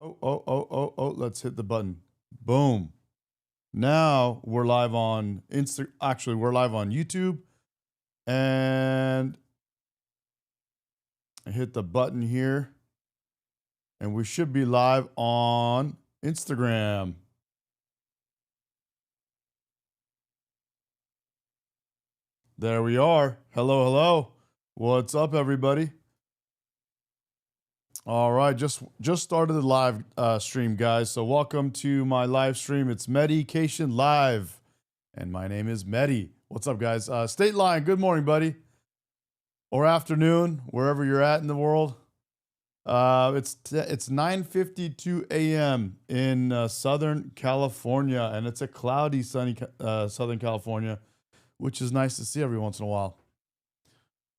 Oh, let's hit the button. Boom. Now we're live on Actually, we're live on YouTube. And I hit the button here. And we should be live on Instagram. There we are. Hello, hello. What's up, everybody? All right, just started the live stream, guys. So welcome to my live stream. It's Medication Live, and my name is Medi. What's up, guys? State Line, good morning, buddy, or afternoon, wherever you're at in the world. It's 9:52 a.m. in Southern California, and it's a cloudy, sunny Southern California, which is nice to see every once in a while.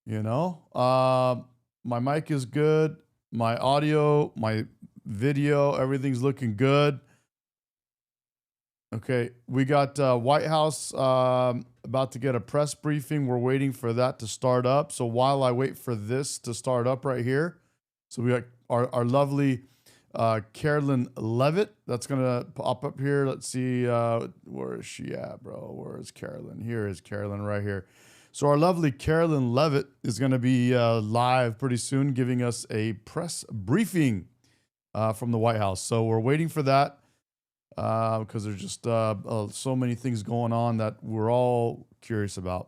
You know, my mic is good. My audio, my video, everything's looking good. Okay, we got White House about to get a press briefing. We're waiting for that to start up. So while I wait for this to start up right here, so we got our lovely Carolyn Levitt that's going to pop up here. Let's see, where is she at, bro? Where is Carolyn? Here is Carolyn right here. So our lovely Carolyn Levitt is going to be live pretty soon, giving us a press briefing from the White House. So we're waiting for that because there's just so many things going on that we're all curious about.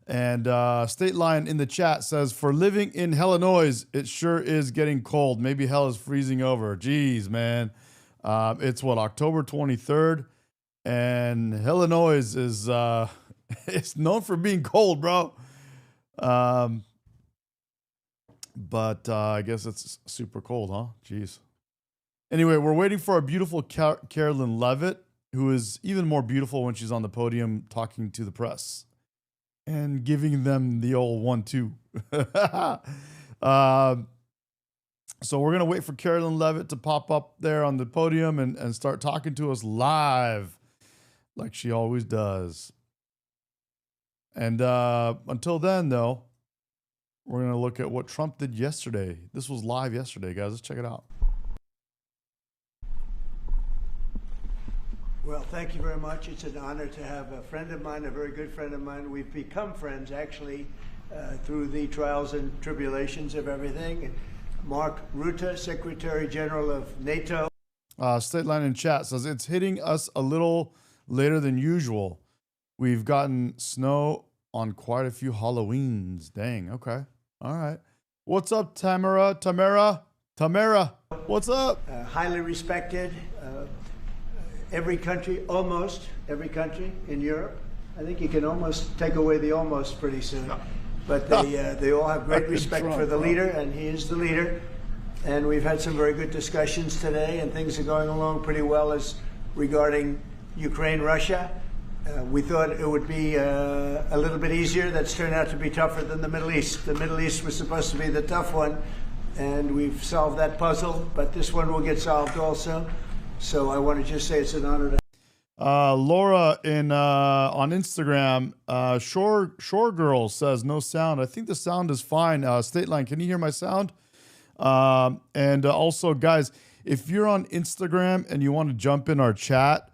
And State Line in the chat says, for living in Illinois, it sure is getting cold. Maybe hell is freezing over. Jeez, man. It's what, October 23rd? And Illinois is... it's known for being cold, bro. But I guess it's super cold, huh? Jeez. Anyway, we're waiting for our beautiful Carolyn Levitt, who is even more beautiful when she's on the podium talking to the press and giving them the old 1-2. So we're going to wait for Carolyn Levitt to pop up there on the podium and start talking to us live like she always does. And until then, though, we're going to look at what Trump did yesterday. This was live yesterday, guys. Let's check it out. Well, thank you very much. It's an honor to have a friend of mine, a very good friend of mine. We've become friends, actually, through the trials and tribulations of everything. Mark Rutte, Secretary General of NATO. State Line in chat says, it's hitting us a little later than usual. We've gotten snow on quite a few Halloweens. Dang, okay. All right. What's up, Tamara? What's up? Highly respected. Every country, almost every country in Europe. I think you can almost take away the almost pretty soon. But they all have great respect for the leader, and he is the leader. And we've had some very good discussions today, and things are going along pretty well as regarding Ukraine, Russia. We thought it would be a little bit easier. That's turned out to be tougher than the Middle East. The Middle East was supposed to be the tough one, and we've solved that puzzle. But this one will get solved also. So I want to just say it's an honor to. Laura on Instagram, Shore Girl says no sound. I think the sound is fine. State Line, can you hear my sound? And also, guys, if you're on Instagram and you want to jump in our chat,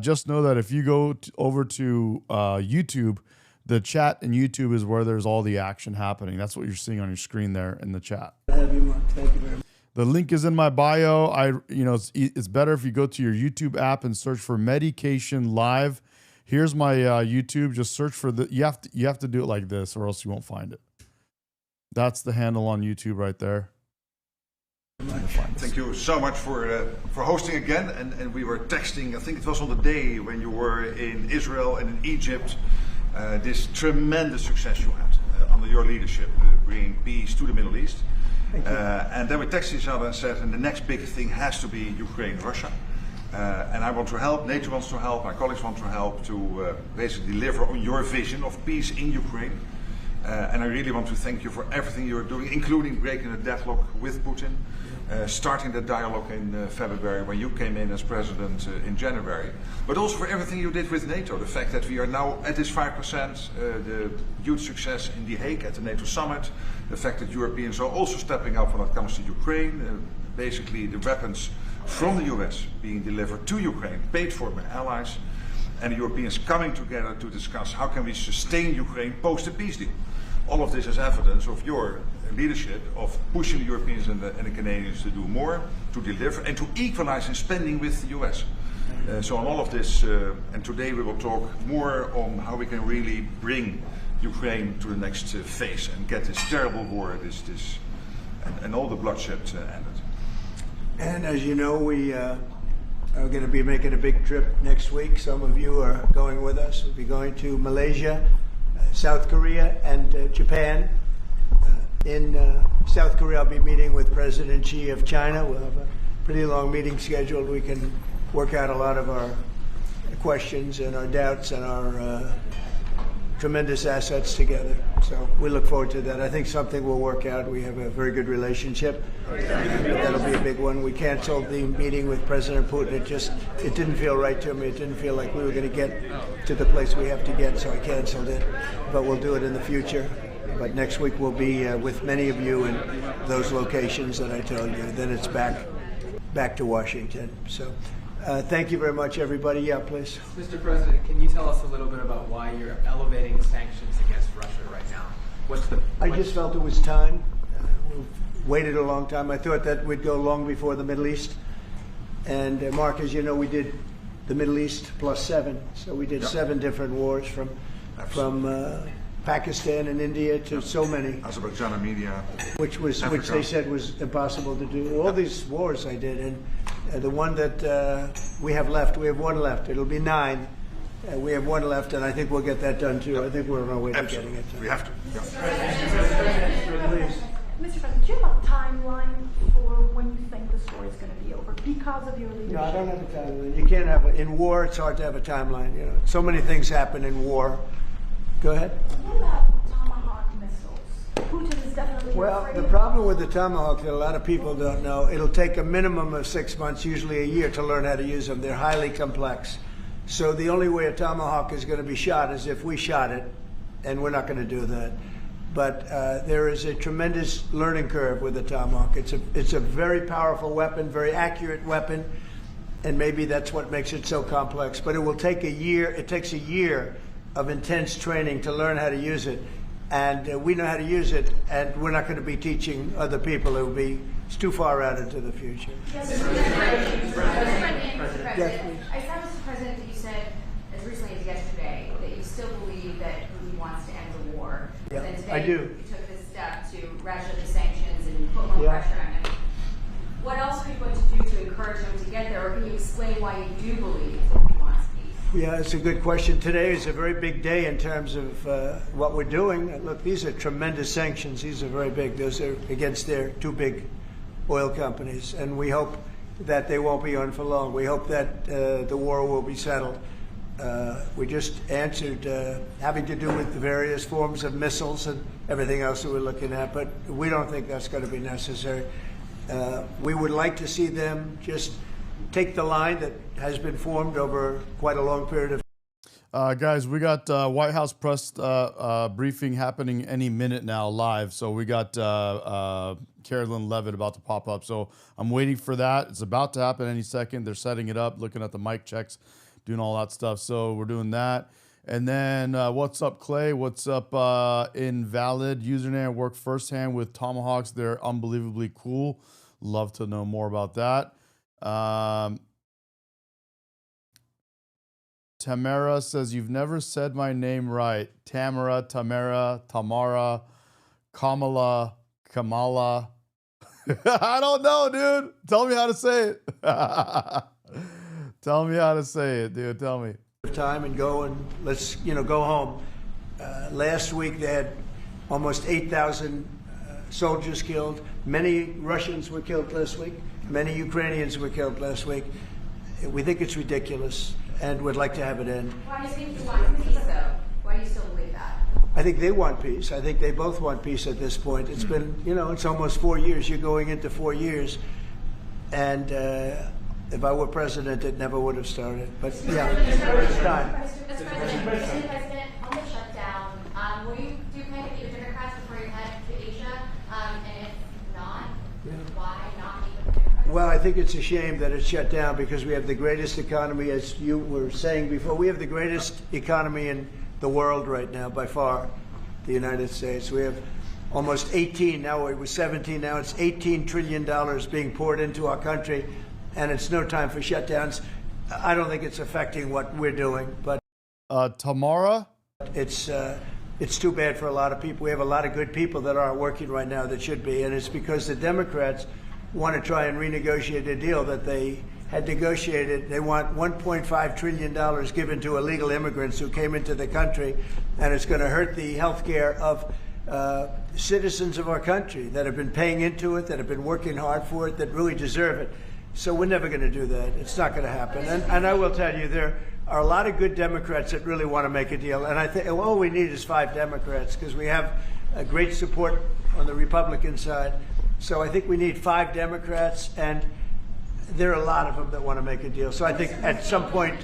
just know that if you go over to YouTube, the chat in YouTube is where there's all the action happening. That's what you're seeing on your screen there in the chat. Have you, Mark. Thank you very much. The link is in my bio. It's better if you go to your YouTube app and search for Medication Live. Here's my YouTube. Just search for you have to do it like this, or else you won't find it. That's the handle on YouTube right there. Thank you so much for hosting again. And we were texting, I think it was on the day when you were in Israel and in Egypt, this tremendous success you had under your leadership, bringing peace to the Middle East. And then we texted each other and said, and the next big thing has to be Ukraine, Russia. And I want to help, NATO wants to help, my colleagues want to help to basically deliver on your vision of peace in Ukraine. And I really want to thank you for everything you're doing, including breaking the deadlock with Putin, starting the dialogue in February when you came in as president in January, but also for everything you did with NATO. The fact that we are now at this 5%, the huge success in The Hague at the NATO summit, the fact that Europeans are also stepping up when it comes to Ukraine, basically the weapons from the US being delivered to Ukraine, paid for by allies, and the Europeans coming together to discuss how can we sustain Ukraine post the peace deal. All of this is evidence of your leadership of pushing the Europeans and the Canadians to do more, to deliver, and to equalize in spending with the US. So on all of this, and today we will talk more on how we can really bring Ukraine to the next phase and get this terrible war, and all the bloodshed ended. And as you know, we are going to be making a big trip next week. Some of you are going with us. We'll be going to Malaysia, South Korea, and Japan. In South Korea, I'll be meeting with President Xi of China. We'll have a pretty long meeting scheduled. We can work out a lot of our questions and our doubts and our tremendous assets together. So we look forward to that. I think something will work out. We have a very good relationship. That'll be a big one. We canceled the meeting with President Putin. It didn't feel right to me. It didn't feel like we were going to get to the place we have to get, so I canceled it. But we'll do it in the future. But next week we'll be with many of you in those locations that I told you. Then it's back to Washington. So thank you very much, everybody. Yeah, please. Mr. President, can you tell us a little bit about why you're elevating sanctions against Russia right now? I just felt it was time. We've waited a long time. I thought that we'd go long before the Middle East. And Mark, as you know, we did the Middle East +7. So we did 7 different wars from Pakistan and India to so many. Azerbaijan, Armenia. Which they said was impossible to do. All these wars I did, and the one that we have left, we have one left. It'll be 9. We have one left, and I think we'll get that done too. I think we're on our way to getting it done. We have to. Please. Mr. President, do you have a timeline for when you think the story is going to be over because of your leadership? No, I don't have a timeline. You can't have in war. It's hard to have a timeline. You know, so many things happen in war. Go ahead. What about Tomahawk missiles? Putin is definitely afraid. The problem with the Tomahawk that a lot of people don't know, it'll take a minimum of 6 months, usually a year, to learn how to use them. They're highly complex. So the only way a Tomahawk is going to be shot is if we shot it, and we're not going to do that. But there is a tremendous learning curve with the Tomahawk. It's a very powerful weapon, very accurate weapon, and maybe that's what makes it so complex. But it will take a year. It takes a year of intense training to learn how to use it. And we know how to use it, and we're not going to be teaching other people. It's too far out into the future. Yes, Mr. President. Yes, I saw, Mr. President, that you said as recently as yesterday that you still believe that Putin wants to end the war. Yeah, and today I do. You took this step to ratchet the sanctions and put more pressure on him. What else are you going to do to encourage him to get there, or can you explain why you do believe he wants peace? Yeah, it's a good question. Today is a very big day in terms of what we're doing. Look, these are tremendous sanctions. These are very big. Those are against their 2 big oil companies, and we hope that they won't be on for long. We hope that the war will be settled. We just answered having to do with the various forms of missiles and everything else that we're looking at, but we don't think that's going to be necessary. We would like to see them just take the line that has been formed over quite a long period of guys, we got White House press briefing happening any minute now live. So we got Carolyn Levitt about to pop up. So I'm waiting for that. It's about to happen any second. They're setting it up, looking at the mic checks, doing all that stuff. So we're doing that. And then what's up, Clay? What's up, Invalid? Username, work firsthand with Tomahawks. They're unbelievably cool. Love to know more about that. Tamara says, you've never said my name right. Tamara, Tamara, Kamala. I don't know, dude. Tell me how to say it. Tell me how to say it, dude. Tell me. Time and go and let's go home. Last week they had almost 8,000 soldiers killed. Many Russians were killed last week. Many Ukrainians were killed last week. We think it's ridiculous, and would like to have it end. Why do you think you want peace, though? Why do you still believe that? I think they want peace. I think they both want peace at this point. It's been, it's almost 4 years. You're going into 4 years. And if I were president, it never would have started. But yeah, it's time. Mr. President, on the shutdown, will you plan to meet with Democrats before you head to Asia? And if not, why not meet with the Democrats? Well, I think it's a shame that it's shut down because we have the greatest economy, as you were saying before. We have the greatest economy in the world right now, by far, the United States. We have almost 18, now it was 17, now it's $18 trillion being poured into our country, and it's no time for shutdowns. I don't think it's affecting what we're doing, but Tamara? it's too bad for a lot of people. We have a lot of good people that aren't working right now that should be, and it's because the Democrats want to try and renegotiate a deal that they had negotiated. They want $1.5 trillion given to illegal immigrants who came into the country, and it's going to hurt the health care of citizens of our country that have been paying into it, that have been working hard for it, that really deserve it. So we're never going to do that. It's not going to happen. And I will tell you, there are a lot of good Democrats that really want to make a deal. And I think all we need is 5 Democrats because we have a great support on the Republican side. So I think we need 5 Democrats, and there are a lot of them that want to make a deal. So I think at some point,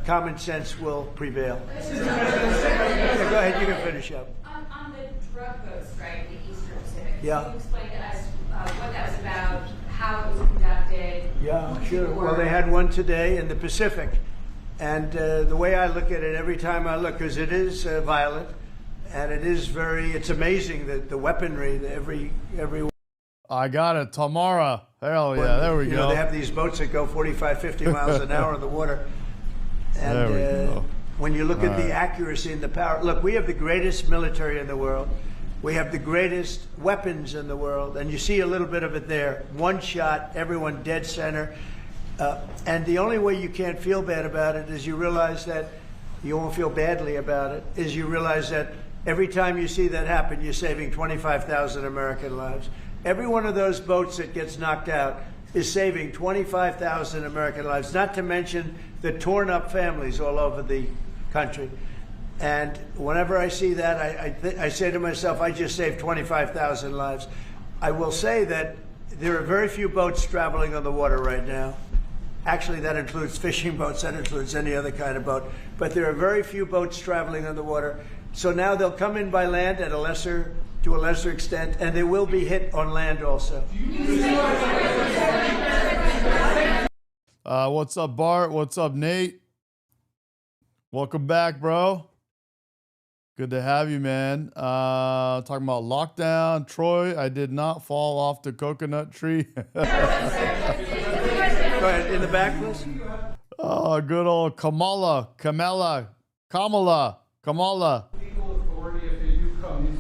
common sense will prevail. Yeah, go ahead, you can finish up. On the drug boat strike, the Eastern Pacific, Yeah. can you explain to us what that was about, how it was conducted? Yeah, sure. Well, they had one today in the Pacific. And the way I look at it every time I look, because it is violent, and it is it's amazing that the weaponry, every I got it. Tamara. Hell yeah. There we go. They have these boats that go 45, 50 miles an hour in the water. And There we go. when you look at the accuracy and the power, look, we have the greatest military in the world. We have the greatest weapons in the world. And you see a little bit of it there. One shot, everyone dead center. And the only way you can't feel bad about it is you realize that you won't feel badly about it, is you realize that every time you see that happen, you're saving 25,000 American lives. Every one of those boats that gets knocked out is saving 25,000 American lives, not to mention the torn up families all over the country. And whenever I see that, I say to myself, I just saved 25,000 lives. I will say that there are very few boats traveling on the water right now. Actually, that includes fishing boats, that includes any other kind of boat. But there are very few boats traveling on the water. So now they'll come in by land to a lesser extent, and they will be hit on land also. What's up, Bart? What's up, Nate? Welcome back, bro. Good to have you, man. Talking about lockdown. Troy, I did not fall off the coconut tree. Go ahead, in the back, please. Oh, good old Kamala. Legal authority if they do come.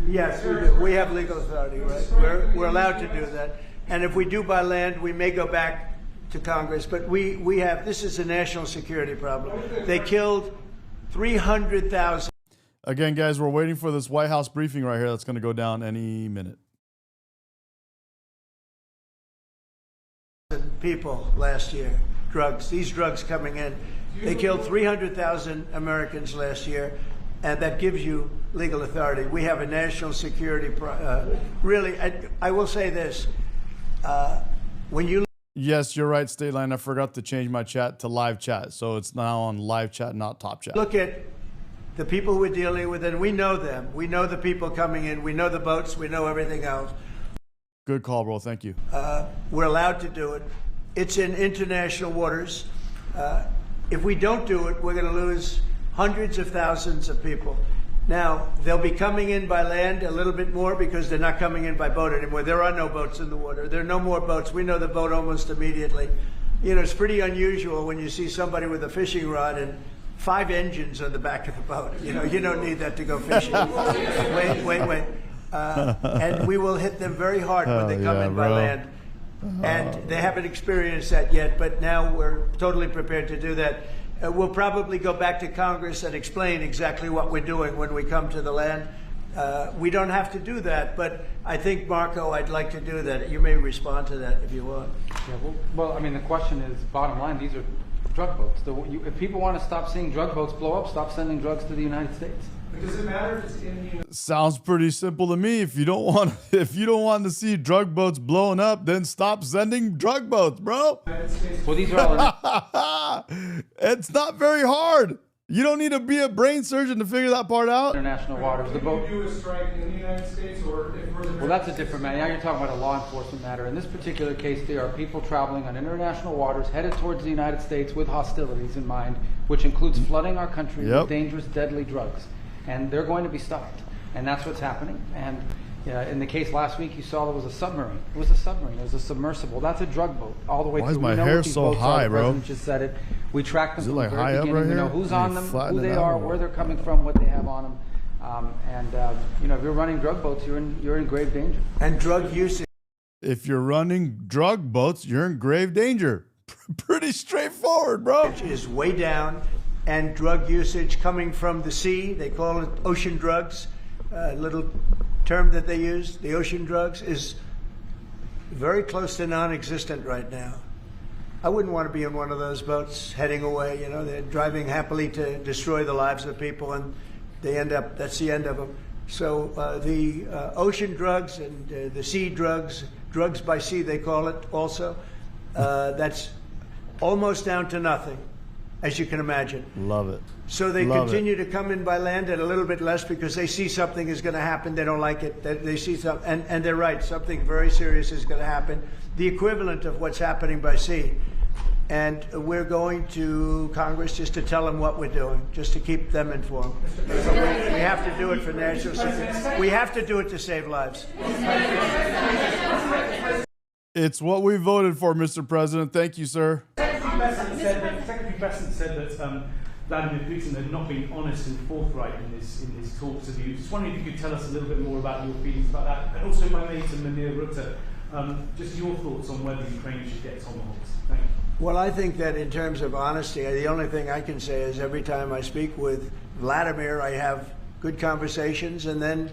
Yes, we do. We have legal authority, right? We're allowed to do that. And if we do by land, we may go back to Congress. But we have, this is a national security problem. They killed 300,000 Again, guys, we're waiting for this White House briefing right here that's going to go down any minute. people last year. These drugs coming in. They killed 300,000 Americans last year, and that gives you legal authority. We have a national security, really, I will say this, when you Yes, you're right, State Line. I forgot to change my chat to live chat, so it's now on live chat, not top chat. look at the people we're dealing with, and we know them. We know the people coming in. We know the boats. We know everything else. Good call, bro. Thank you. We're allowed to do it. It's in international waters. If we don't do it, we're going to lose hundreds of thousands of people. Now, they'll be coming in by land a little bit more because they're not coming in by boat anymore. There are no boats in the water. There are no more boats. We know the boat almost immediately. You know, it's pretty unusual when you see somebody with a fishing rod and 5 engines on the back of the boat. You know, you don't need that to go fishing. Wait. And we will hit them very hard when they come in by land. And they haven't experienced that yet, but now we're totally prepared to do that. We'll probably go back to Congress and explain exactly what we're doing when we come to the land. We don't have to do that, but I think, Marco, I'd like to do that. You may respond to that if you want. Yeah, well, I mean, the question is, bottom line, these are drug boats. If people want to stop seeing drug boats blow up, stop sending drugs to the United States. Does it matter if it's in the United Sounds pretty simple to me. If you don't want to see drug boats blowing up, then stop sending drug boats, bro. States? Well, these are all. It's not very hard. You don't need to be a brain surgeon to figure that part out. International waters. The boat. Do a strike in the United States, or if we're Well, that's a different matter. Now you're talking about a law enforcement matter. In this particular case, there are people traveling on international waters headed towards the United States with hostilities in mind, which includes flooding our country with dangerous, deadly drugs. And they're going to be stopped. And that's what's happening. And in the case last week, you saw there was a submarine. It was a submarine. It was a submersible. That's a drug boat all the way through. Why is my we know hair what these so boats high, are. The bro? president just said it. We track them Is it from like the high very up beginning. right We know here? who's Can on you them, flatten who it they out are, or where what? they're coming from, what they have on them. If you're running drug boats, you're in grave danger. And drug usage If you're running drug boats, you're in grave danger. Pretty straightforward, bro. is way down, and drug usage coming from the sea, they call it ocean drugs, a little term that they use, the ocean drugs, is very close to non-existent right now. I wouldn't want to be in one of those boats heading away. You know, they're driving happily to destroy the lives of people, and they end up, that's the end of them. So the ocean drugs and the sea drugs, drugs by sea they call it also, that's almost down to nothing, as you can imagine. Love it. So they Love continue to come in by land at a little bit less because they see something is going to happen. They don't like it. They see something, and they're right. Something very serious is going to happen. The equivalent of what's happening by sea. And we're going to Congress just to tell them what we're doing, just to keep them informed. We have to do it for national security. We have to do it to save lives. It's what we voted for, Mr. President. Thank you, sir. Secretary Bessent said that Vladimir Putin had not been honest and forthright in his talks with you. Just wondering if you could tell us a little bit more about your feelings about that, and also, if I may, to Mimir Rutte, just your thoughts on whether Ukraine should get tomahawks. Thank you. Well, I think that in terms of honesty, the only thing I can say is every time I speak with Vladimir, I have good conversations, and then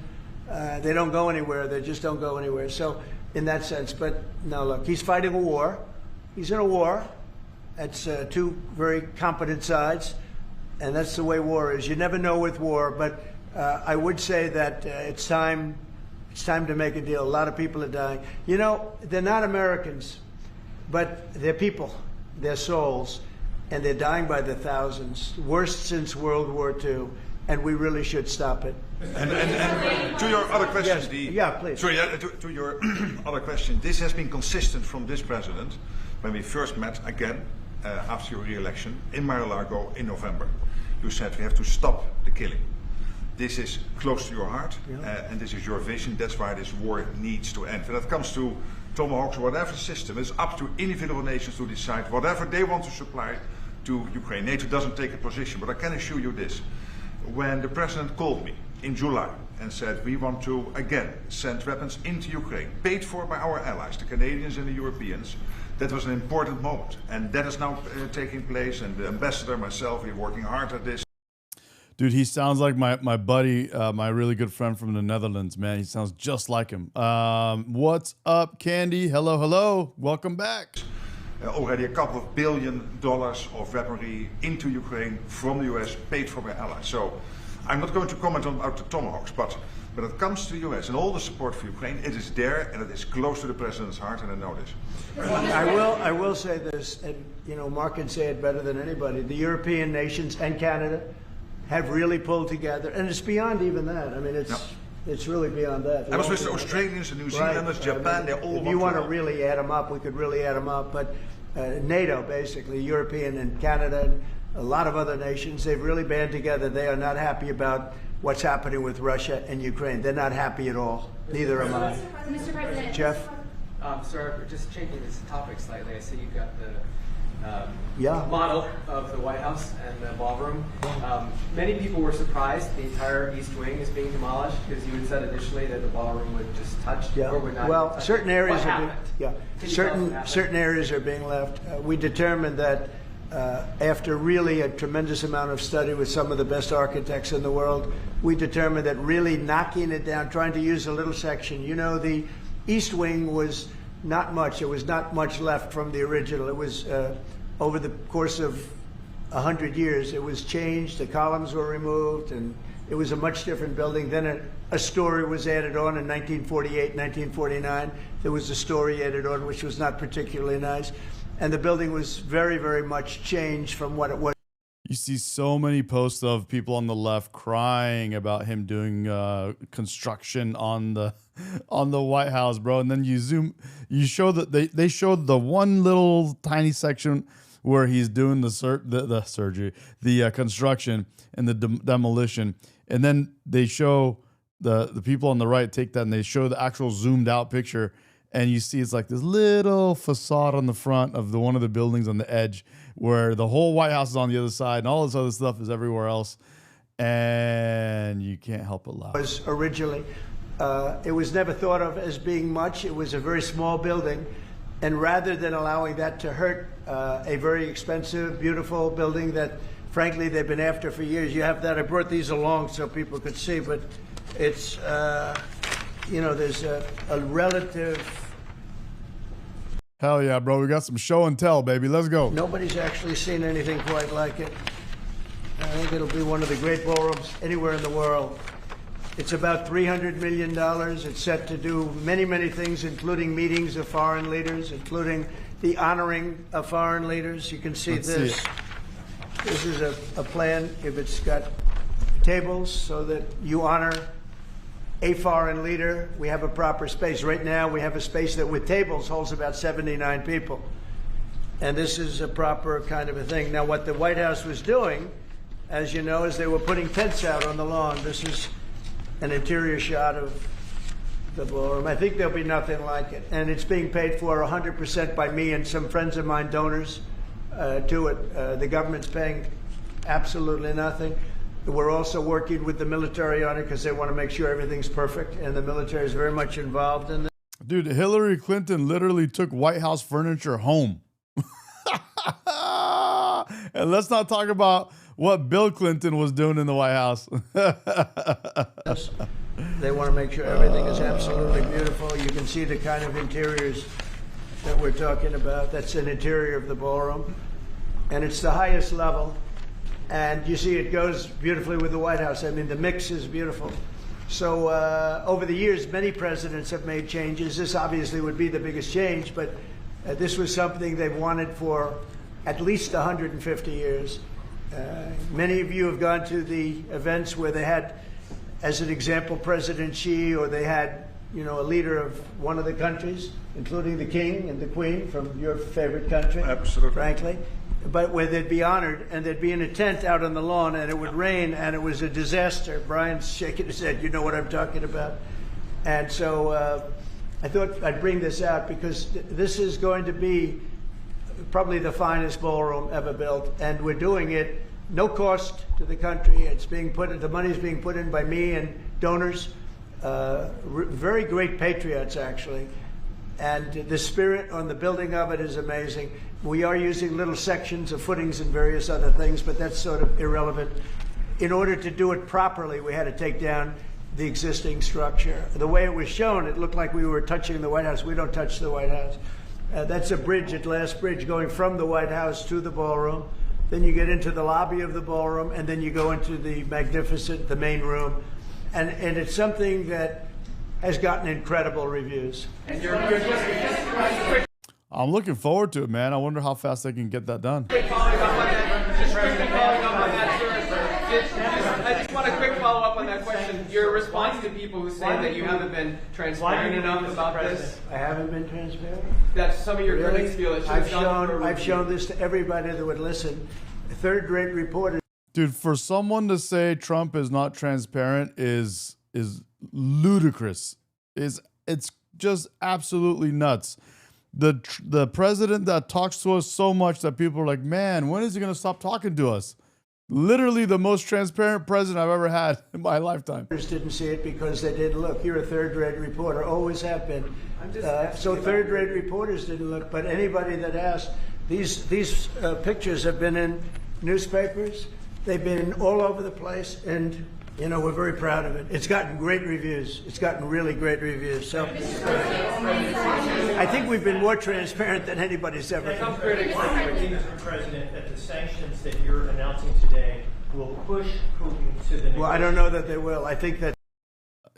they don't go anywhere. They just don't go anywhere. So in that sense, but no, look, he's fighting a war. He's in a war. That's two very competent sides, and that's the way war is. You never know with war, but I would say that it's time to make a deal. A lot of people are dying. You know, they're not Americans, but they're people. They're souls, and they're dying by the thousands, worst since World War II, and we really should stop it. And to your other question, yes. Please. Sorry, to your other question, this has been consistent from this president when we first met again after your re-election in Mar-a-Lago in November. You said we have to stop the killing. This is close to your heart, and this is your vision. That's why this war needs to end. When it comes to tomahawks or whatever system, it's up to individual nations to decide whatever they want to supply to Ukraine. NATO doesn't take a position, but I can assure you this. When the president called me in July and said we want to again send weapons into Ukraine, paid for by our allies, the Canadians and the Europeans, that was an important moment. And that is now taking place, and the ambassador, myself, we're working hard at this. Dude, he sounds like my buddy, my really good friend from the Netherlands, man. He sounds just like him. What's up, Candy? Hello, hello. Welcome back. Already a couple of $1 billion of weaponry into Ukraine from the US, paid for by allies. So I'm not going to comment on the tomahawks, but when it comes to the US and all the support for Ukraine, it is there and it is close to the president's heart, and I know this. I will say this, and you know, Mark can say it better than anybody. The European nations and Canada have really pulled together, and it's beyond even that. I mean, it's really beyond that. I was with the Australians, the New Zealanders, Japan. They all. If you want to really add them up, we could really add them up. But NATO, basically, European and Canada, and a lot of other nations, they've really band together. They are not happy about what's happening with Russia and Ukraine. They're not happy at all. Neither am I. Mr. President. Jeff? Sir, just changing this topic slightly, I see you've got the model of the White House and the ballroom. Many people were surprised the entire East Wing is being demolished, because you had said initially that the ballroom would just touch or would not. Well, certain areas are certain areas are being left. We determined that after really a tremendous amount of study with some of the best architects in the world, we determined that really knocking it down, trying to use a little section. You know, the East Wing was not much. There was not much left from the original. It was over the course of 100 years, it was changed. The columns were removed, and it was a much different building. Then a story was added on in 1948, 1949. There was a story added on, which was not particularly nice. And the building was very, very much changed from what it was. You see so many posts of people on the left crying about him doing construction on the White House, bro. And then you show that they showed the one little tiny section where he's doing the surgery, the construction and the demolition, and then they show the people on the right take that and they show the actual zoomed out picture, and you see it's like this little facade on the front of one of the buildings on the edge, where the whole White House is on the other side and all this other stuff is everywhere else, and you can't help but laugh. Was originally, it was never thought of as being much. It was a very small building, and rather than allowing that to hurt a very expensive, beautiful building that, frankly, they've been after for years, you have that. I brought these along so people could see, but it's, you know, there's a relative. Hell yeah, bro. We got some show and tell, baby. Let's go. Nobody's actually seen anything quite like it. I think it'll be one of the great ballrooms anywhere in the world. It's about $300 million. It's set to do many, many things, including meetings of foreign leaders, including the honoring of foreign leaders. You can see this. This is a plan. If it's got tables so that you honor a foreign leader, we have a proper space. Right now, we have a space that with tables holds about 79 people. And this is a proper kind of a thing. Now, what the White House was doing, as you know, is they were putting tents out on the lawn. This is an interior shot of the ballroom. I think there'll be nothing like it. And it's being paid for 100% by me and some friends of mine, donors to it. The government's paying absolutely nothing. We're also working with the military on it because they want to make sure everything's perfect, and the military is very much involved in this. Dude, Hillary Clinton literally took White House furniture home. And let's not talk about what Bill Clinton was doing in the White House. They want to make sure everything is absolutely beautiful. You can see the kind of interiors that we're talking about. That's an interior of the ballroom, and it's the highest level. And you see it goes beautifully with the White House. I mean, the mix is beautiful. So over the years, many presidents have made changes. This obviously would be the biggest change, but this was something they've wanted for at least 150 years. Many of you have gone to the events where they had, as an example, President Xi, or they had, you know, a leader of one of the countries, including the king and the queen from your favorite country. Absolutely. Frankly. But where they'd be honored, and they'd be in a tent out on the lawn, and it would rain, and it was a disaster. Brian's shaking his head. You know what I'm talking about. And so I thought I'd bring this out because this is going to be probably the finest ballroom ever built, and we're doing it no cost to the country. It's being put, the money's being put in by me and donors, very great patriots actually. And the spirit on the building of it is amazing. We are using little sections of footings and various other things, but that's sort of irrelevant. In order to do it properly, we had to take down the existing structure. The way it was shown, it looked like we were touching the White House. We don't touch the White House. That's a bridge, a glass bridge, going from the White House to the ballroom. Then you get into the lobby of the ballroom, and then you go into the magnificent, the main room. And it's something that has gotten incredible reviews. And I'm looking forward to it, man. I wonder how fast they can get that done. I just want a quick follow-up on that question. Your response to people who say that you haven't been transparent enough about this. I haven't been transparent? That some of your critics feel it should have gone for I've shown this to everybody that would listen. Third-rate reporters. Dude, for someone to say Trump is not transparent is ludicrous. It's just absolutely nuts. The president that talks to us so much that people are like, man, when is he going to stop talking to us? Literally the most transparent president I've ever had in my lifetime. Didn't see it because they didn't look. You're a third-rate reporter, always have been. So third-rate reporters didn't look, but anybody that asked, these pictures have been in newspapers. They've been all over the place, and you know, we're very proud of it. It's gotten great reviews. It's gotten really great reviews. So I think we've been more transparent than anybody's ever been. Some critics are Mr. President that the sanctions that you're announcing today will push Putin to the... Well, I don't know that they will. I think that...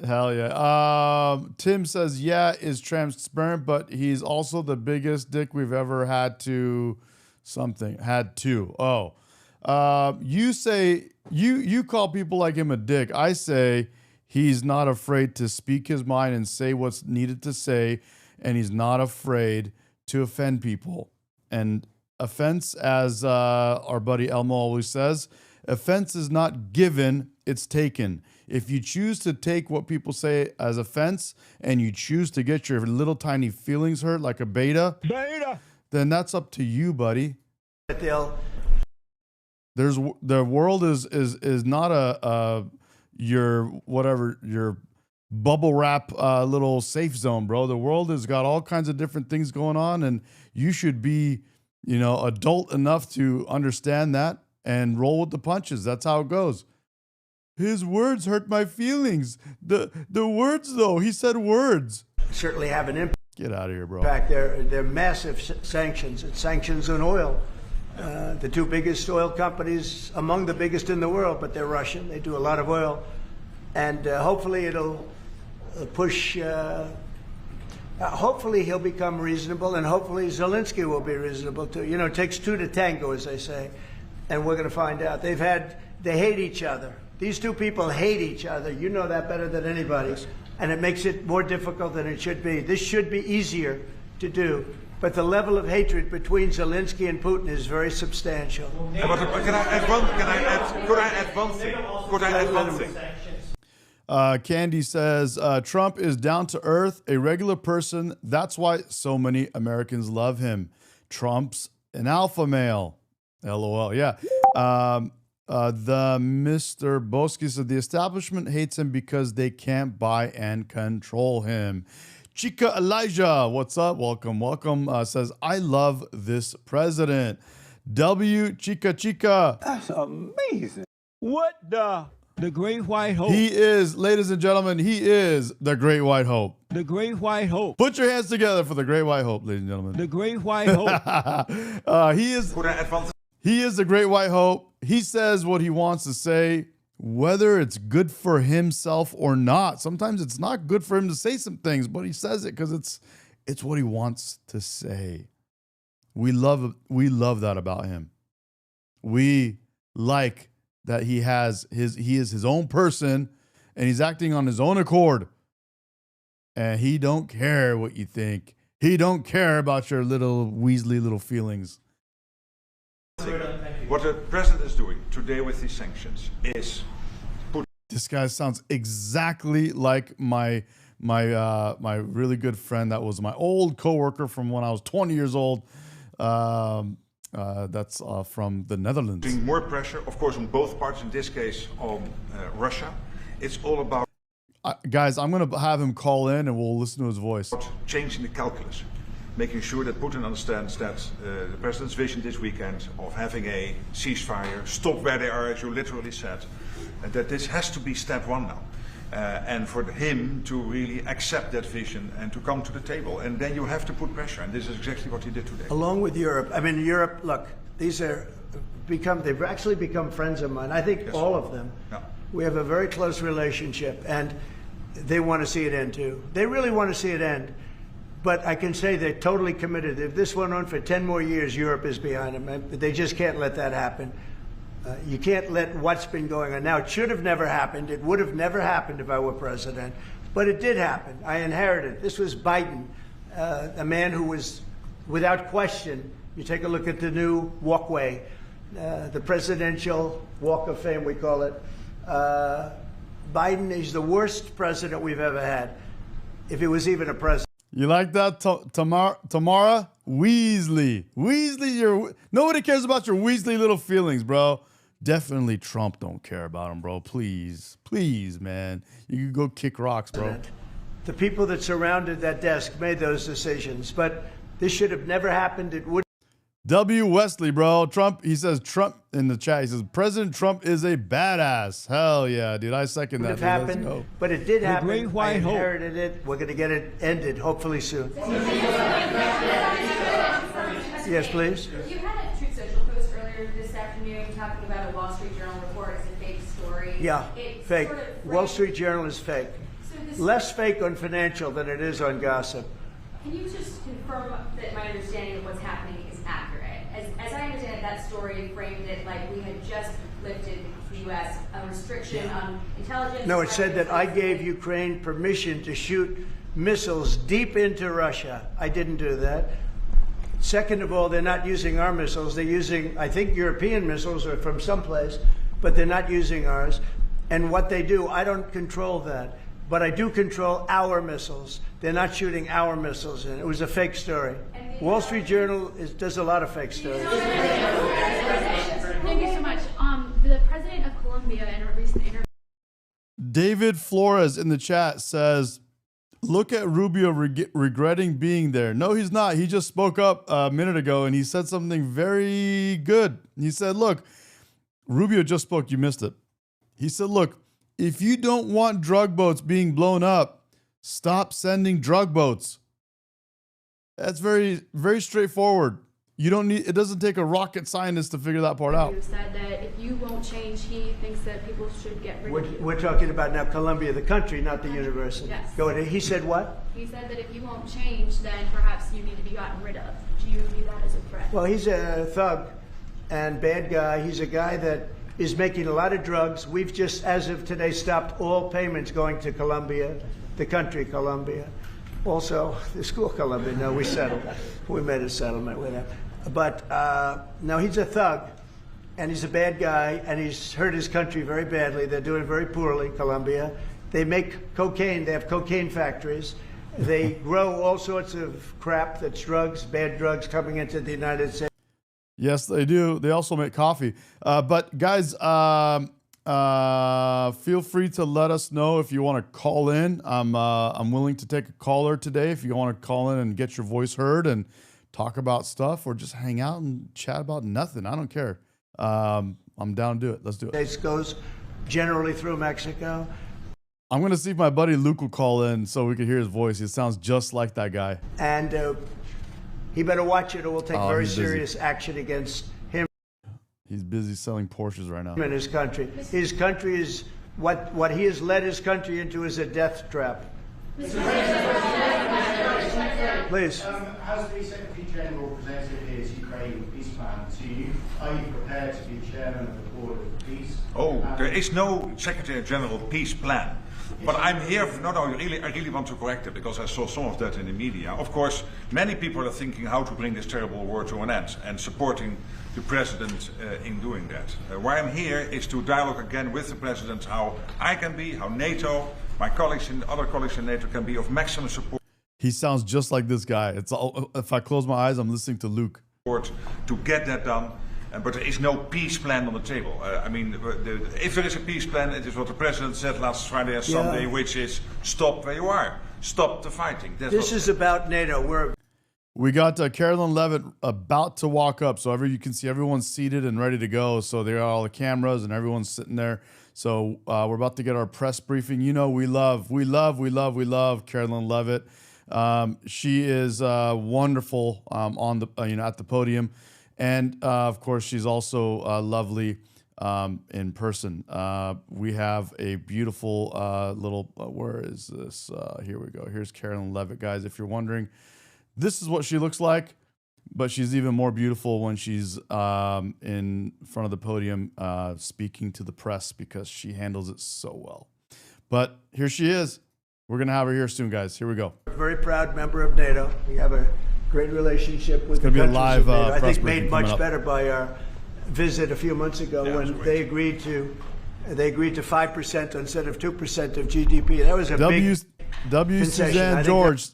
Hell yeah. Tim says, yeah, is transparent, but he's also the biggest dick we've ever had to something. Had to. Oh. You say you call people like him a dick. I say he's not afraid to speak his mind and say what's needed to say, and he's not afraid to offend people. And offense, as our buddy Elmo always says, offense is not given, it's taken. If you choose to take what people say as offense and you choose to get your little tiny feelings hurt like a beta, then that's up to you, buddy. The world is not your bubble wrap little safe zone, bro. The world has got all kinds of different things going on, and you should be, adult enough to understand that and roll with the punches. That's how it goes. His words hurt my feelings. The words, though, he said words. Certainly have an impact. Get out of here, bro. In fact, they're massive sanctions. It's sanctions on oil. The two biggest oil companies, among the biggest in the world, but they're Russian. They do a lot of oil. And hopefully it'll push, hopefully he'll become reasonable, and hopefully Zelensky will be reasonable too. It takes two to tango, as they say. And we're going to find out. They hate each other. These two people hate each other. You know that better than anybody. Yes. And it makes it more difficult than it should be. This should be easier to do. But the level of hatred between Zelensky and Putin is very substantial. Could I add one thing? Candy says, Trump is down to earth, a regular person. That's why so many Americans love him. Trump's an alpha male. LOL. Yeah. The Mr. Boski said the establishment hates him because they can't buy and control him. Chica Elijah, what's up? Welcome. Says, I love this president. W. Chica. That's amazing. What the Great White Hope? He is, ladies and gentlemen, he is the Great White Hope. The Great White Hope. Put your hands together for the Great White Hope, ladies and gentlemen. The Great White Hope. He is the Great White Hope. He says what he wants to say, whether it's good for himself or not. Sometimes it's not good for him to say some things, but he says it because it's what he wants to say. We love that about him. We like that he is his own person and he's acting on his own accord. And he don't care what you think. He don't care about your little Weasley little feelings. What the president is doing today with these sanctions is this guy sounds exactly like my really good friend that was my old coworker from when I was 20 years old. That's from the Netherlands. Putting more pressure, of course, on both parts. In this case, on Russia. It's all about guys. I'm going to have him call in, and we'll listen to his voice. Changing the calculus. Making sure that Putin understands that the president's vision this weekend of having a ceasefire, stop where they are, as you literally said, that this has to be step one now. And for him to really accept that vision and to come to the table. And then you have to put pressure, and this is exactly what he did today. Along with Europe. I mean, Europe, look, they've actually become friends of mine. I think yes. All of them. Yeah. We have a very close relationship, and they want to see it end too. They really want to see it end. But I can say they're totally committed. If this went on for 10 more years, Europe is behind them. They just can't let that happen. You can't let what's been going on. Now, it should have never happened. It would have never happened if I were president. But it did happen. I inherited. This was Biden, a man who was, without question, you take a look at the new walkway, the Presidential Walk of Fame, we call it. Biden is the worst president we've ever had, if he was even a president. You like that, Tamara? Weasley, nobody cares about your Weasley little feelings, bro. Definitely Trump don't care about him, bro. Please, man. You can go kick rocks, bro. The people that surrounded that desk made those decisions, but this should have never happened. It would. W. Wesley, bro. Trump, he says Trump in the chat. He says President Trump is a badass. Hell yeah, dude. I second that. It happened, but it did happen. The Great White Hope. I inherited it. We're going to get it ended, hopefully soon. Yes, please. You had a Truth Social post earlier this afternoon talking about a Wall Street Journal report as a fake story. Yeah, fake. Sort of Wall Street Journal is fake. So less fake on financial than it is on gossip. Can you just confirm that my understanding of what's happening is accurate? As I understand it, that story framed it like we had just lifted the U.S. a restriction on intelligence. No, it said that I gave Ukraine permission to shoot missiles deep into Russia. I didn't do that. Second of all, they're not using our missiles. They're using, I think, European missiles or from someplace, but they're not using ours. And what they do, I don't control that. But I do control our missiles. They're not shooting our missiles in. It was a fake story. Wall Street Journal does a lot of fake stories. Thank you so much. The president of Colombia in a recent interview. David Flores in the chat says, look at Rubio regretting being there. No, he's not. He just spoke up a minute ago and he said something very good. He said, look, Rubio just spoke. You missed it. He said, look, if you don't want drug boats being blown up, stop sending drug boats. That's very, very straightforward. You don't need, it doesn't take a rocket scientist to figure that part out. You said that if you won't change, he thinks that people should get rid of you. We're talking about now Columbia, the country, not the university. Yes. Go ahead. He said what? He said that if you won't change, then perhaps you need to be gotten rid of. Do you view that as a threat? Well, he's a thug and bad guy. He's a guy that is making a lot of drugs. We've just, as of today, stopped all payments going to Colombia, the country Colombia. Also, the school Colombia. No, we settled. We made a settlement with him. But no, he's a thug, and he's a bad guy, and he's hurt his country very badly. They're doing very poorly, Colombia. They make cocaine. They have cocaine factories. They grow all sorts of crap that's drugs, bad drugs coming into the United States. Yes, they do. They also make coffee. But guys, feel free to let us know if you want to call in. I'm willing to take a caller today if you want to call in and get your voice heard and talk about stuff or just hang out and chat about nothing. I don't care. I'm down to do it. Let's do it. This goes generally through Mexico. I'm going to see if my buddy Luke will call in so we can hear his voice. It sounds just like that guy. And he better watch it or we'll take very serious action against him. He's busy selling Porsches right now. In his country. His country is, what he has led his country into is a death trap. Please. Has the Secretary General presented his Ukraine peace plan to you? Are you prepared to be chairman of the Board of Peace? Oh, there is no Secretary General peace plan. But I'm here, I really want to correct it because I saw some of that in the media. Of course, many people are thinking how to bring this terrible war to an end and supporting the President in doing that. Why I'm here is to dialogue again with the President how I can be, how NATO, my colleagues and other colleagues in NATO can be of maximum support. He sounds just like this guy. It's all, if I close my eyes, I'm listening to Luke. To get that done, but there is no peace plan on the table. I mean, if there is a peace plan, it is what the President said last Friday and Sunday, which is stop where you are. Stop the fighting. This is about NATO. We got Carolyn Levitt about to walk up, so you can see everyone's seated and ready to go. So there are all the cameras and everyone's sitting there. So we're about to get our press briefing. You know, we love Carolyn Levitt. She is wonderful on the at the podium, and of course she's also lovely in person. We have a beautiful little. Where is this? Here we go. Here's Carolyn Levitt, guys. If you're wondering, this is what she looks like, but she's even more beautiful when she's in front of the podium speaking to the press because she handles it so well. But here she is. We're going to have her here soon, guys. Here we go. Very proud member of NATO. We have a great relationship with the countries of NATO. I think made much better by our visit a few months ago when they agreed to 5% instead of 2% of GDP. That was a big W. Suzanne George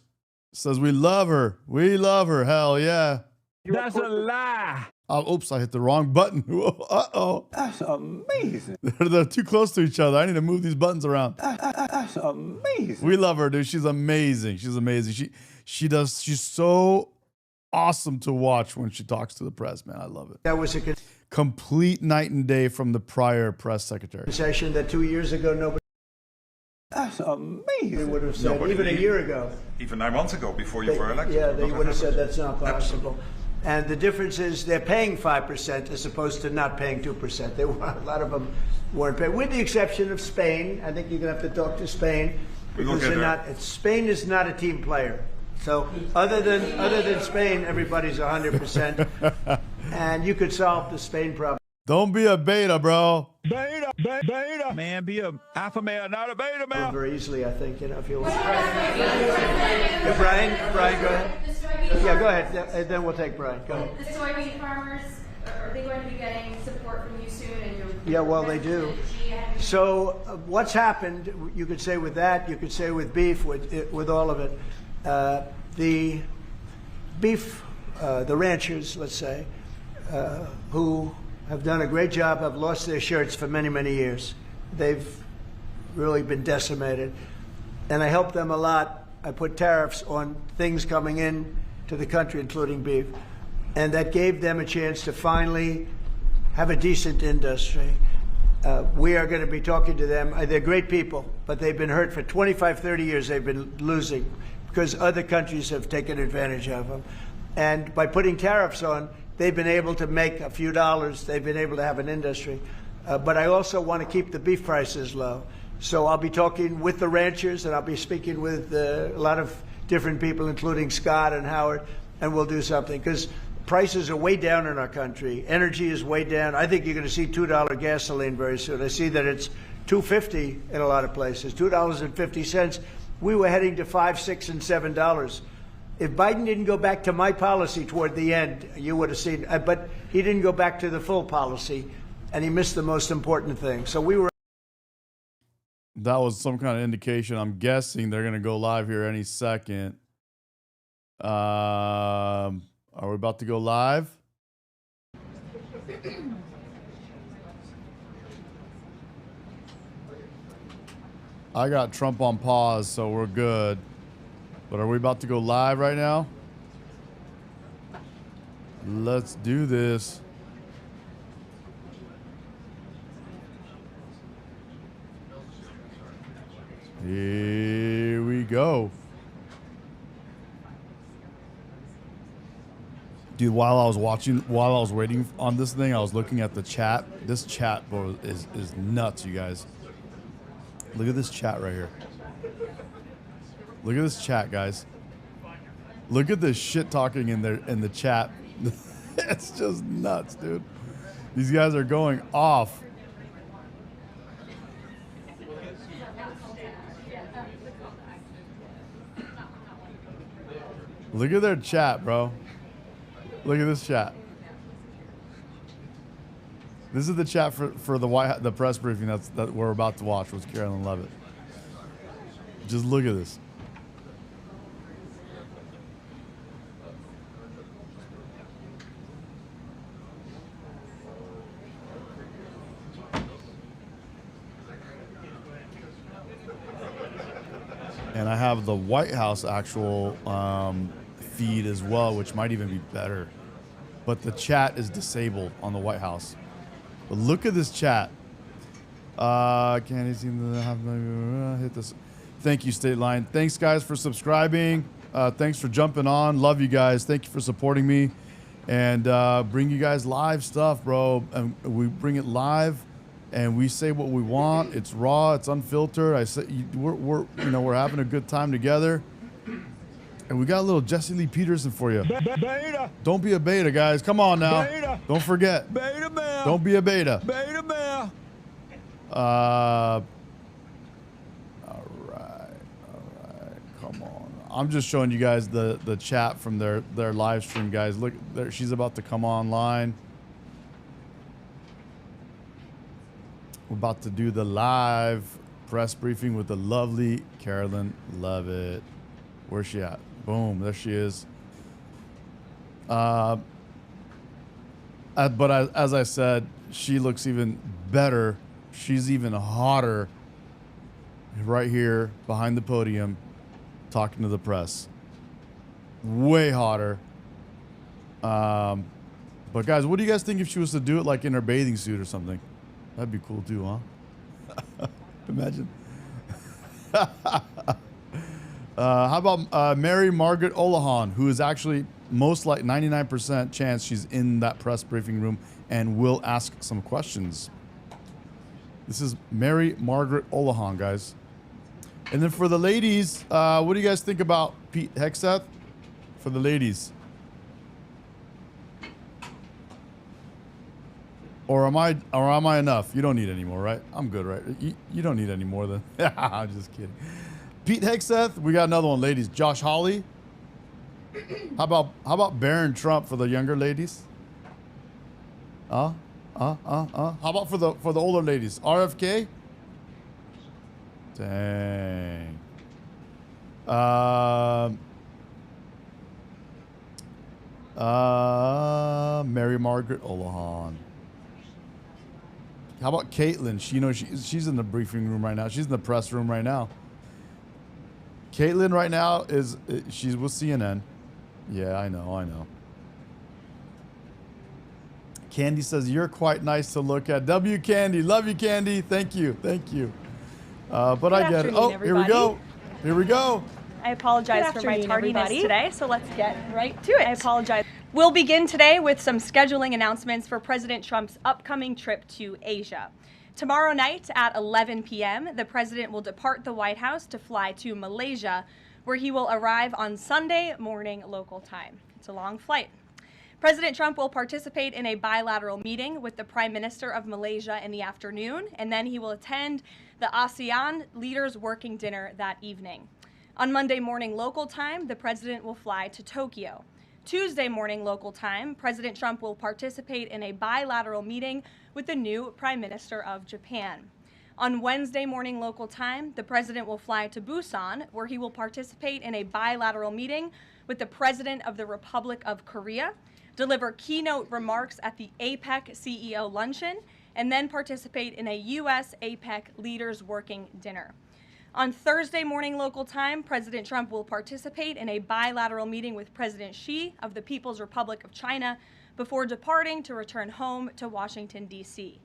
says we love her. We love her. Hell yeah. That's a lie. Oh, oops, I hit the wrong button. Uh-oh. That's amazing. They're too close to each other. I need to move these buttons around. That's amazing. We love her, dude. She's amazing. She's amazing. She's so awesome to watch when she talks to the press, man. I love it. That was a complete night and day from the prior press secretary. Session that 2 years ago nobody. That's amazing. They would have said even a year ago. Even 9 months ago, before you were elected. Yeah, they would have said that's not possible. And the difference is they're paying 5% as opposed to not paying 2%. A lot of them weren't paying, with the exception of Spain. I think you're going to have to talk to Spain because they're not. Spain is not a team player. So other than Spain, everybody's 100%. and you could solve the Spain problem. Don't be a beta, bro. Beta, beta. Man, be a alpha male, not a beta male. Very easily, I think, you know, if you want. Yeah, Brian, go ahead. Yeah, go ahead. Then we'll take Brian. Go ahead. The soybean farmers, are they going to be getting support from you soon? And yeah, well, they do. So what's happened, you could say with that, you could say with beef, with all of it. The beef, the ranchers, let's say, who have done a great job, have lost their shirts for many, many years. They've really been decimated. And I helped them a lot. I put tariffs on things coming in to the country, including beef. And that gave them a chance to finally have a decent industry. We are going to be talking to them. They're great people, but they've been hurt for 25, 30 years. They've been losing because other countries have taken advantage of them. And by putting tariffs on, they've been able to make a few dollars. They've been able to have an industry. But I also want to keep the beef prices low. So I'll be talking with the ranchers, and I'll be speaking with a lot of different people, including Scott and Howard, and we'll do something. Because prices are way down in our country. Energy is way down. I think you're going to see $2 gasoline very soon. I see that it's $2.50 in a lot of places, $2.50. We were heading to $5, $6, and $7. If Biden didn't go back to my policy toward the end, you would have seen, but he didn't go back to the full policy, and he missed the most important thing. So we were. That was some kind of indication. I'm guessing they're going to go live here any second. Are we about to go live? I got Trump on pause, so we're good. But are we about to go live right now? Let's do this. Here we go. Dude, while I was waiting on this thing, I was looking at the chat. This chat, bro, is nuts, you guys. Look at this chat right here. Look at this chat, guys. Look at this shit talking in the chat. It's just nuts, dude. These guys are going off. Look at their chat, bro. Look at this chat. This is the chat for the press briefing that we're about to watch with Carolyn Levitt. Just look at this. And I have the White House actual feed as well, which might even be better. But the chat is disabled on the White House. But look at this chat. Can't you seem to have hit this? Thank you, State Line. Thanks, guys, for subscribing. Thanks for jumping on. Love you guys. Thank you for supporting me. And bring you guys live stuff, bro. And we bring it live. And we say what we want. It's raw. It's unfiltered. I say we're having a good time together. And we got a little Jesse Lee Peterson for you. Beta. Don't be a beta, guys. Come on now. Beta. Don't forget. Beta male. Don't be a beta. Beta male. All right. Come on. I'm just showing you guys the chat from their live stream, guys. Look, there, she's about to come online. We're about to do the live press briefing with the lovely Carolyn Levitt. Where's she at? Boom, there she is. But as I said, she looks even better. She's even hotter right here behind the podium talking to the press. Way hotter. But guys, what do you guys think if she was to do it like in her bathing suit or something? That'd be cool too, huh? Imagine. How about Mary Margaret Olahan, who is actually most like 99% chance she's in that press briefing room and will ask some questions. This is Mary Margaret Olahan, guys. And then for the ladies, what do you guys think about Pete Hegseth? For the ladies. Or am I enough? You don't need any more, right? I'm good, right? You don't need any more than. I'm just kidding. Pete Hexeth, we got another one, ladies. Josh Hawley. How about Barron Trump for the younger ladies? How about for the older ladies? RFK. Dang. Mary Margaret Olohan. How about Caitlin? She's in the briefing room right now. She's in the press room right now. Caitlin right now she's with CNN. Yeah, I know. Candy says, you're quite nice to look at. W Candy, love you, Candy. Thank you. But I get it. Oh, everybody. Here we go. I apologize for my tardiness today, so let's get right to it. I apologize. We'll begin today with some scheduling announcements for President Trump's upcoming trip to Asia. Tomorrow night at 11 p.m., the president will depart the White House to fly to Malaysia, where he will arrive on Sunday morning local time. It's a long flight. President Trump will participate in a bilateral meeting with the Prime Minister of Malaysia in the afternoon, and then he will attend the ASEAN Leaders Working Dinner that evening. On Monday morning local time, the president will fly to Tokyo. Tuesday morning local time, President Trump will participate in a bilateral meeting with the new Prime Minister of Japan. On Wednesday morning local time, the president will fly to Busan, where he will participate in a bilateral meeting with the President of the Republic of Korea, deliver keynote remarks at the APEC CEO luncheon, and then participate in a U.S. APEC Leaders Working Dinner. On Thursday morning local time, President Trump will participate in a bilateral meeting with President Xi of the People's Republic of China before departing to return home to Washington, D.C.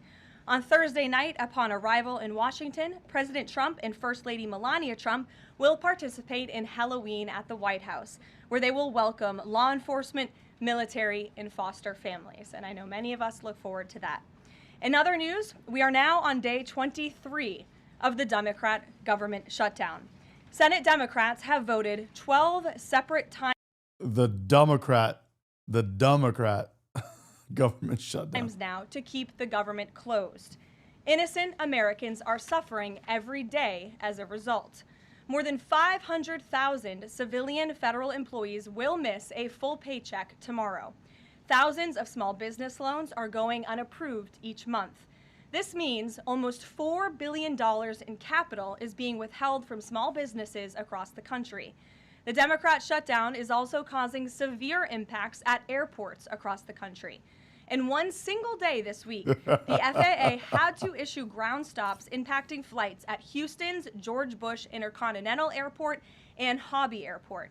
On Thursday night, upon arrival in Washington, President Trump and First Lady Melania Trump will participate in Halloween at the White House, where they will welcome law enforcement, military, and foster families. And I know many of us look forward to that. In other news, we are now on day 23 of the Democrat government shutdown. Senate Democrats have voted 12 separate times. The Democrat government shutdown. Now to keep the government closed. Innocent Americans are suffering every day as a result. More than 500,000 civilian federal employees will miss a full paycheck tomorrow. Thousands of small business loans are going unapproved each month. This means almost $4 billion in capital is being withheld from small businesses across the country. The Democrat shutdown is also causing severe impacts at airports across the country. In one single day this week, the FAA had to issue ground stops impacting flights at Houston's George Bush Intercontinental Airport and Hobby Airport.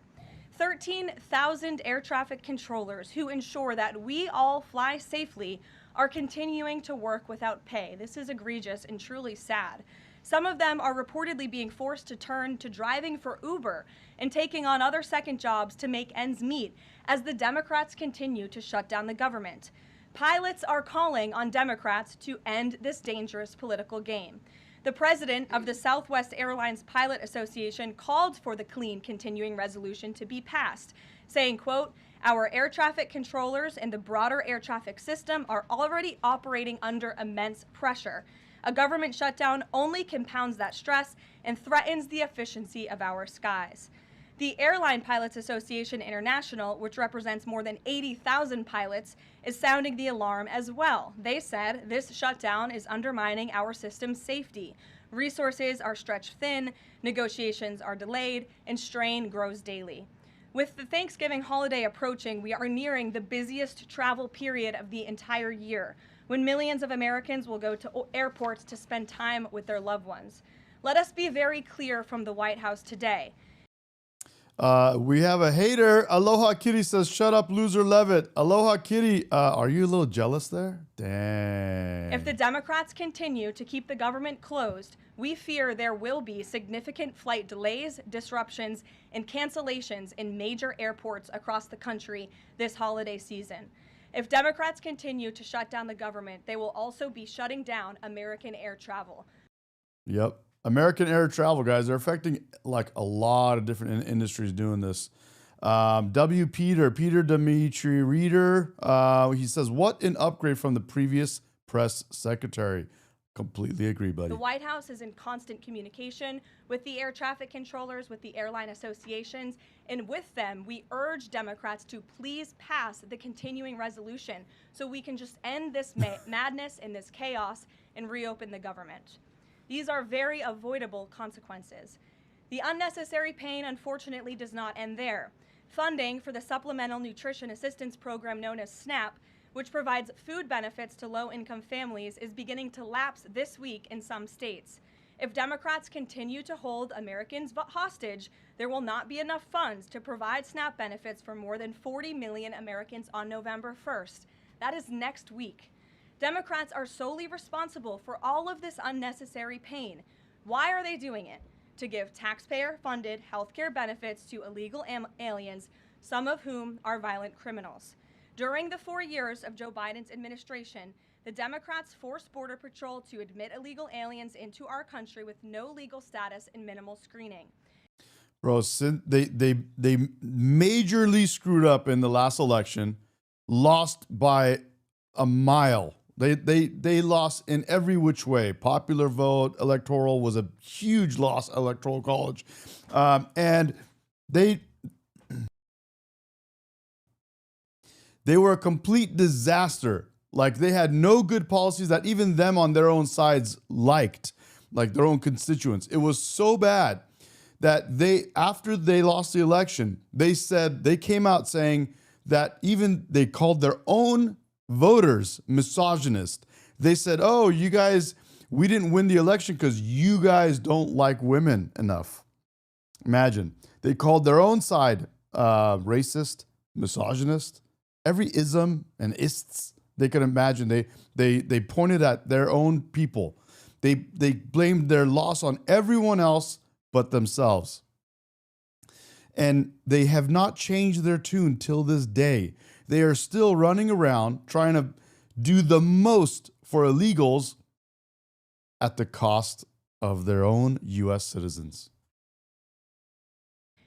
13,000 air traffic controllers who ensure that we all fly safely are continuing to work without pay. This is egregious and truly sad. Some of them are reportedly being forced to turn to driving for Uber and taking on other second jobs to make ends meet as the Democrats continue to shut down the government. Pilots are calling on Democrats to end this dangerous political game. The president of the Southwest Airlines Pilot Association called for the clean continuing resolution to be passed, saying, quote, "Our air traffic controllers and the broader air traffic system are already operating under immense pressure. A government shutdown only compounds that stress and threatens the efficiency of our skies." The Airline Pilots Association International, which represents more than 80,000 pilots, is sounding the alarm as well. They said this shutdown is undermining our system's safety. Resources are stretched thin, negotiations are delayed, and strain grows daily. With the Thanksgiving holiday approaching, we are nearing the busiest travel period of the entire year, when millions of Americans will go to airports to spend time with their loved ones. Let us be very clear from the White House today. We have a hater. Aloha Kitty says, "Shut up, loser Levitt." Aloha Kitty, are you a little jealous there? Dang. If the Democrats continue to keep the government closed, we fear there will be significant flight delays, disruptions, and cancellations in major airports across the country this holiday season. If Democrats continue to shut down the government, they will also be shutting down American air travel. Yep. American air travel, guys, they're affecting like a lot of different industries doing this. Peter Dimitri Reader, he says, what an upgrade from the previous press secretary. Completely agree, buddy. The White House is in constant communication with the air traffic controllers, with the airline associations, and with them, we urge Democrats to please pass the continuing resolution so we can just end this madness and this chaos and reopen the government. These are very avoidable consequences. The unnecessary pain, unfortunately, does not end there. Funding for the Supplemental Nutrition Assistance Program known as SNAP, which provides food benefits to low-income families, is beginning to lapse this week in some states. If Democrats continue to hold Americans hostage, there will not be enough funds to provide SNAP benefits for more than 40 million Americans on November 1st. That is next week. Democrats are solely responsible for all of this unnecessary pain. Why are they doing it? To give taxpayer-funded healthcare benefits to illegal aliens, some of whom are violent criminals. During the 4 years of Joe Biden's administration, the Democrats forced Border Patrol to admit illegal aliens into our country with no legal status and minimal screening. Bro, they majorly screwed up in the last election, lost by a mile. They lost in every which way. Popular vote, electoral was a huge loss, electoral college. And they were a complete disaster. Like, they had no good policies that even them on their own sides liked, like their own constituents. It was so bad that after they lost the election, they came out saying that even they called their own voters misogynist. They said, oh, you guys, we didn't win the election because you guys don't like women enough. Imagine. They called their own side racist, misogynist, every ism and ists they could imagine. They pointed at their own people. They blamed their loss on everyone else but themselves. And they have not changed their tune till this day. They are still running around trying to do the most for illegals at the cost of their own U.S. citizens.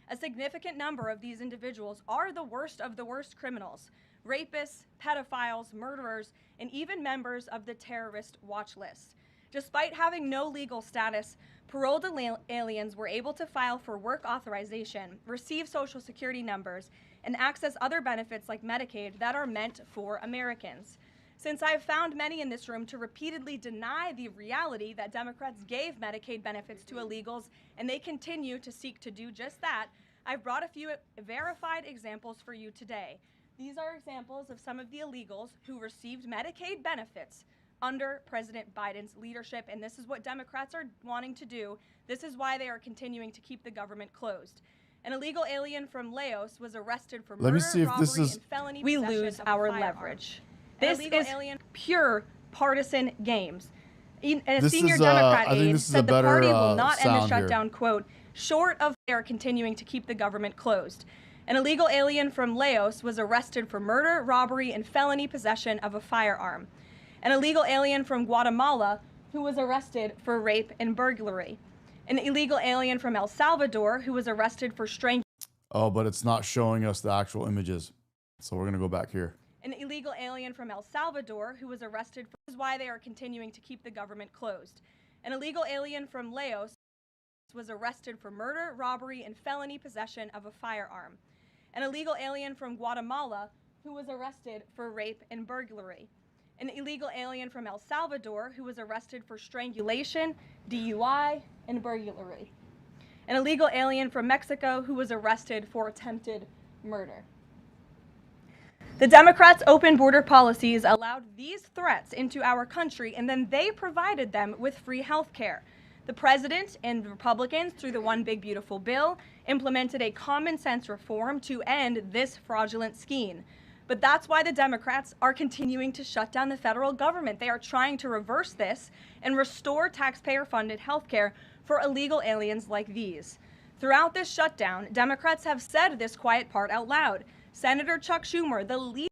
A significant number of these individuals are the worst of the worst criminals: rapists, pedophiles, murderers, and even members of the terrorist watch list. Despite having no legal status, paroled aliens were able to file for work authorization, receive Social Security numbers, and access other benefits like Medicaid that are meant for Americans. Since I've found many in this room to repeatedly deny the reality that Democrats gave Medicaid benefits to illegals, and they continue to seek to do just that, I've brought a few verified examples for you today. These are examples of some of the illegals who received Medicaid benefits under President Biden's leadership, and this is what Democrats are wanting to do. This is why they are continuing to keep the government closed. An illegal alien from Laos was arrested for murder, robbery, and felony possession. We lose our leverage. This is pure partisan games. A senior Democrat aide said the party will not end the shutdown, quote, short of they are continuing to keep the government closed. An illegal alien from Laos was arrested for murder, robbery, and felony possession of a firearm. An illegal alien from Guatemala who was arrested for rape and burglary. An illegal alien from El Salvador who was arrested for strangulation. Oh, but it's not showing us the actual images. So we're going to go back here. An illegal alien from El Salvador who was arrested for, this is why they are continuing to keep the government closed. An illegal alien from Laos was arrested for murder, robbery, and felony possession of a firearm. An illegal alien from Guatemala who was arrested for rape and burglary. An illegal alien from El Salvador who was arrested for strangulation, DUI, and burglary. An illegal alien from Mexico who was arrested for attempted murder. The Democrats' open border policies allowed these threats into our country, and then they provided them with free health care. The president and Republicans, through the One Big Beautiful Bill, implemented a common sense reform to end this fraudulent scheme. But that's why the Democrats are continuing to shut down the federal government. They are trying to reverse this and restore taxpayer-funded health care for illegal aliens like these. Throughout this shutdown, Democrats have said this quiet part out loud. Senator Chuck Schumer, the leader...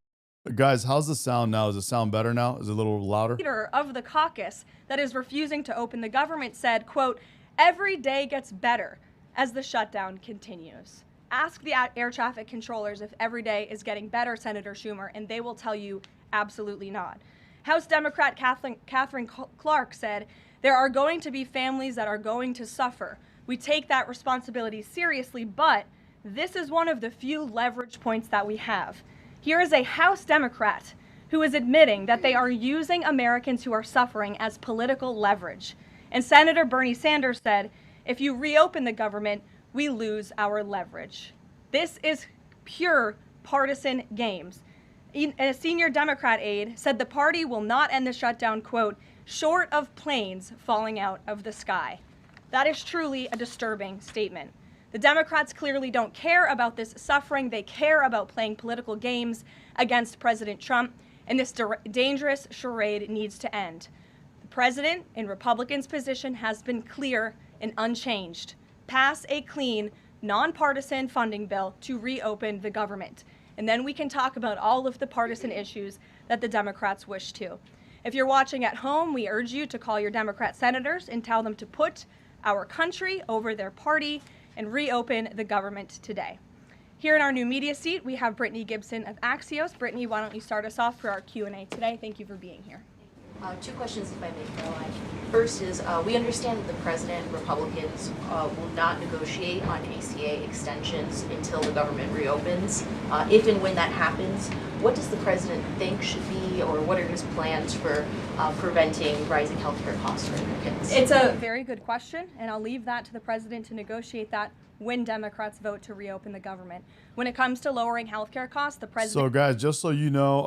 Guys, how's the sound now? Does it sound better now? Is it a little louder? Leader of the caucus that is refusing to open the government said, quote, every day gets better as the shutdown continues. Ask the air traffic controllers if every day is getting better, Senator Schumer, and they will tell you absolutely not. House Democrat Catherine Clark said, "There are going to be families that are going to suffer. We take that responsibility seriously, but this is one of the few leverage points that we have." Here is a House Democrat who is admitting that they are using Americans who are suffering as political leverage. And Senator Bernie Sanders said, "If you reopen the government, we lose our leverage." This is pure partisan games. A senior Democrat aide said the party will not end the shutdown, quote, "short of planes falling out of the sky." That is truly a disturbing statement. The Democrats clearly don't care about this suffering. They care about playing political games against President Trump, and this dangerous charade needs to end. The president, in Republicans' position, has been clear and unchanged. Pass a clean, nonpartisan funding bill to reopen the government. And then we can talk about all of the partisan issues that the Democrats wish to. If you're watching at home, we urge you to call your Democrat senators and tell them to put our country over their party and reopen the government today. Here in our new media seat, we have Brittany Gibson of Axios. Brittany, why don't you start us off for our Q&A today? Thank you for being here. Two questions, if I may, Caroline. First is, we understand that the president and Republicans will not negotiate on ACA extensions until the government reopens. If and when that happens, what does the president think should be, or what are his plans for preventing rising healthcare costs for Americans? It's a very good question, and I'll leave that to the president to negotiate that when Democrats vote to reopen the government. When it comes to lowering healthcare costs, the president... So guys, just so you know,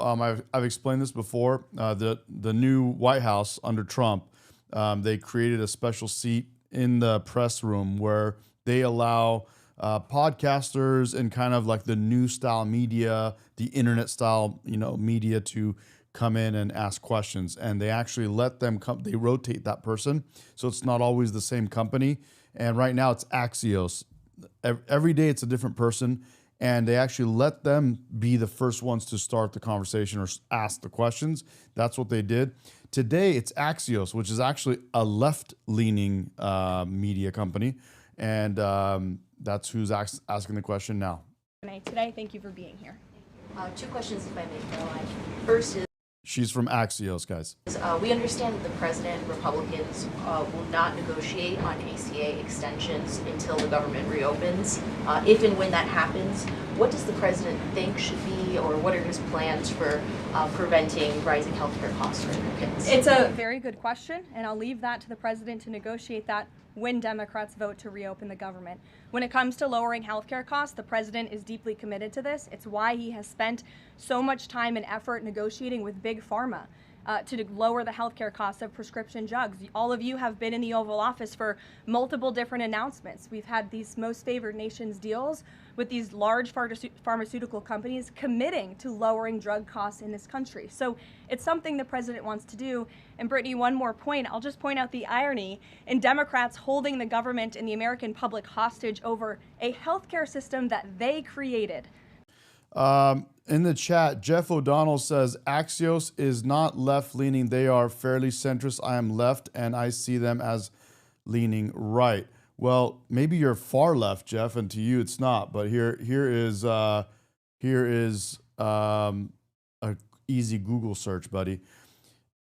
I've explained this before, the new White House under Trump, they created a special seat in the press room where they allow podcasters and kind of like the new style media, the internet style, media to come in and ask questions. And they actually let them come, they rotate that person. So it's not always the same company. And right now it's Axios. Every day it's a different person, and they actually let them be the first ones to start the conversation or ask the questions. That's what they did. Today it's Axios, which is actually a left-leaning media company, and that's who's asking the question now. Today, thank you for being here. Two questions, if I may, Caroline. First is... She's from Axios, guys. We understand that the president and Republicans will not negotiate on ACA extensions until the government reopens. If and when that happens, what does the president think should be, or what are his plans for preventing rising healthcare costs for Americans? It's a very good question, and I'll leave that to the president to negotiate that when Democrats vote to reopen the government. When it comes to lowering healthcare costs, the president is deeply committed to this. It's why he has spent so much time and effort negotiating with Big Pharma to lower the healthcare costs of prescription drugs. All of you have been in the Oval Office for multiple different announcements. We've had these most favored nations deals with these large pharmaceutical companies committing to lowering drug costs in this country. So it's something the president wants to do. And Brittany, one more point. I'll just point out the irony in Democrats holding the government and the American public hostage over a healthcare system that they created. In the chat, Jeff O'Donnell says, Axios is not left-leaning. They are fairly centrist. I am left, and I see them as leaning right. Well, maybe you're far left, Jeff, and to you it's not. But here is a easy Google search, buddy.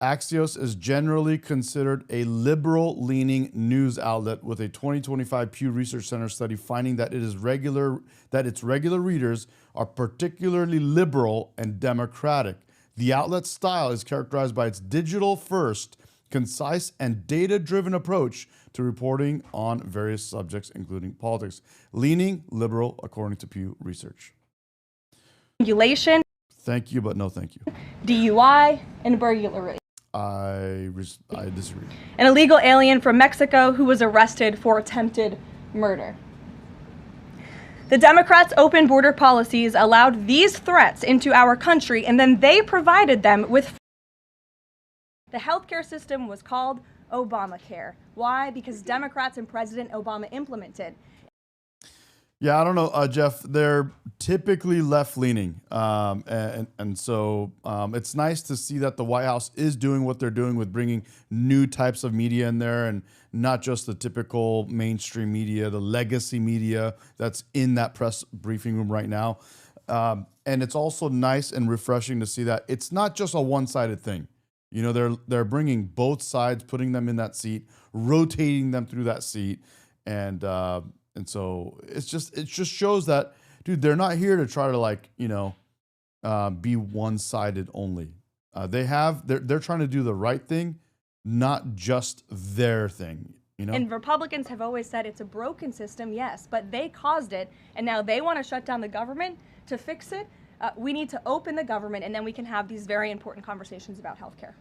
Axios is generally considered a liberal-leaning news outlet, with a 2025 Pew Research Center study finding that its regular readers are particularly liberal and democratic. The outlet's style is characterized by its digital-first, concise, and data-driven approach to reporting on various subjects, including politics. Leaning liberal, according to Pew Research. Regulation. Thank you, but no thank you. DUI and burglary. I disagree. An illegal alien from Mexico who was arrested for attempted murder. The Democrats' open border policies allowed these threats into our country, and then they provided them with... The healthcare system was called Obamacare. Why? Because Democrats and President Obama implemented. Yeah, I don't know, Jeff. They're typically left-leaning, and so it's nice to see that the White House is doing what they're doing with bringing new types of media in there, and not just the typical mainstream media, the legacy media that's in that press briefing room right now. And it's also nice and refreshing to see that it's not just a one-sided thing. You know, they're bringing both sides, putting them in that seat, rotating them through that seat, and so it just shows that, dude, they're not here to try to, like, you know, be one-sided only. They're trying to do the right thing, not just their thing. You know? And Republicans have always said it's a broken system, yes, but they caused it, and now they want to shut down the government to fix it. We need to open the government, and then we can have these very important conversations about healthcare.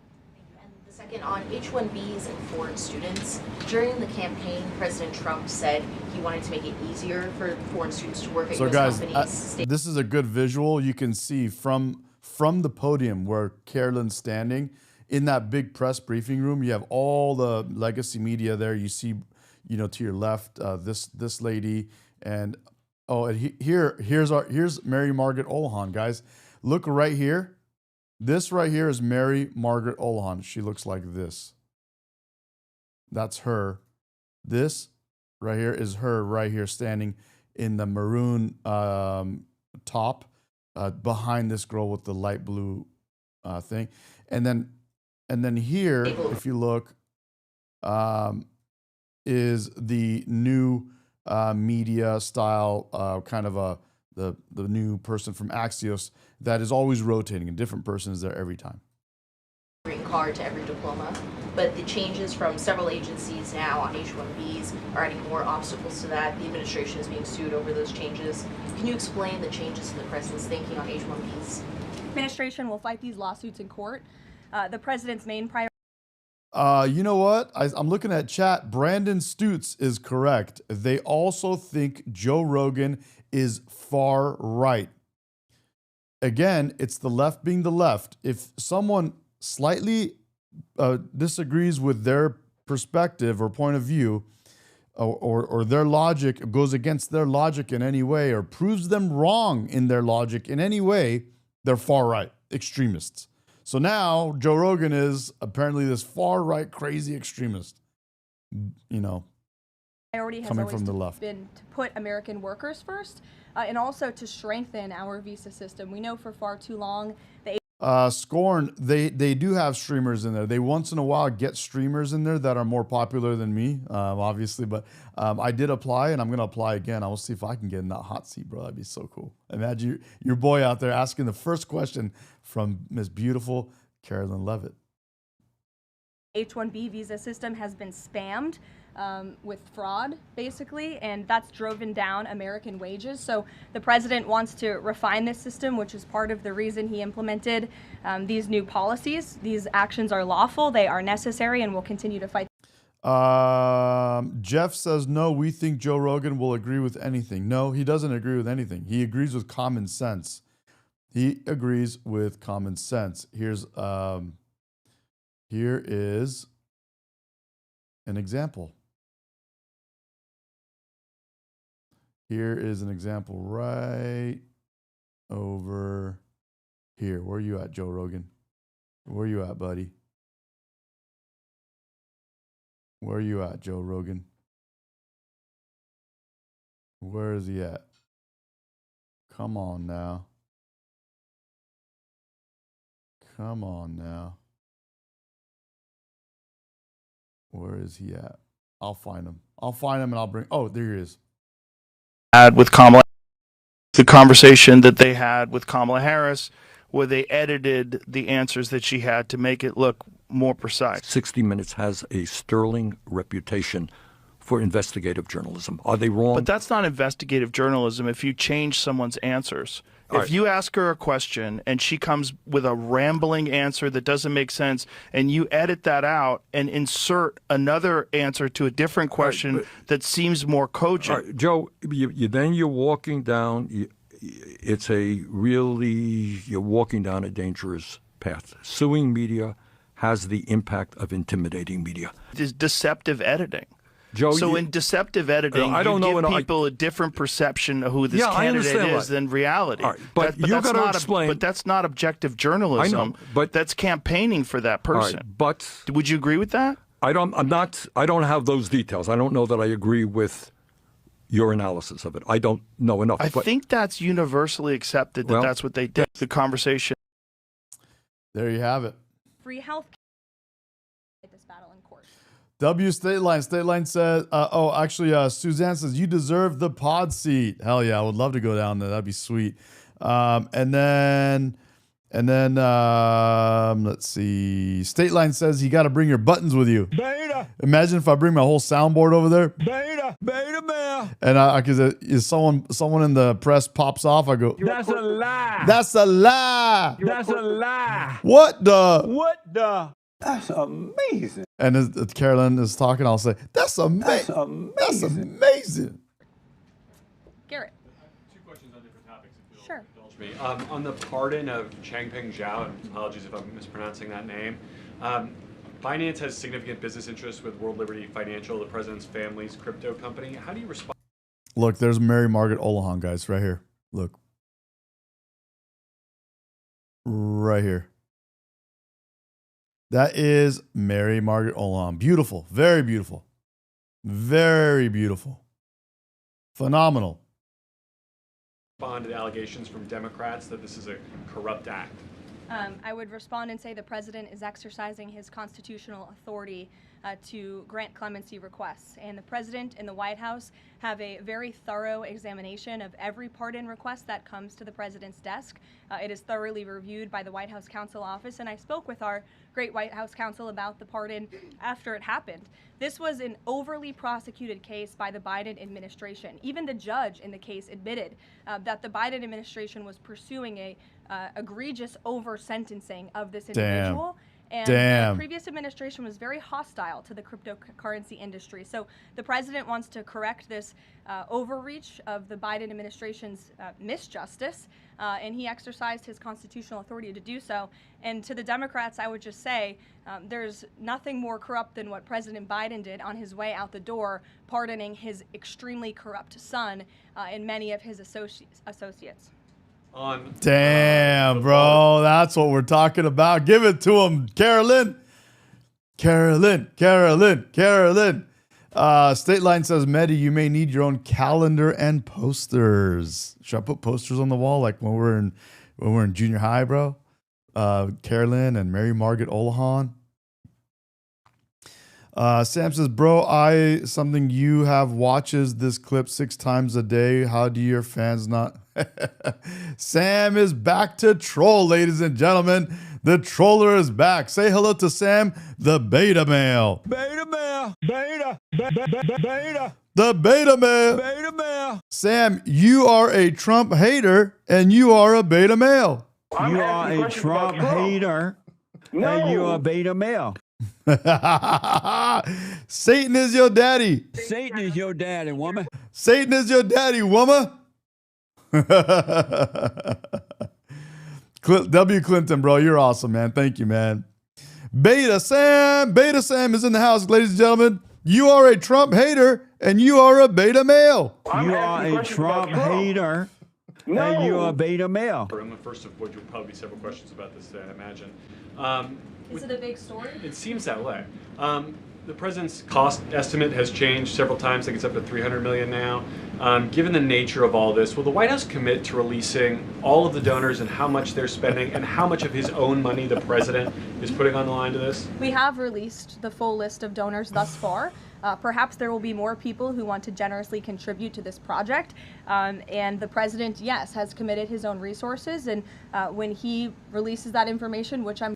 And the second, on H-1Bs and foreign students, during the campaign, President Trump said he wanted to make it easier for foreign students to work at U.S. companies. This is a good visual. You can see from the podium where Carolyn's standing, in that big press briefing room, you have all the legacy media there. You see, you know, to your left, this lady, and here's Mary Margaret Olohan, guys. Look right here. This right here is Mary Margaret Olohan. She looks like this. That's her. This right here is her right here standing in the maroon top behind this girl with the light blue thing. And then here, if you look, is the new media style kind of the new person from Axios that is always rotating. A different person is there every time. Green card to every diploma, but the changes from several agencies now on H-1Bs are adding more obstacles to that. The administration is being sued over those changes. Can you explain the changes in the president's thinking on H-1Bs? Administration will fight these lawsuits in court. The president's main priority. You know what? I'm looking at chat. Brandon Stutz is correct. They also think Joe Rogan is far right. Again, it's the left being the left. If someone slightly disagrees with their perspective or point of view, or their logic goes against their logic in any way, or proves them wrong in their logic in any way, they're far right extremists. So now Joe Rogan is apparently this far right crazy extremist, you know, priority has coming always from the left. been to put American workers first, and also to strengthen our visa system. We know for far too long the Scorn, they do have streamers in there. They once in a while get streamers in there that are more popular than me, obviously. But I did apply, and I'm going to apply again. I will see if I can get in that hot seat, bro. That'd be so cool. Imagine your boy out there asking the first question from Miss Beautiful Carolyn Levitt. H-1B visa system has been spammed with fraud, basically, and that's driven down American wages. So the president wants to refine this system, which is part of the reason he implemented these new policies. These actions are lawful, they are necessary, and we'll continue to fight. Jeff says, no, we think Joe Rogan will agree with anything. No, he doesn't agree with anything. He agrees with common sense. He agrees with common sense. Here is an example. Here is an example right over here. Where are you at, Joe Rogan? Where are you at, buddy? Where are you at, Joe Rogan? Where is he at? Come on now. Come on now. Where is he at? I'll find him. I'll find him and I'll bring... Oh, there he is. With Kamala, the conversation that they had with Kamala Harris, where they edited the answers that she had to make it look more precise. 60 Minutes has a sterling reputation for investigative journalism. Are they wrong? But that's not investigative journalism if you change someone's answers. If you ask her a question and she comes with a rambling answer that doesn't make sense, and you edit that out and insert another answer to a different question that seems more cogent. Joe, you're walking down, you're walking down a dangerous path. Suing media has the impact of intimidating media. It's deceptive editing. Joe, so in deceptive editing, you give people a different perception of who this candidate is than reality. But you got to explain. But that's not objective journalism. I know, but that's campaigning for that person. But would you agree with that? I don't have those details. I don't know that I agree with your analysis of it. I don't know enough. I think that's universally accepted that that's what they did. The conversation. There you have it. Free health this battle in court. W State Line. State Line says, Suzanne says, you deserve the pod seat. Hell yeah, I would love to go down there. That'd be sweet. And then let's see. State Line says you got to bring your buttons with you. Beta. Imagine if I bring my whole soundboard over there. Beta male. And because if someone in the press pops off, I go, That's a lie. That's a lie. That's a lie. What the? That's amazing. And as Carolyn is talking, I'll say, that's amazing. That's amazing. Garrett. Two questions on different topics, if you'll Sure. indulge me. On the pardon of Changpeng Zhao, and apologies if I'm mispronouncing that name, Binance has significant business interests with World Liberty Financial, the president's family's crypto company. How do you respond? Look, there's Mary Margaret Olohan, guys, right here. Look. Right here. That is Mary Margaret Olohan. Beautiful. Very beautiful. Very beautiful. Phenomenal. Respond to the allegations from Democrats that this is a corrupt act? I would respond and say the president is exercising his constitutional authority to grant clemency requests. And the president and the White House have a very thorough examination of every pardon request that comes to the president's desk. It is thoroughly reviewed by the White House Counsel Office, and I spoke with our great White House counsel about the pardon after it happened. This was an overly prosecuted case by the Biden administration. Even the judge in the case admitted that the Biden administration was pursuing a egregious over-sentencing of this individual. And the previous administration was very hostile to the cryptocurrency industry. So the president wants to correct this overreach of the Biden administration's misjustice, and he exercised his constitutional authority to do so. And to the Democrats, I would just say there's nothing more corrupt than what President Biden did on his way out the door, pardoning his extremely corrupt son and many of his associates. Damn, bro. That's what we're talking about. Give it to him, Carolyn. Carolyn. State Line says, Medi, you may need your own calendar and posters. Should I put posters on the wall like when we're in junior high, bro? Carolyn and Mary Margaret Olohan. Sam says, bro, something you have watches this clip 6 times a day. How do your fans not? Sam is back to troll, ladies and gentlemen. The troller is back. Say hello to Sam, the beta male. Beta male. Beta. The beta male. Beta male. Sam, you are a Trump hater and you are a beta male. You are a Trump hater and you are a beta male. Satan is your daddy. Satan is your daddy, woman. Satan is your daddy, woman. W. Clinton, bro, you're awesome, man. Thank you, man. Beta Sam is in the house, ladies and gentlemen. You are a Trump hater and you are a beta male. You are a Trump hater and you are a beta male. And the first of which will probably be several questions about this today, I imagine. Is it a big story? It seems that way. The president's cost estimate has changed several times. I think it's up to $300 million now. Given the nature of all this, will the White House commit to releasing all of the donors and how much they're spending and how much of his own money the president is putting on the line to this? We have released the full list of donors thus far. Perhaps there will be more people who want to generously contribute to this project. And the president, yes, has committed his own resources. And when he releases that information, which I'm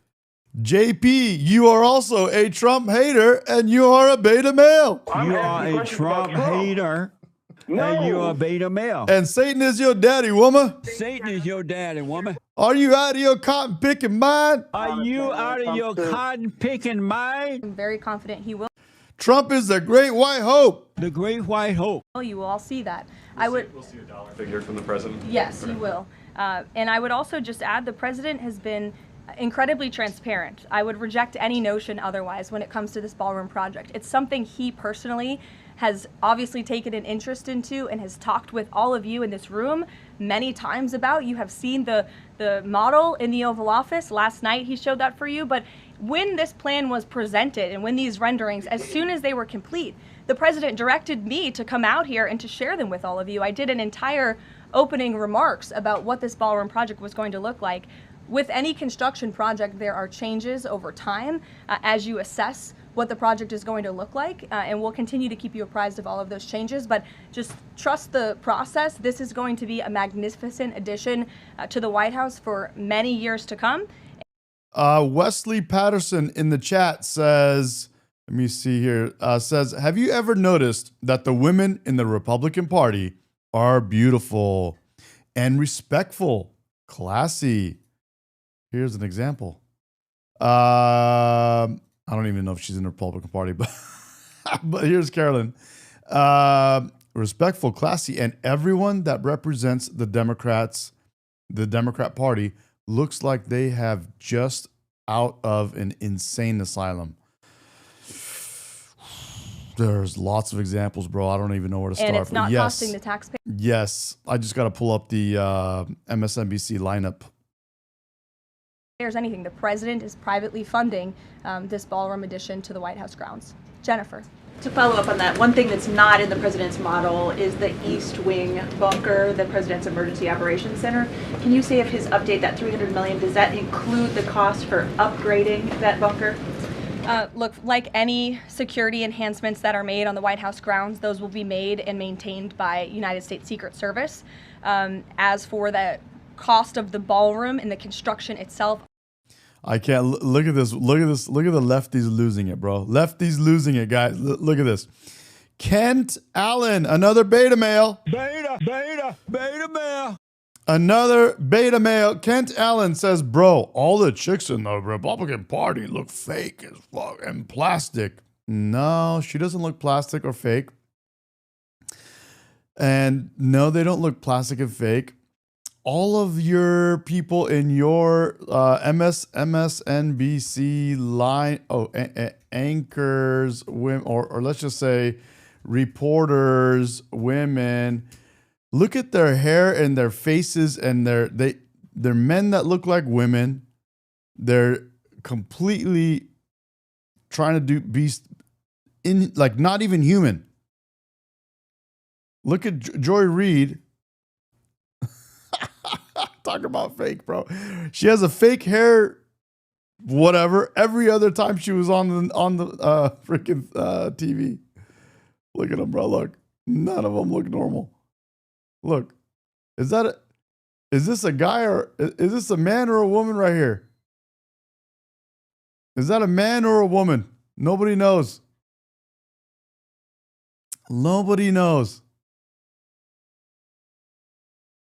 JP, you are also a Trump hater and you are a beta male. You are a Trump hater and you are a beta male. And Satan is your daddy, woman. Satan is your daddy, woman. Are you out of your cotton picking mind? Are you out of your cotton picking mind? I'm very confident he will. Trump is the great white hope. The great white hope. You will all see that. We'll see a dollar figure from the president. Yes, you will. And I would also just add the president has been incredibly transparent. I would reject any notion otherwise when it comes to this ballroom project. It's something he personally has obviously taken an interest into and has talked with all of you in this room many times about. You have seen the model in the Oval Office. Last night he showed that for you. But when this plan was presented and when these renderings, as soon as they were complete, the president directed me to come out here and to share them with all of you. I did an entire opening remarks about what this ballroom project was going to look like. With any construction project, there are changes over time as you assess what the project is going to look like, and we'll continue to keep you apprised of all of those changes, but just trust the process. This is going to be a magnificent addition to the White House for many years to come. Wesley Patterson in the chat says, let me see here, says, have you ever noticed that the women in the Republican Party are beautiful and respectful, classy? Here's an example. I don't even know if she's in the Republican Party, but but here's Carolyn. Respectful, classy, and everyone that represents the Democrat Party looks like they have just out of an insane asylum. There's lots of examples, bro. I don't even know where to start. And it's not costing the taxpayer. Yes. I just got to pull up the MSNBC lineup. There's anything. The president is privately funding this ballroom addition to the White House grounds. Jennifer. To follow up on that, one thing that's not in the president's model is the East Wing bunker, the president's emergency operations center. Can you say if his update, that $300 million, does that include the cost for upgrading that bunker? Look, like any security enhancements that are made on the White House grounds, those will be made and maintained by United States Secret Service. As for the cost of the ballroom and the construction itself, I can't look at this. Look at this. Look at the lefties losing it, bro. Lefties losing it, guys. Look at this. Kent Allen, another beta male. Beta male. Another beta male. Kent Allen says, bro, all the chicks in the Republican Party look fake as fuck and plastic. No, she doesn't look plastic or fake. And no, they don't look plastic and fake. All of your people in your MSNBC line, anchors, women, or let's just say reporters, women, look at their hair and their faces, and they're men that look like women. They're completely trying to be like not even human. Look at Joy Reid. Talk about fake, bro. She has a fake hair, whatever. Every other time she was on the freaking TV. Look at them, bro. Look, none of them look normal. Look, is this a guy or is this a man or a woman right here? Is that a man or a woman? Nobody knows. Nobody knows.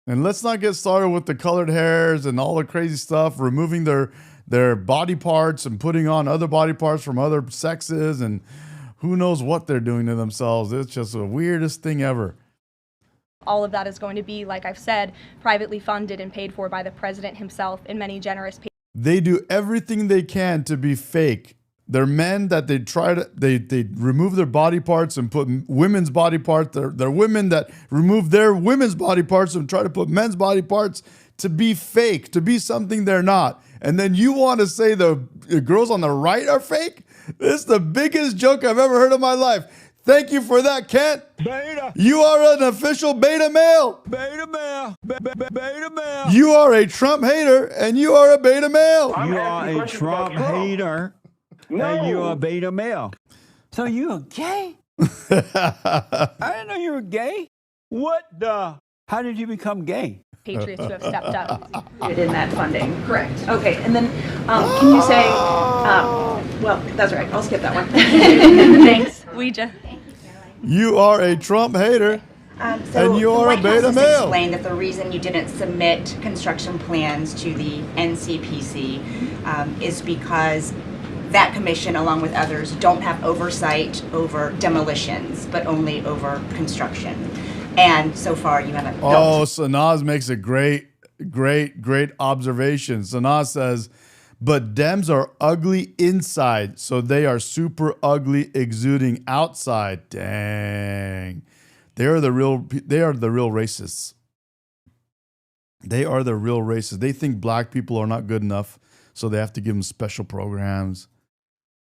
And let's not get started with the colored hairs and all the crazy stuff, removing their body parts and putting on other body parts from other sexes, and who knows what they're doing to themselves. It's just the weirdest thing ever. All of that is going to be, like I've said, privately funded and paid for by the president himself in many generous payments. They do everything they can to be fake. They're men that they remove their body parts and put women's body parts. They're women that remove their women's body parts and try to put men's body parts to be fake, to be something they're not. And then you want to say the girls on the right are fake? This is the biggest joke I've ever heard in my life. Thank you for that, Kent. Beta. You are an official beta male. Beta male. Beta male. You are a Trump hater, and you are a beta male. You are a Trump hater. No. And you're a beta male. So you're gay? I didn't know you were gay. What the? How did you become gay? Patriots who have stepped up in that funding. Correct. Okay, and then can you say, well, that's right, I'll skip that one. Thanks, Ouija. You are a Trump hater. So and you are a beta White House has male. explained that the reason you didn't submit construction plans to the NCPC is because that commission, along with others, don't have oversight over demolitions, but only over construction. And so far, you haven't. Oh, Sanaz makes a great observation. Sanaz says, but Dems are ugly inside, so they are super ugly exuding outside. Dang. They are the real racists. They are the real racists. They think black people are not good enough, so they have to give them special programs.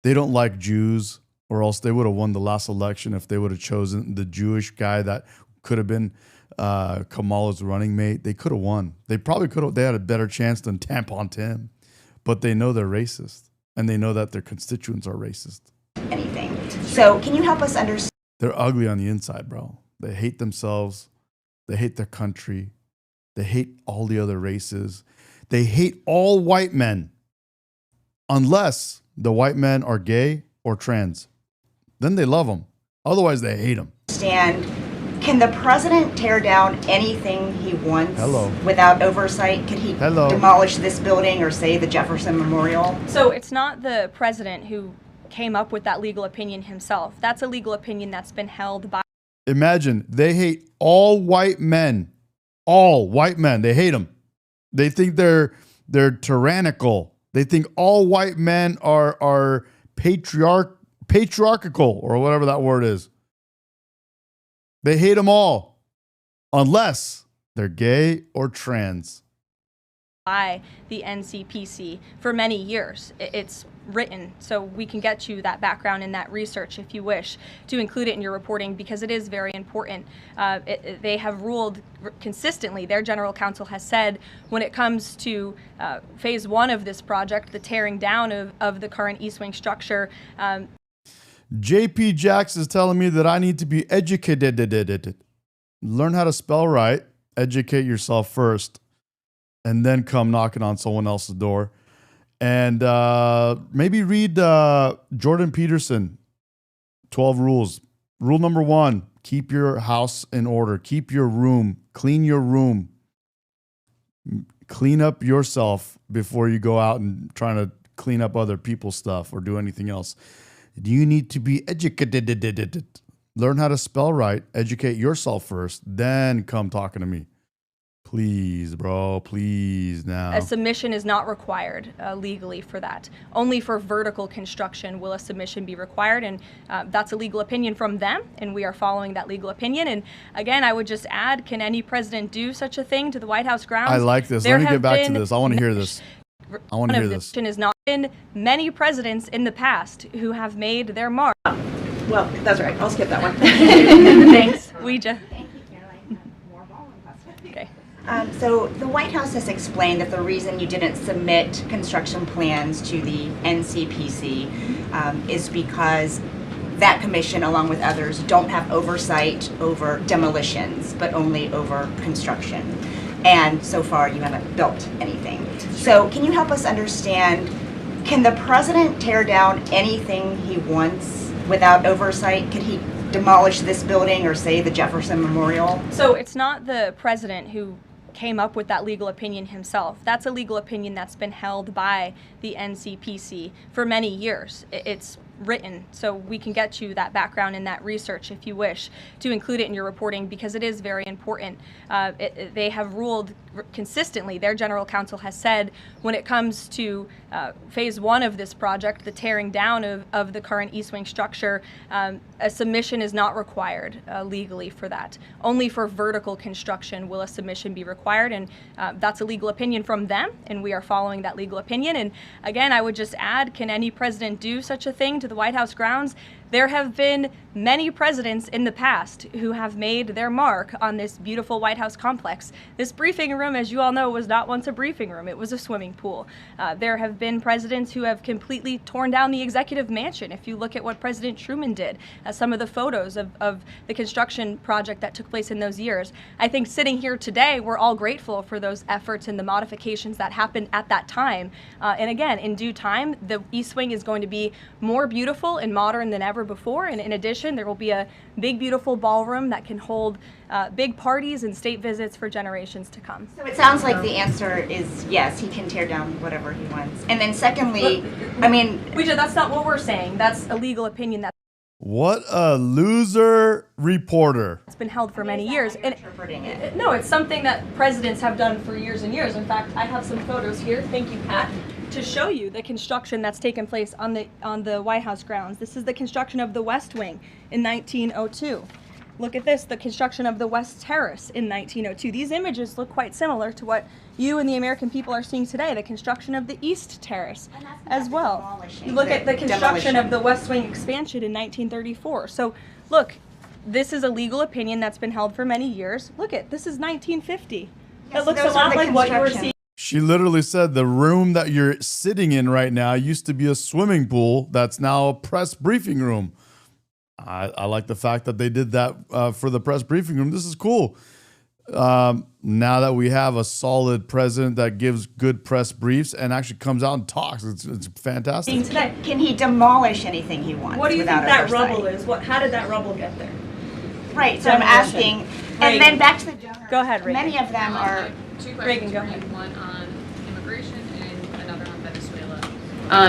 They don't like Jews, or else they would have won the last election if they would have chosen the Jewish guy that could have been Kamala's running mate. They could have won. They probably could have. They had a better chance than Tampon Tim, but they know they're racist, and they know that their constituents are racist. anything. So can you help us understand? They're ugly on the inside, bro. They hate themselves. They hate their country. They hate all the other races. They hate all white men unless the white men are gay or trans. Then they love them. Otherwise, they hate them. Can the president tear down anything he wants without oversight? Could he demolish this building or say the Jefferson Memorial? So it's not the president who came up with that legal opinion himself. That's a legal opinion that's been held by... Imagine, they hate all white men. All white men. They hate them. They think they're tyrannical. They think all white men are patriarchal or whatever that word is. They hate them all unless they're gay or trans. By the NCPC for many years. It's written, so we can get you that background and that research if you wish to include it in your reporting, because it is very important. They have ruled consistently. Their general counsel has said when it comes to phase 1 of this project, the tearing down of the current East Wing structure. JP Jax is telling me that I need to be educated. Learn how to spell right. Educate yourself first, and then come knocking on someone else's door. And maybe read Jordan Peterson, 12 Rules. Rule number 1, keep your house in order. Keep your room. Clean your room. Clean up yourself before you go out and trying to clean up other people's stuff or do anything else. You need to be educated. Learn how to spell right. Educate yourself first. Then come talking to me. Please, bro, please now. A submission is not required legally for that. Only for vertical construction will a submission be required, and that's a legal opinion from them, and we are following that legal opinion. And again, I would just add, can any president do such a thing to the White House grounds? I like this. Let me get back to this. I want to hear this. I want to hear this. There has not been many presidents in the past who have made their mark. Well, that's right. I'll skip that one. Thanks. Thank you, Caroline. Okay. So the White House has explained that the reason you didn't submit construction plans to the NCPC is because that commission, along with others, don't have oversight over demolitions, but only over construction. And so far, you haven't built anything. So can you help us understand, can the president tear down anything he wants without oversight? Could he demolish this building or say the Jefferson Memorial? So it's not the president who came up with that legal opinion himself. That's a legal opinion that's been held by the NCPC for many years. It's written, so we can get you that background and that research if you wish to include it in your reporting, because it is very important. They have ruled consistently. Their general counsel has said when it comes to phase 1 of this project, the tearing down of the current East Wing structure, a submission is not required legally for that. Only for vertical construction will a submission be required, and that's a legal opinion from them, and we are following that legal opinion. And again, I would just add, can any president do such a thing to the White House grounds? There have been many presidents in the past who have made their mark on this beautiful White House complex. This briefing room, as you all know, was not once a briefing room. It was a swimming pool. There have been presidents who have completely torn down the executive mansion. If you look at what President Truman did, some of the photos of the construction project that took place in those years, I think sitting here today, we're all grateful for those efforts and the modifications that happened at that time. And again, in due time, the East Wing is going to be more beautiful and modern than ever before. And in addition, there will be a big, beautiful ballroom that can hold big parties and state visits for generations to come. So it sounds like the answer is yes, he can tear down whatever he wants. And then secondly, I mean... that's not what we're saying. That's a legal opinion. What a loser reporter. It's been held for many years. And no, it's something that presidents have done for years and years. In fact, I have some photos here. Thank you, Pat. To show you the construction that's taken place on the White House grounds. This is the construction of the West Wing in 1902. Look at this, the construction of the West Terrace in 1902. These images look quite similar to what you and the American people are seeing today, the construction of the East Terrace as well. You look at the construction of the West Wing expansion in 1934. So look, this is a legal opinion that's been held for many years. Look at, this is 1950. It looks a lot like what you were seeing She literally said the room that you're sitting in right now used to be a swimming pool that's now a press briefing room. I like the fact that they did that for the press briefing room. This is cool. Now that we have a solid president that gives good press briefs and actually comes out and talks, it's fantastic. Can he demolish anything he wants? What do you think without that oversight? rubble is? How did that rubble get there? Right, so I'm asking, and then back to the donors. Go ahead, Reagan. Many of them are. Two Reagan, questions. go ahead. One on immigration and another on Venezuela.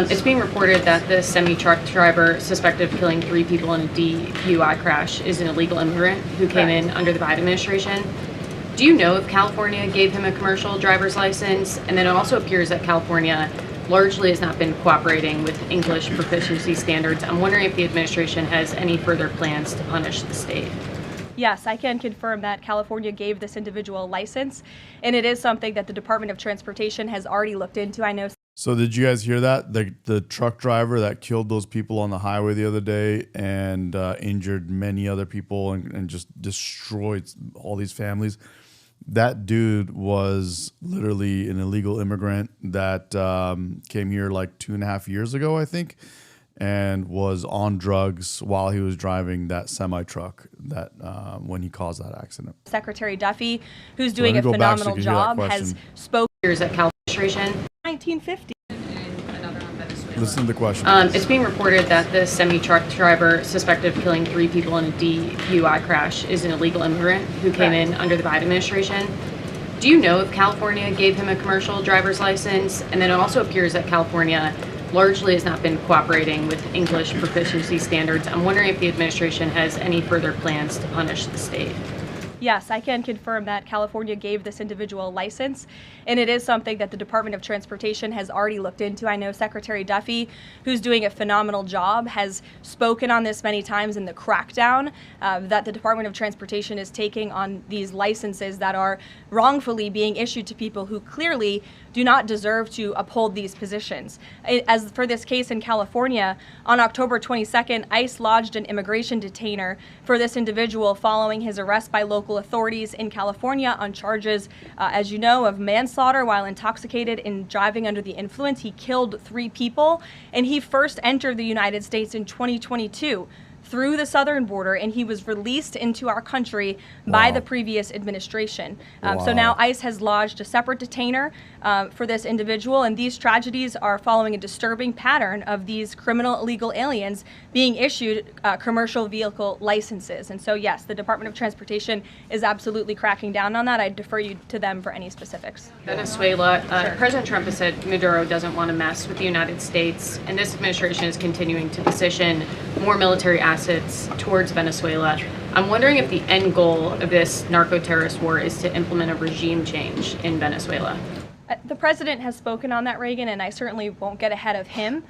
It's being reported that the semi-truck driver suspected of killing 3 people in a DUI crash is an illegal immigrant who came in under the Biden administration. Do you know if California gave him a commercial driver's license? And then it also appears that California largely has not been cooperating with English proficiency standards. I'm wondering if the administration has any further plans to punish the state. Yes, I can confirm that California gave this individual a license, and it is something that the Department of Transportation has already looked into. I know. So did you guys hear that? The truck driver that killed those people on the highway the other day and injured many other people and just destroyed all these families. That dude was literally an illegal immigrant that came here like 2.5 years ago, I think, and was on drugs while he was driving that semi-truck that when he caused that accident. Secretary Duffy, who's doing a phenomenal job, has spoken at Cal administration. 1950. Listen to the question. It's being reported that the semi-truck driver suspected of killing 3 people in a DUI crash is an illegal immigrant who came in under the Biden administration. Do you know if California gave him a commercial driver's license? And then it also appears that California largely has not been cooperating with English proficiency standards. I'm wondering if the administration has any further plans to punish the state. Yes, I can confirm that California gave this individual a license, and it is something that the Department of Transportation has already looked into. I know Secretary Duffy, who's doing a phenomenal job, has spoken on this many times in the crackdown that the Department of Transportation is taking on these licenses that are wrongfully being issued to people who clearly do not deserve to uphold these positions. As for this case in California, on October 22nd, ICE lodged an immigration detainer for this individual following his arrest by local authorities in California on charges, as you know, of manslaughter while intoxicated and driving under the influence. He killed 3 people, and he first entered the United States in 2022 through the southern border, and he was released into our country by the previous administration. So now ICE has lodged a separate detainer for this individual, and these tragedies are following a disturbing pattern of these criminal illegal aliens being issued commercial vehicle licenses. And so yes, the Department of Transportation is absolutely cracking down on that. I defer you to them for any specifics. Venezuela, President Trump has said Maduro doesn't want to mess with the United States, and this administration is continuing to position more military assets towards Venezuela. I'm wondering if the end goal of this narco-terrorist war is to implement a regime change in Venezuela. The president has spoken on that, Reagan, and I certainly won't get ahead of him.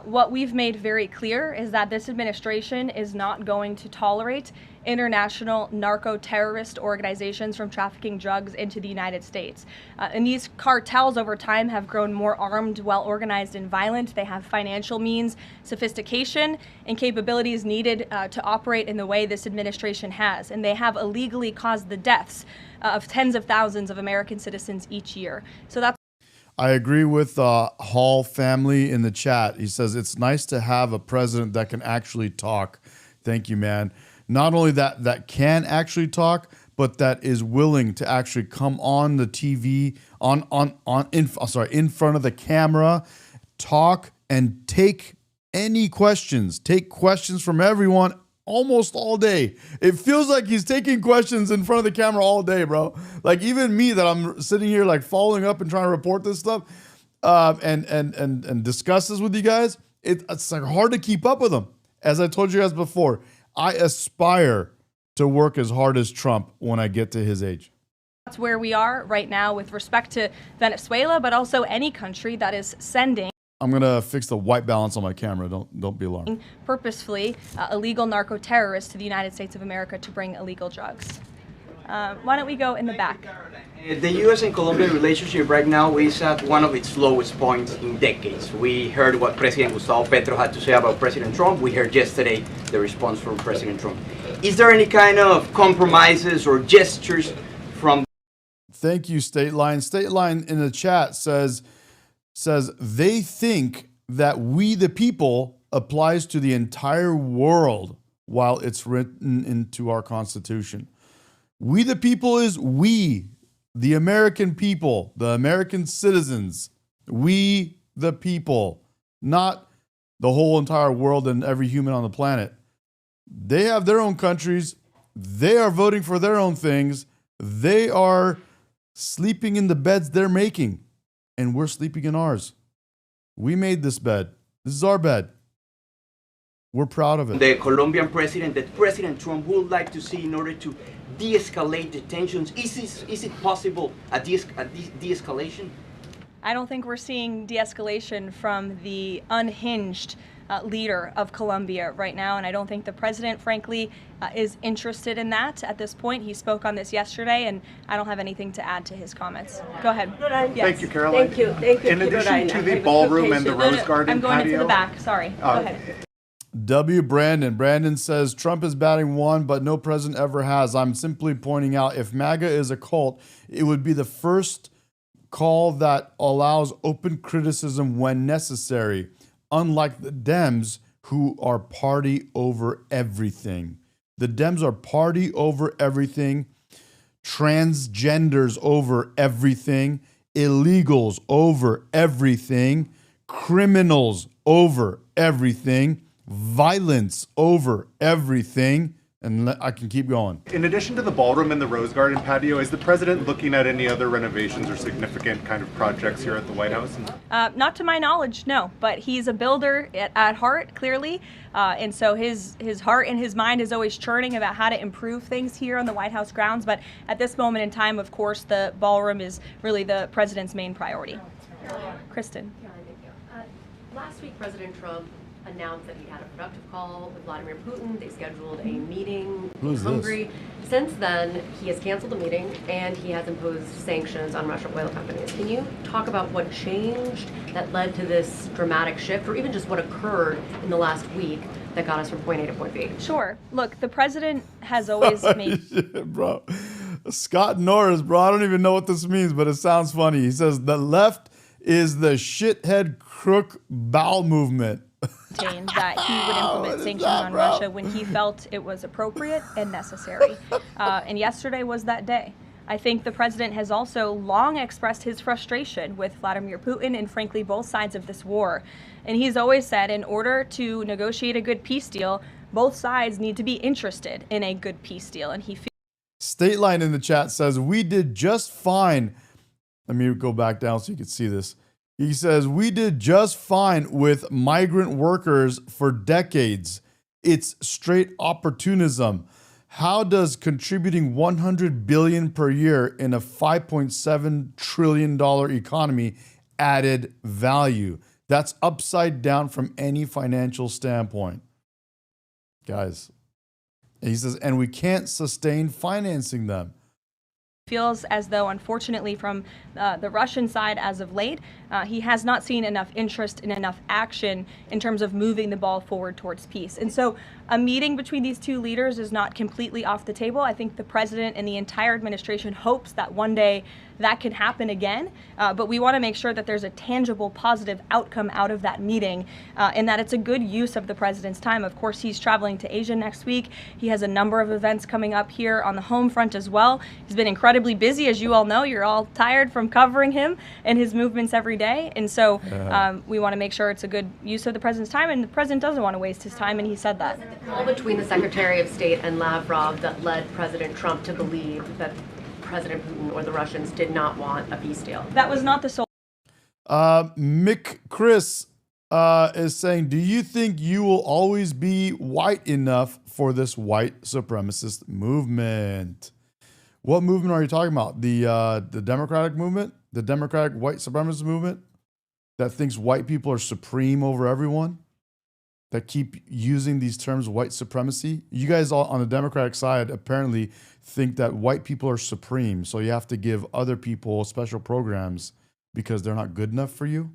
What we've made very clear is that this administration is not going to tolerate international narco-terrorist organizations from trafficking drugs into the United States. And these cartels over time have grown more armed, well-organized, and violent. They have financial means, sophistication, and capabilities needed to operate in the way this administration has. And they have illegally caused the deaths of tens of thousands of American citizens each year. So that's I agree with Hall family in the chat. He says, it's nice to have a president that can actually talk. Thank you, man. Not only that can actually talk, but that is willing to actually come on the TV, in front of the camera, talk and take any questions. Take questions from everyone almost all day. It feels like he's taking questions in front of the camera all day, bro. Like even me that I'm sitting here like following up and trying to report this stuff and discuss this with you guys, it's like hard to keep up with him. As I told you guys before, I aspire to work as hard as Trump when I get to his age. That's where we are right now with respect to Venezuela, but also any country that is sending I'm gonna fix the white balance on my camera. Don't be alarmed. Purposefully illegal narco-terrorists to the United States of America to bring illegal drugs. Why don't we go in the back? The U.S. and Colombia relationship right now is at one of its lowest points in decades. We heard what President Gustavo Petro had to say about President Trump. We heard yesterday the response from President Trump. Is there any kind of compromises or gestures from Thank you, State Line. State Line in the chat says they think that we the people applies to the entire world while it's written into our Constitution. We the people is we, the American people, the American citizens. We the people, not the whole entire world and every human on the planet. They have their own countries. They are voting for their own things. They are sleeping in the beds they're making, and we're sleeping in ours. We made this bed. This is our bed. We're proud of it. The Colombian president that President Trump would like to see in order to de-escalate the tensions. Is it possible a de-escalation? I don't think we're seeing de-escalation from the unhinged leader of Colombia right now, and I don't think the president, frankly, is interested in that at this point. He spoke on this yesterday, and I don't have anything to add to his comments. Go ahead. Yes. Thank you, Caroline. Thank you. Thank you. In addition to the ballroom and the Rose Garden I'm going patio, into the back. Sorry. Go ahead. W. Brandon says, Trump is batting one, but no president ever has. I'm simply pointing out if MAGA is a cult, it would be the first call that allows open criticism when necessary, unlike the Dems, who are party over everything. The Dems are party over everything, transgenders over everything, illegals over everything, criminals over everything, violence over everything, and I can keep going. in addition to the ballroom and the Rose Garden patio, is the president looking at any other renovations or significant kind of projects here at the White House? Not to my knowledge, no. But he's a builder at heart, clearly, and so his heart and his mind is always churning about how to improve things here on the White House grounds. But at this moment in time, of course, the ballroom is really the president's main priority. Kristen. Last week, President Trump announced that he had a productive call with Vladimir Putin. They scheduled a meeting in Hungary. Since then, he has canceled the meeting and he has imposed sanctions on Russian oil companies. Can you talk about what changed that led to this dramatic shift, or even just what occurred in the last week that got us from point A to point B? Sure. Look, the president has always made... Bro. Scott Norris, bro, I don't even know what this means, but it sounds funny. He says the left is the shithead crook bowel movement. That he would implement sanctions on Russia when he felt it was appropriate and necessary. And yesterday was that day. I think the president has also long expressed his frustration with Vladimir Putin and, frankly, both sides of this war. And he's always said in order to negotiate a good peace deal, both sides need to be interested in a good peace deal. And he feels... State Line in the chat says, we did just fine. Let me go back down so you can see this. He says, we did just fine with migrant workers for decades. It's straight opportunism. How does contributing $100 billion per year in a $5.7 trillion economy added value? That's upside down from any financial standpoint. Guys, he says, and we can't sustain financing them. Feels as though, unfortunately, from the Russian side as of late, he has not seen enough interest and enough action in terms of moving the ball forward towards peace. And so a meeting between these two leaders is not completely off the table. I think the president and the entire administration hopes that one day that can happen again, but we want to make sure that there's a tangible, positive outcome out of that meeting, and that it's a good use of the president's time. Of course, he's traveling to Asia next week. He has a number of events coming up here on the home front as well. He's been incredibly busy, as you all know. You're all tired from covering him and his movements every day, and so we want to make sure it's a good use of the president's time, and the president doesn't want to waste his time, and he said that. All between the Secretary of State and Lavrov that led President Trump to believe that President Putin or the Russians did not want a peace deal. That was not the sole. Mick Chris is saying, do you think you will always be white enough for this white supremacist movement? What movement are you talking about? The Democratic movement? The Democratic white supremacist movement that thinks white people are supreme over everyone? That keep using these terms, white supremacy? You guys all on the Democratic side apparently think that white people are supreme, so you have to give other people special programs because they're not good enough for you?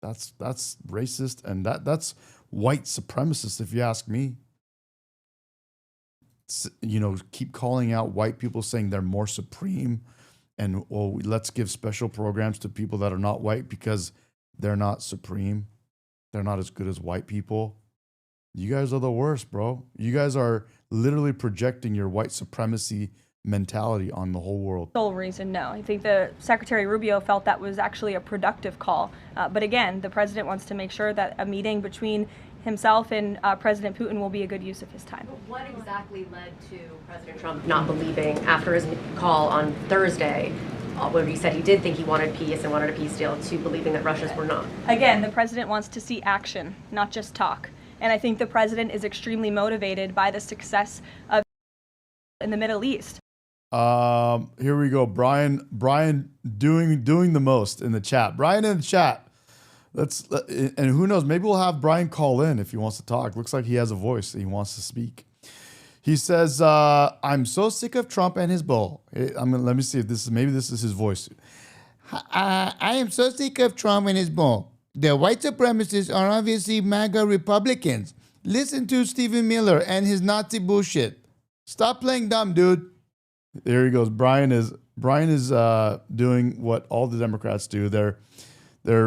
That's racist, and that's white supremacist, if you ask me. You know, keep calling out white people, saying they're more supreme and let's give special programs to people that are not white because they're not supreme. They're not as good as white people. You guys are the worst, bro. You guys are literally projecting your white supremacy mentality on the whole world. Sole reason, no. I think the Secretary Rubio felt that was actually a productive call. But again, the president wants to make sure that a meeting between himself and President Putin will be a good use of his time. What exactly led to President Trump not believing after his call on Thursday, where he said he did think he wanted peace and wanted a peace deal, to believing that Russia's were not? Again, the president wants to see action, not just talk. And I think the president is extremely motivated by the success of in the Middle East. Here we go. Brian doing the most in the chat. Brian in the chat. And who knows, maybe we'll have Brian call in if he wants to talk. Looks like he has a voice and he wants to speak. He says, I'm so sick of Trump and his bull. Let me see if maybe this is his voice. I am so sick of Trump and his bull. The white supremacists are obviously MAGA Republicans. Listen to Stephen Miller and his Nazi bullshit. Stop playing dumb, dude. There he goes. Brian is doing what all the Democrats do. They're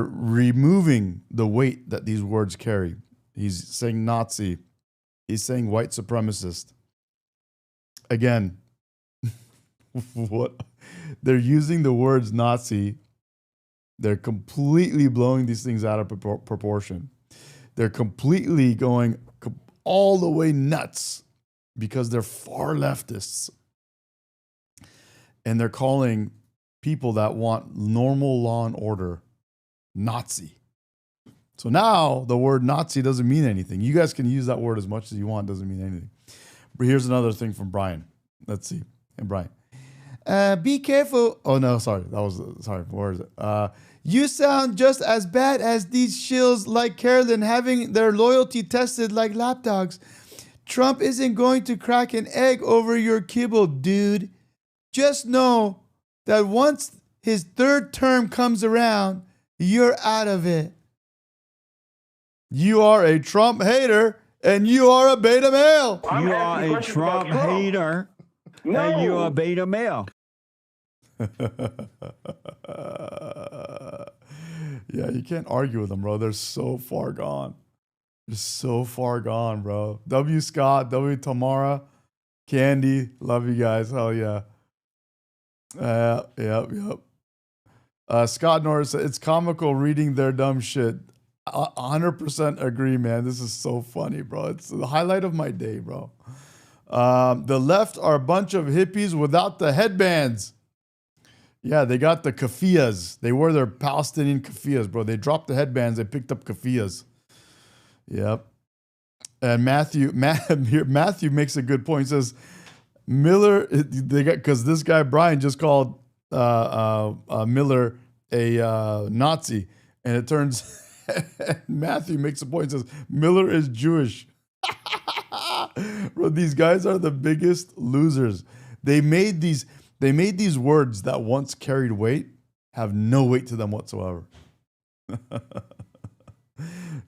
removing the weight that these words carry. He's saying Nazi. He's saying white supremacist. Again, what? They're using the words Nazi. They're completely blowing these things out of proportion. They're completely going all the way nuts because they're far leftists. And they're calling people that want normal law and order Nazi. So now the word Nazi doesn't mean anything. You guys can use that word as much as you want. It doesn't mean anything. But here's another thing from Brian. Let's see. And Brian. Be careful. Oh, no, sorry. Where is it? You sound just as bad as these shills like Carolyn having their loyalty tested like lapdogs. Trump isn't going to crack an egg over your kibble, dude. Just know that once his third term comes around, you're out of it. You are a Trump hater, and you are a beta male. You are a Trump hater, and you are a beta male. Yeah, you can't argue with them, bro. They're so far gone. They're so far gone, bro. W. Scott, W. Tamara, Candy, love you guys. Hell yeah. Yep. Scott Norris, it's comical reading their dumb shit. 100% agree, man. This is so funny, bro. It's the highlight of my day, bro. The left are a bunch of hippies without the headbands. Yeah, they got the keffiyehs. They wore their Palestinian keffiyehs, bro. They dropped the headbands. They picked up keffiyehs. Yep. And Matthew makes a good point. He says, Miller, because this guy Brian just called Miller a Nazi, and it turns Matthew makes a point. Says Miller is Jewish. Bro, these guys are the biggest losers. They made these words that once carried weight have no weight to them whatsoever.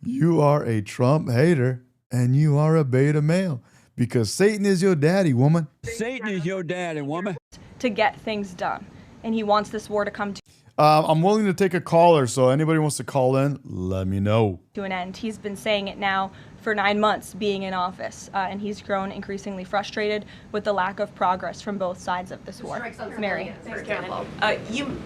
You are a Trump hater, and you are a beta male. Because Satan is your daddy, woman. Satan is your daddy, woman. To get things done. And he wants this war to come I'm willing to take a caller, so anybody wants to call in, let me know. to an end. He's been saying it now for 9 months being in office, and he's grown increasingly frustrated with the lack of progress from both sides of this war. Mary. For example.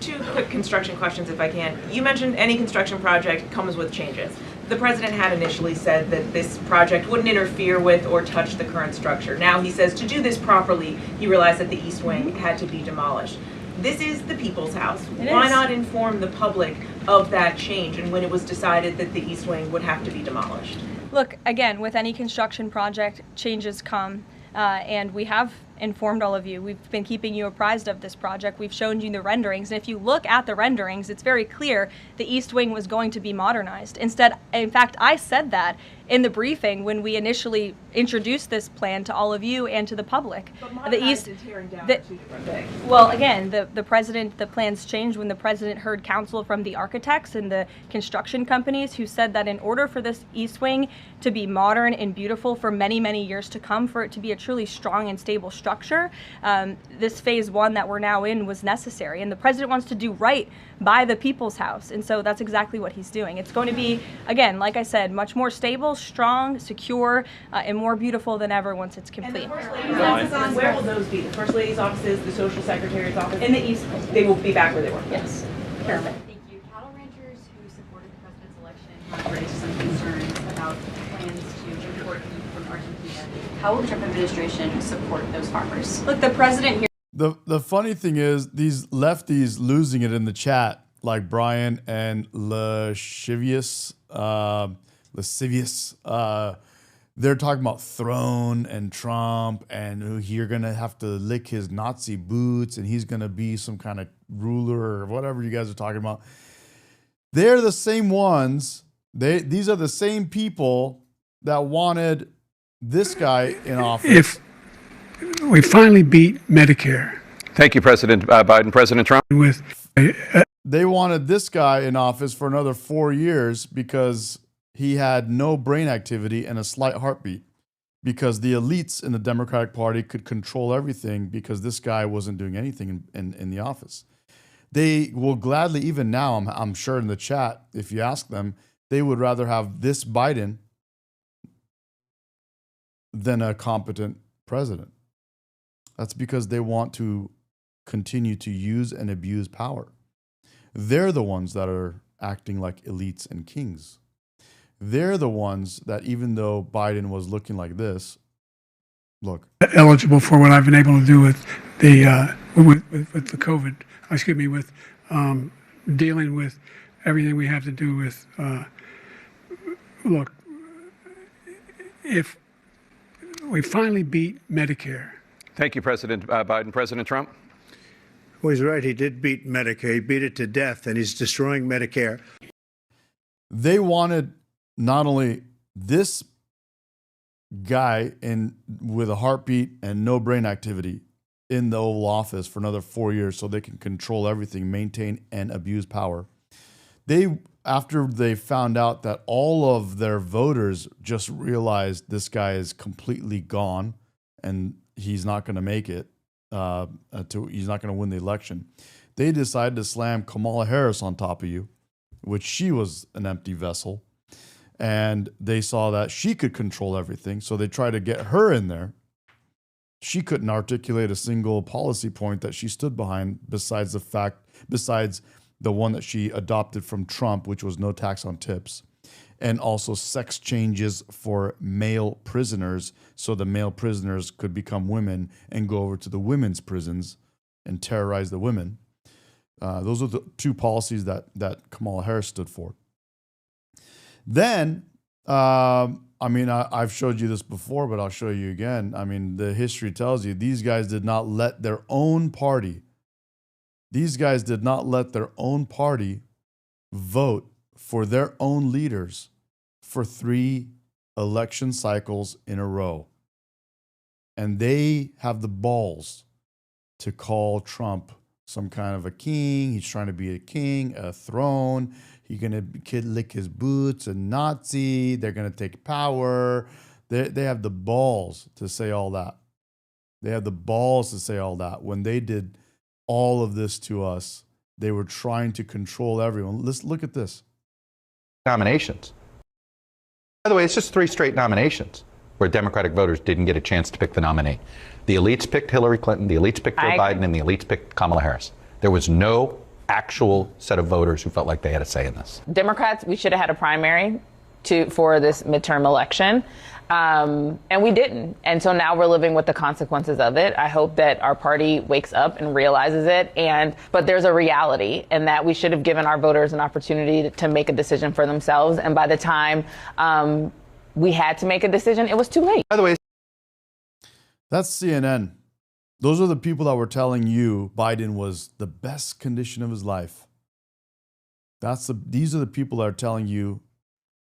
Two quick construction questions, if I can. You mentioned any construction project comes with changes. The president had initially said that this project wouldn't interfere with or touch the current structure. Now he says to do this properly, he realized that the East Wing had to be demolished. This is the people's house. Why not inform the public of that change and when it was decided that the East Wing would have to be demolished? Look, again, with any construction project, changes come, and we have informed all of you. We've been keeping you apprised of this project. We've shown you the renderings, and if you look at the renderings, it's very clear the East Wing was going to be modernized. Instead, in fact, I said that in the briefing when we initially introduced this plan to all of you and to the public. But The East, and tearing down the, are two different things. well, again, the plans changed when the president heard counsel from the architects and the construction companies who said that in order for this East Wing to be modern and beautiful for many, many years to come, for it to be a truly strong and stable structure, structure, this phase one that we're now in was necessary. And the president wants to do right by the people's house. And so that's exactly what he's doing. It's going to be, again, like I said, much more stable, strong, secure, and more beautiful than ever once it's complete. And the First Lady's offices, where will those be? The First Lady's offices, the Social Secretary's office? In the East, they will be back where they were. Yes. Perfect. Thank you. Cattle ranchers who supported the president's election have raised some concerns about plans to import beef from Argentina. How will the Trump administration support those farmers? Look, the president here. The funny thing is, these lefties losing it in the chat, like Brian and Lascivious, they're talking about throne and Trump and you're going to have to lick his Nazi boots and he's going to be some kind of ruler or whatever you guys are talking about. They're the same ones. These are the same people that wanted this guy in office. If we finally beat Medicare. Thank you, President Biden. President Trump. They wanted this guy in office for another 4 years because he had no brain activity and a slight heartbeat, because the elites in the Democratic Party could control everything because this guy wasn't doing anything in the office. They will gladly, even now, I'm sure in the chat, if you ask them, they would rather have this Biden than a competent president. That's because they want to continue to use and abuse power. They're the ones that are acting like elites and kings. They're the ones that, even though Biden was looking like this, look. Eligible for what I've been able to do with the with the COVID. Excuse me, with dealing with everything we have to do with. Look, if we finally beat Medicare. Thank you, President Biden. President Trump. Well, he's right. He did beat Medicare. He beat it to death, and he's destroying Medicare. They wanted not only this guy with a heartbeat and no brain activity in the Oval Office for another 4 years so they can control everything, maintain and abuse power. After they found out that all of their voters just realized this guy is completely gone and he's not going to make it, he's not going to win the election, they decided to slam Kamala Harris on top of you, which she was an empty vessel. And they saw that she could control everything, so they tried to get her in there. She couldn't articulate a single policy point that she stood behind besides the one that she adopted from Trump, which was no tax on tips, and also sex changes for male prisoners so the male prisoners could become women and go over to the women's prisons and terrorize the women. Those are the two policies that Kamala Harris stood for. Then, I've showed you this before, but I'll show you again. I mean, the history tells you these guys did not let their own party vote for their own leaders for 3 election cycles in a row. And they have the balls to call Trump some kind of a king. He's trying to be a king, a throne. He's going to lick his boots, a Nazi. They're going to take power. They have the balls to say all that. They have the balls to say all that. When they did all of this to us, they were trying to control everyone. Let's look at this. Nominations. By the way, it's just 3 straight nominations where Democratic voters didn't get a chance to pick the nominee. The elites picked Hillary Clinton, the elites picked Joe Biden, and the elites picked Kamala Harris. There was no actual set of voters who felt like they had a say in this. Democrats, we should have had a primary for this midterm election, and we didn't. And so now we're living with the consequences of it. I hope that our party wakes up and realizes it. But there's a reality, and that we should have given our voters an opportunity to make a decision for themselves. And by the time we had to make a decision, it was too late. By the way, that's CNN. Those are the people that were telling you Biden was the best condition of his life. These are the people that are telling you,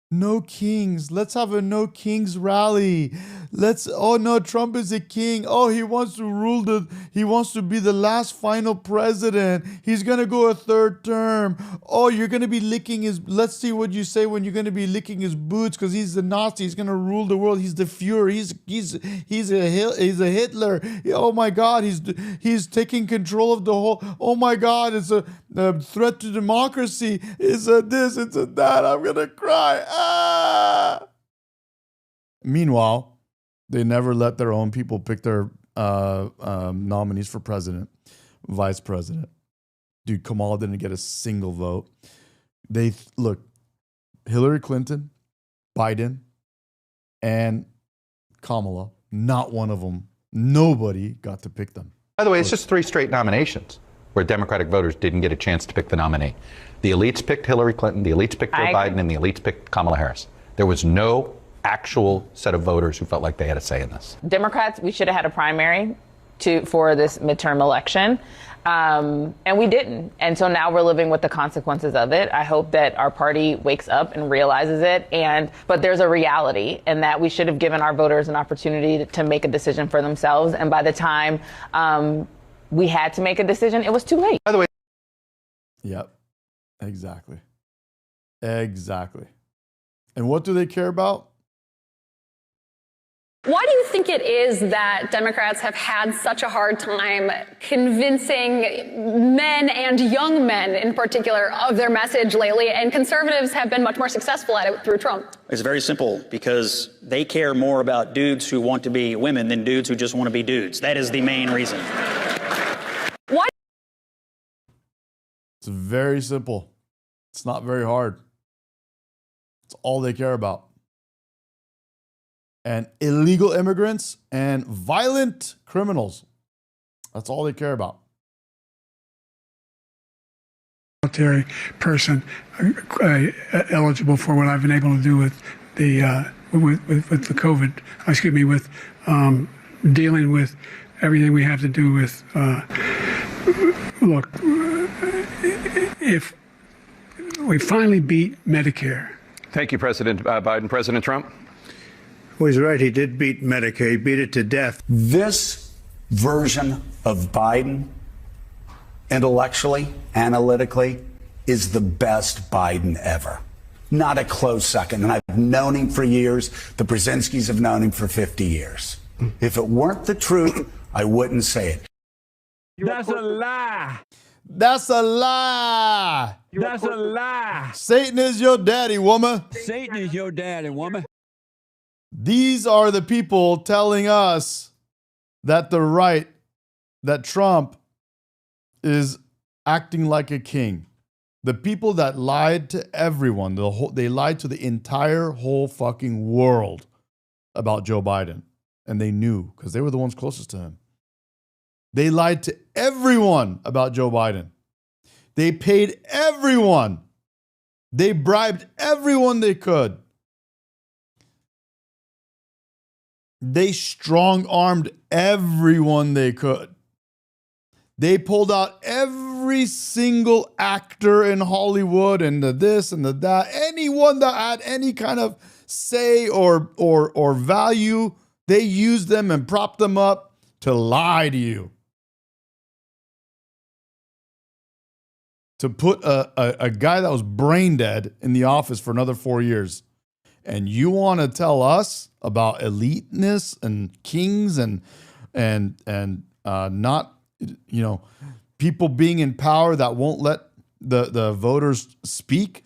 no kings. Let's have a no kings rally. oh no, Trump is a king. Oh, he wants to he wants to be the last final president. He's going to go a third term. Oh, you're going to be licking let's see what you say when you're going to be licking his boots because he's the Nazi. He's going to rule the world. He's the Fuhrer. He's a Hitler. Oh my God, he's taking control of the whole, oh my God, it's a threat to democracy. It's a this, it's a that. I'm going to cry. Ah! Meanwhile, they never let their own people pick their nominees for president, vice president. Dude, Kamala didn't get a single vote. Look, Hillary Clinton, Biden, and Kamala, not one of them. Nobody got to pick them. By the way, it's just 3 straight nominations where Democratic voters didn't get a chance to pick the nominee. The elites picked Hillary Clinton, the elites picked Joe Biden, and the elites picked Kamala Harris. There was no actual set of voters who felt like they had a say in this. Democrats, we should have had a primary for this midterm election, and we didn't. And so now we're living with the consequences of it. I hope that our party wakes up and realizes it. But there's a reality in that we should have given our voters an opportunity to make a decision for themselves. And by the time we had to make a decision, it was too late. By the way. Yep. Exactly. Exactly. And what do they care about? Why do you think it is that Democrats have had such a hard time convincing men and young men in particular of their message lately, and conservatives have been much more successful at it through Trump? It's very simple, because they care more about dudes who want to be women than dudes who just want to be dudes. That is the main reason. Why? It's very simple. It's not very hard. It's all they care about. And illegal immigrants and violent criminals. That's all they care about. Military person eligible for what I've been able to do with the with the COVID. With dealing with everything we have to do with. Look, if we finally beat Medicare. Thank you, President Biden. President Trump. Well, he's right. He did beat Medicare. He beat it to death. This version of Biden, intellectually, analytically, is the best Biden ever. Not a close second. And I've known him for years. The Brzezinskis have known him for 50 years. If it weren't the truth, I wouldn't say it. That's a lie. That's a lie. That's a lie. Satan is your daddy, woman. Satan is your daddy, woman. These are the people telling us that that Trump is acting like a king. The people that lied to everyone, they lied to the entire whole fucking world about Joe Biden. And they knew, because they were the ones closest to him. They lied to everyone about Joe Biden. They paid everyone. They bribed everyone they could. They strong-armed everyone they could. They pulled out every single actor in Hollywood and the this and the that. Anyone that had any kind of say or value, they used them and propped them up to lie to you. To put a guy that was brain dead in the office for another 4 years. And you want to tell us about eliteness and kings and not, people being in power that won't let the voters speak?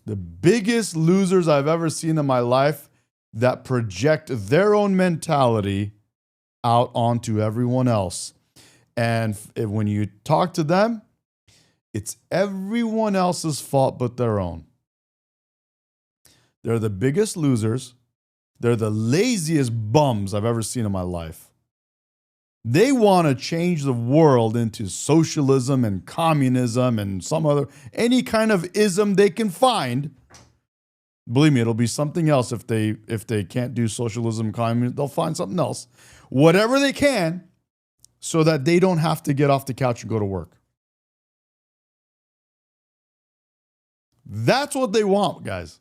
The biggest losers I've ever seen in my life that project their own mentality out onto everyone else. And when you talk to them, it's everyone else's fault but their own. They're the biggest losers. They're the laziest bums I've ever seen in my life. They want to change the world into socialism and communism and any kind of ism they can find. Believe me, it'll be something else if they can't do socialism, communism, they'll find something else. Whatever they can, so that they don't have to get off the couch and go to work. That's what they want, guys.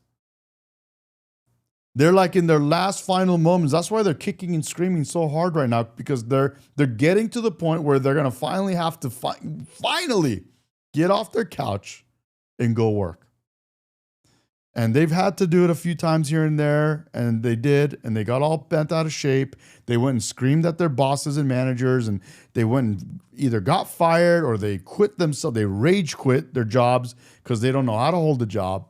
They're like in their last final moments. That's why they're kicking and screaming so hard right now, because they're getting to the point where they're going to finally have to finally get off their couch and go work. And they've had to do it a few times here and there, and they did, and they got all bent out of shape. They went and screamed at their bosses and managers, and they went and either got fired or they quit themselves. They rage quit their jobs because they don't know how to hold a job.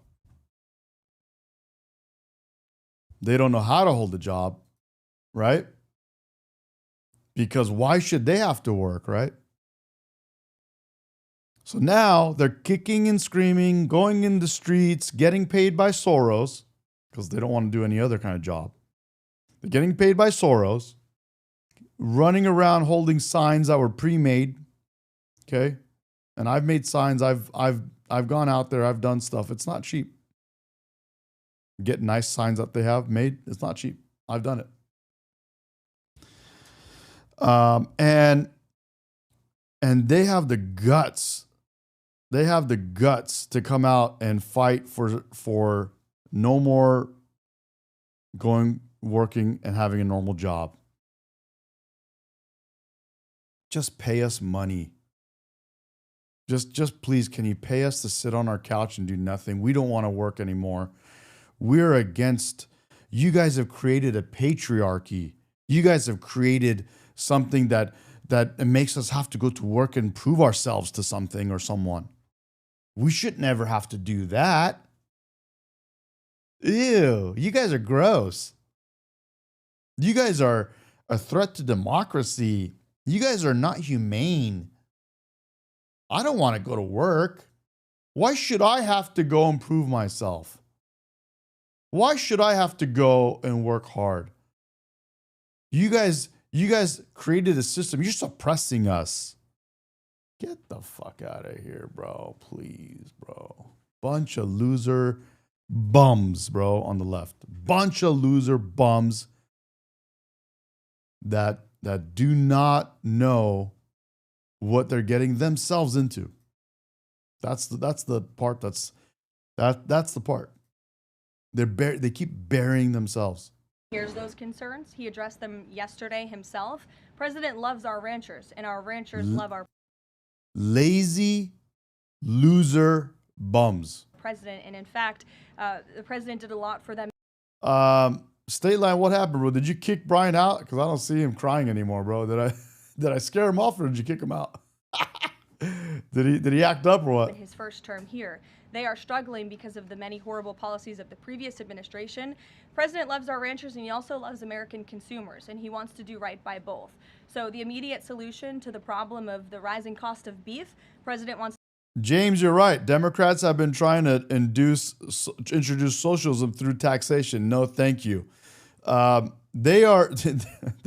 They don't know how to hold a job, right? Because why should they have to work, right? So now they're kicking and screaming, going in the streets, getting paid by Soros, because they don't want to do any other kind of job. They're getting paid by Soros, running around holding signs that were pre-made, okay? And I've made signs, I've gone out there, I've done stuff. It's not cheap. Get nice signs that they have made, it's not cheap. I've done it. And they have the guts. They have the guts to come out and fight for no more going, working, and having a normal job. Just pay us money. Just please, can you pay us to sit on our couch and do nothing? We don't want to work anymore. We're against, you guys have created a patriarchy. You guys have created something that makes us have to go to work and prove ourselves to something or someone. We should never have to do that. Ew, you guys are gross. You guys are a threat to democracy. You guys are not humane. I don't want to go to work. Why should I have to go and prove myself? Why should I have to go and work hard? You guys created a system. You're suppressing us. Get the fuck out of here, bro. Please, bro. Bunch of loser bums, bro, on the left. Bunch of loser bums that do not know what they're getting themselves into. That's the part that's the part. They keep burying themselves. Here's those concerns. He addressed them yesterday himself. President loves our ranchers, and our ranchers love our lazy loser bums. president. And in fact, the president did a lot for them. State Line, what happened, bro? Did you kick Brian out? Because I don't see him crying anymore, bro. Did I scare him off, or did you kick him out? Did he act up or what? In his first term here, they are struggling because of the many horrible policies of the previous administration. President loves our ranchers, and he also loves American consumers, and he wants to do right by both. So the immediate solution to the problem of the rising cost of beef, President wants. James, you're right. Democrats have been trying to introduce socialism through taxation. No, thank you. They're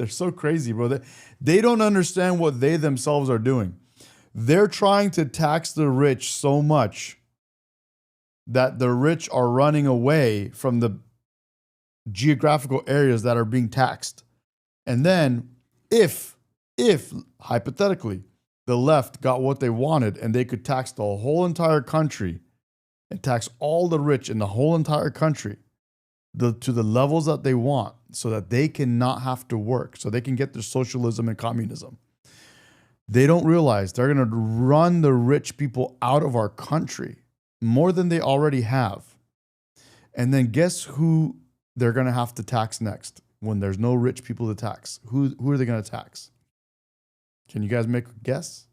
so crazy, bro. They don't understand what they themselves are doing. They're trying to tax the rich so much that the rich are running away from the geographical areas that are being taxed. And then if hypothetically the left got what they wanted and they could tax the whole entire country and tax all the rich in the whole entire country to the levels that they want, so that they cannot have to work, so they can get their socialism and communism. They don't realize they're going to run the rich people out of our country more than they already have. And then guess who they're going to have to tax next when there's no rich people to tax? Who are they going to tax? Can you guys make a guess?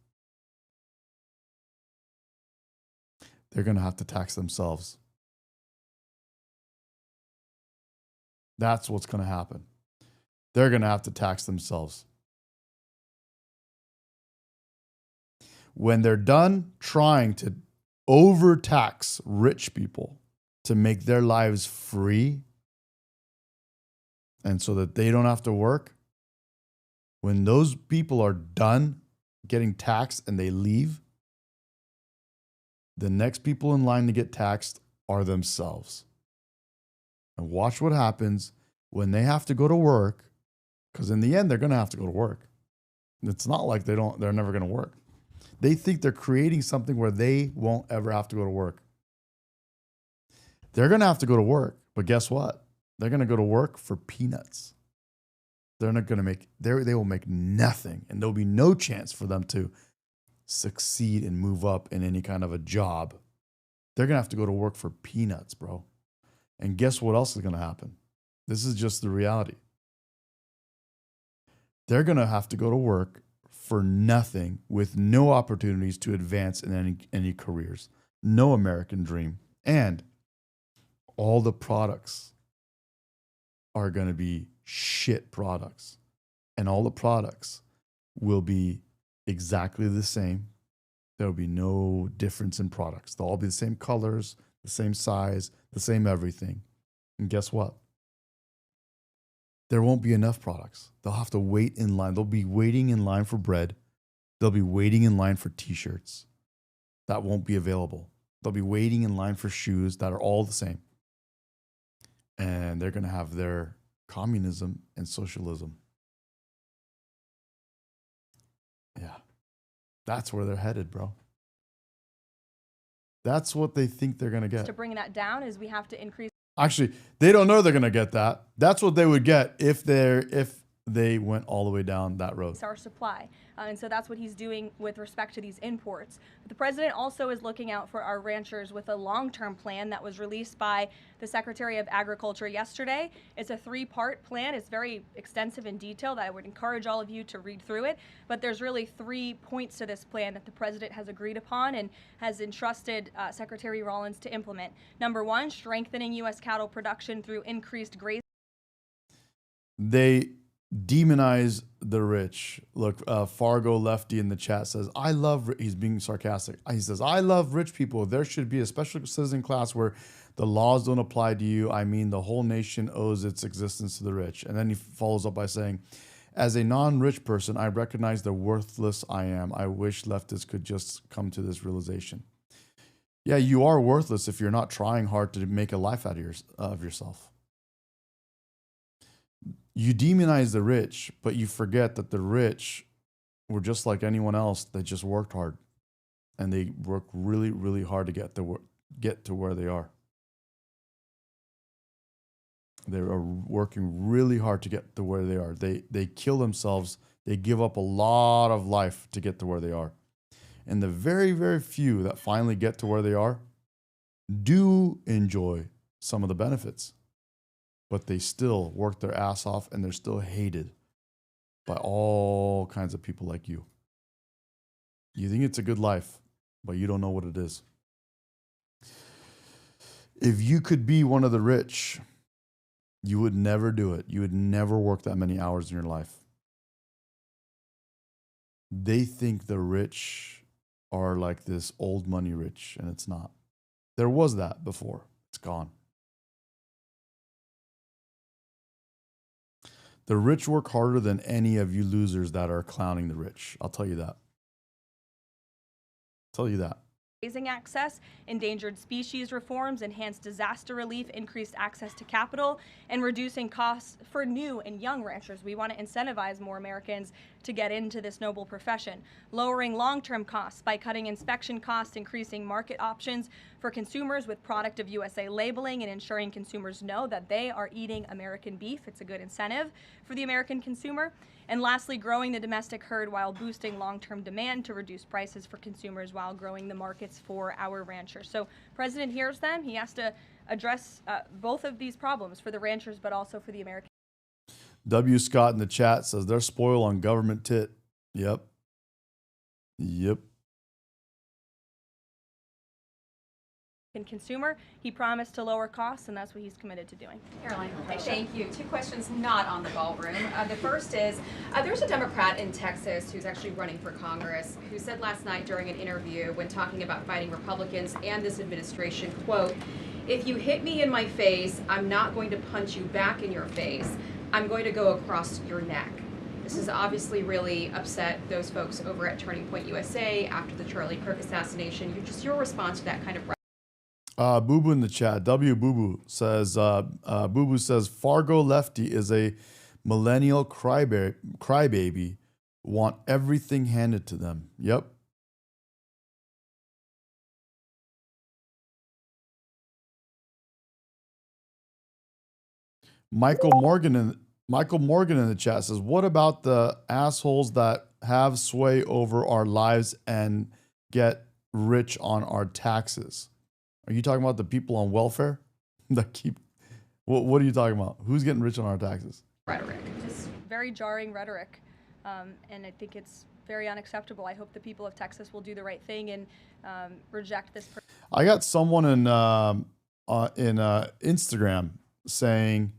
They're going to have to tax themselves. That's what's going to happen. They're going to have to tax themselves. When they're done trying to overtax rich people to make their lives free and so that they don't have to work, when those people are done getting taxed and they leave, the next people in line to get taxed are themselves. And watch what happens when they have to go to work, because in the end, they're going to have to go to work. It's not like they're never going to work. They think they're creating something where they won't ever have to go to work. They're going to have to go to work, but guess what? They're going to go to work for peanuts. They're not going to make, they will make nothing, and there'll be no chance for them to succeed and move up in any kind of a job. They're going to have to go to work for peanuts, bro. And guess what else is going to happen? This is just the reality. They're going to have to go to work for nothing with no opportunities to advance in any careers. No American dream. And all the products are going to be shit products. And all the products will be exactly the same. There will be no difference in products. They'll all be the same colors, the same size, the same everything. And guess what? There won't be enough products. They'll have to wait in line. They'll be waiting in line for bread. They'll be waiting in line for t-shirts. That won't be available. They'll be waiting in line for shoes that are all the same. And they're going to have their communism and socialism. Yeah. That's where they're headed, bro. That's what they think they're going to get. To bring that down is we have to increase. Actually, they don't know they're going to get that. That's what they would get if they went all the way down that road. Our supply. And so that's what he's doing with respect to these imports. But the president also is looking out for our ranchers with a long-term plan that was released by the Secretary of Agriculture yesterday. It's a 3-part plan. It's very extensive and detailed. I would encourage all of you to read through it. But there's really 3 points to this plan that the president has agreed upon and has entrusted Secretary Rollins to implement. Number 1, strengthening U.S. cattle production through increased grazing. They demonize the rich. Look, Fargo Lefty in the chat says, I love, he's being sarcastic. He says, I love rich people. There should be a special citizen class where the laws don't apply to you. I mean, the whole nation owes its existence to the rich. And then he follows up by saying, as a non-rich person, I recognize the worthless I am. I wish leftists could just come to this realization. Yeah, you are worthless if you're not trying hard to make a life out of yourself. You demonize the rich, but you forget that the rich were just like anyone else. They just worked hard, and they work really, really hard to get to where they are. They are working really hard to get to where they are. They kill themselves. They give up a lot of life to get to where they are. And the very, very few that finally get to where they are do enjoy some of the benefits. But they still work their ass off, and they're still hated by all kinds of people like you. You think it's a good life, but you don't know what it is. If you could be one of the rich, you would never do it. You would never work that many hours in your life. They think the rich are like this old money rich, and it's not. There was that before. It's gone. The rich work harder than any of you losers that are clowning the rich. I'll tell you that. Tell you that. Raising access, endangered species reforms, enhanced disaster relief, increased access to capital, and reducing costs for new and young ranchers. We want to incentivize more Americans to get into this noble profession. Lowering long-term costs by cutting inspection costs, increasing market options for consumers with Product of USA labeling, and ensuring consumers know that they are eating American beef. It's a good incentive for the American consumer. And lastly, growing the domestic herd while boosting long-term demand to reduce prices for consumers while growing the markets for our ranchers. So President hears them. He has to address both of these problems for the ranchers, but also for the American. W. Scott in the chat says they're spoiled on government tit. Yep. Yep. Consumer. He promised to lower costs, and that's what he's committed to doing. Caroline, thank you. 2 questions not on the ballroom. The first is, there's a Democrat in Texas who's actually running for Congress who said last night during an interview when talking about fighting Republicans and this administration, quote, if you hit me in my face, I'm not going to punch you back in your face. I'm going to go across your neck. This has obviously really upset those folks over at Turning Point USA after the Charlie Kirk assassination. Just your response to that kind of Boo Boo in the chat. W Boo Boo says, Boo Boo says, Fargo Lefty is a millennial crybaby, want everything handed to them. Yep. Michael Morgan in the chat says, "What about the assholes that have sway over our lives and get rich on our taxes?" Are you talking about the people on welfare that keep? What are you talking about? Who's getting rich on our taxes? Rhetoric, just very jarring rhetoric, and I think it's very unacceptable. I hope the people of Texas will do the right thing and reject this. I got someone in Instagram saying,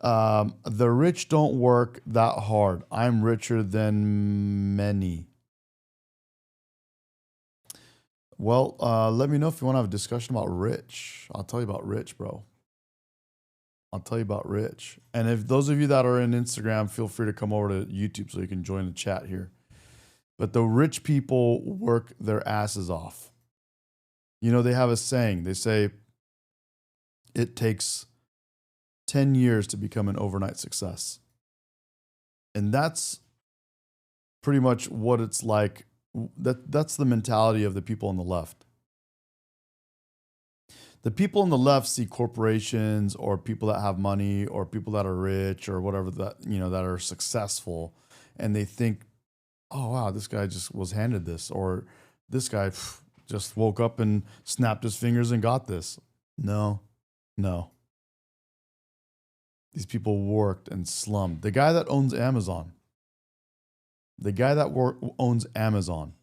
"The rich don't work that hard. I'm richer than many." Well, let me know if you want to have a discussion about rich. I'll tell you about rich, bro. I'll tell you about rich. And if those of you that are in Instagram, feel free to come over to YouTube so you can join the chat here. But the rich people work their asses off. You know, they have a saying. They say it takes 10 years to become an overnight success. And that's pretty much what it's like. That's the mentality of the people on the left. The people on the left see corporations or people that have money or people that are rich or whatever that, you know, that are successful, and they think, "Oh wow, this guy just was handed this," or "This guy just woke up and snapped his fingers and got this." No. These people worked and slummed. The guy that owns Amazon. Owns Amazon.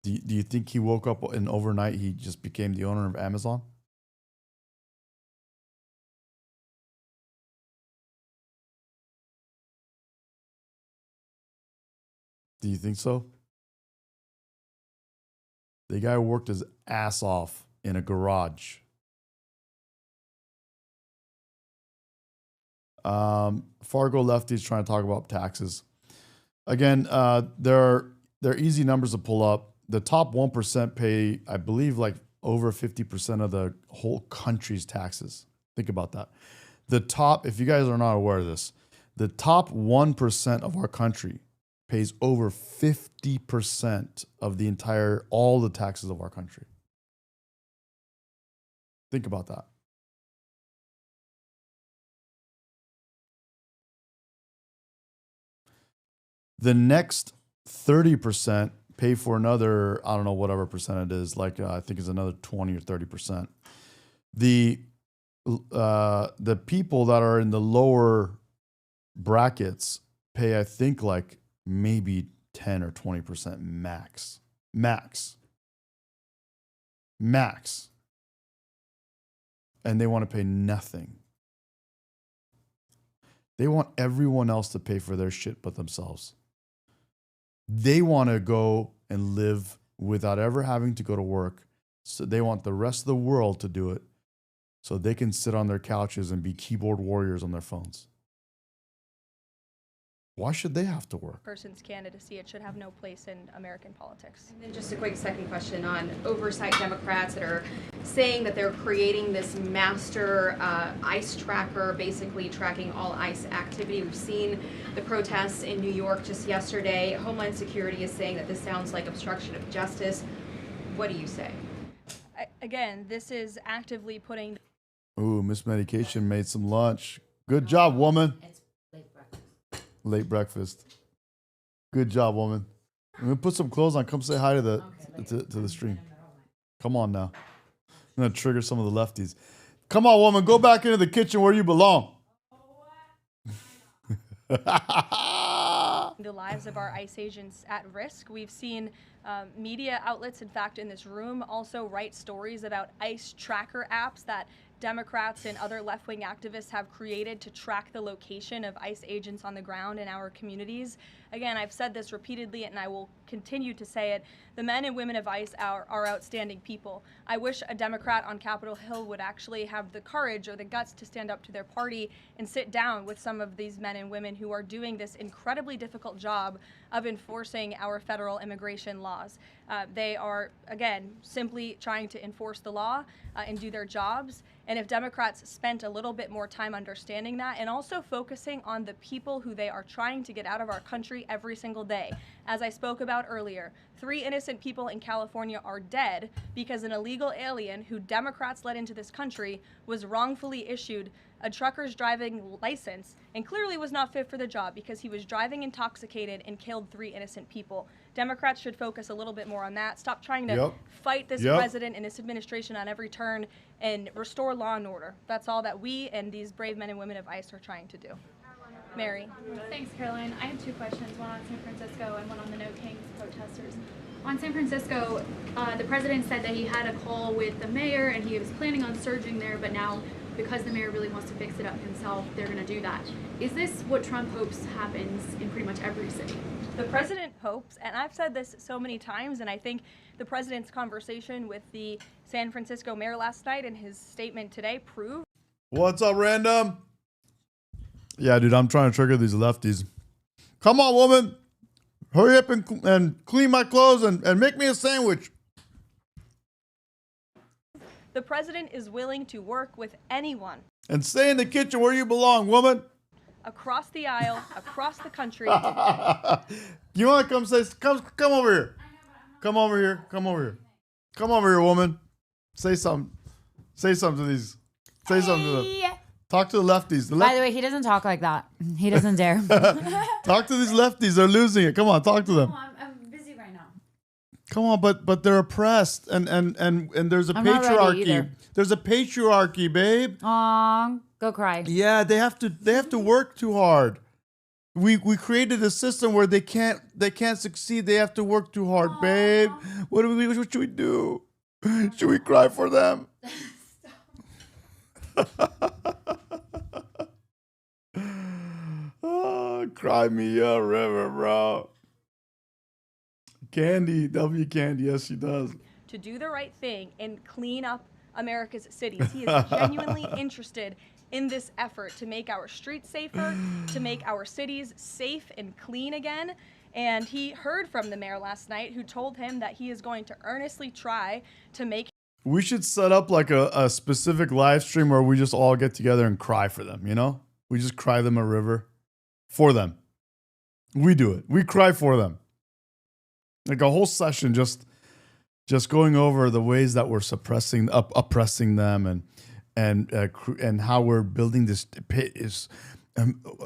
Do you think he woke up and overnight he just became the owner of Amazon? Do you think so? The guy worked his ass off in a garage. Fargo lefties trying to talk about taxes. Again, they're easy numbers to pull up. The top 1% pay, I believe, like over 50% of the whole country's taxes. Think about that. The top, if you guys are not aware of this, the top 1% of our country pays over 50% of all the taxes of our country. Think about that. The next 30% pay for another, I don't know, whatever percent it is, like I think it's another 20 or 30%. The people that are in the lower brackets pay, I think, like maybe 10 or 20% max. And they want to pay nothing. They want everyone else to pay for their shit but themselves. They want to go and live without ever having to go to work. So they want the rest of the world to do it so they can sit on their couches and be keyboard warriors on their phones. Why should they have to work? Person's candidacy, it should have no place in American politics. And then just a quick second question on oversight Democrats that are saying that they're creating this master ICE tracker, basically tracking all ICE activity. We've seen the protests in New York just yesterday. Homeland Security is saying that this sounds like obstruction of justice. What do you say? Again, this is actively putting... Ooh, Miss Medication made some lunch. Good job, woman. Late breakfast. Good job, woman. I'm gonna put some clothes on. Come say hi to the stream. Come on now. I'm gonna trigger some of the lefties. Come on, woman. Go back into the kitchen where you belong. The lives of our ICE agents at risk. We've seen media outlets, in fact, in this room, also write stories about ICE tracker apps that Democrats and other left-wing activists have created to track the location of ICE agents on the ground in our communities. Again, I've said this repeatedly and I will continue to say it. The men and women of ICE are outstanding people. I wish a Democrat on Capitol Hill would actually have the courage or the guts to stand up to their party and sit down with some of these men and women who are doing this incredibly difficult job of enforcing our federal immigration law. laws. They are, again, simply trying to enforce the law and do their jobs. And if Democrats spent a little bit more time understanding that and also focusing on the people who they are trying to get out of our country every single day. As I spoke about earlier, 3 innocent people in California are dead because an illegal alien who Democrats let into this country was wrongfully issued a trucker's driving license and clearly was not fit for the job because he was driving intoxicated and killed 3 innocent people. Democrats should focus a little bit more on that. Stop trying to fight this president and this administration on every turn and restore law and order. That's all that we and these brave men and women of ICE are trying to do. Mary. Thanks, Caroline. I have 2 questions, one on San Francisco and one on the No Kings protesters. On San Francisco, the president said that he had a call with the mayor and he was planning on surging there, but now because the mayor really wants to fix it up himself, they're going to do that. Is this what Trump hopes happens in pretty much every city? The president hopes, and I've said this so many times, and I think the president's conversation with the San Francisco mayor last night and his statement today prove. What's up, random? Yeah, dude, I'm trying to trigger these lefties. Come on, woman. Hurry up and clean my clothes and make me a sandwich. The president is willing to work with anyone. And stay in the kitchen where you belong, woman. Across the aisle, across the country. You want to come over here. Come over here. Come over here. Come over here, woman. Say something. Say something to these. Say something to them. Talk to the lefties. By the way, he doesn't talk like that. He doesn't dare. Talk to these lefties. They're losing it. Come on, talk to them. I'm busy right now. Come on, but they're oppressed and there's a patriarchy. There's a patriarchy, babe. Aw, go cry. Yeah, they have to work too hard. We created a system where they can't succeed. They have to work too hard, babe. What should we do? Should we cry for them? Oh, cry me a river, bro. Candy, W Candy, yes, she does. To do the right thing and clean up America's cities. He is genuinely interested in this effort to make our streets safer, to make our cities safe and clean again. And he heard from the mayor last night who told him that he is going to earnestly try to make. We should set up like a specific live stream where we just all get together and cry for them, you know? We just cry them a river for them. We do it. We cry for them. Like a whole session just going over the ways that we're oppressing them and how we're building this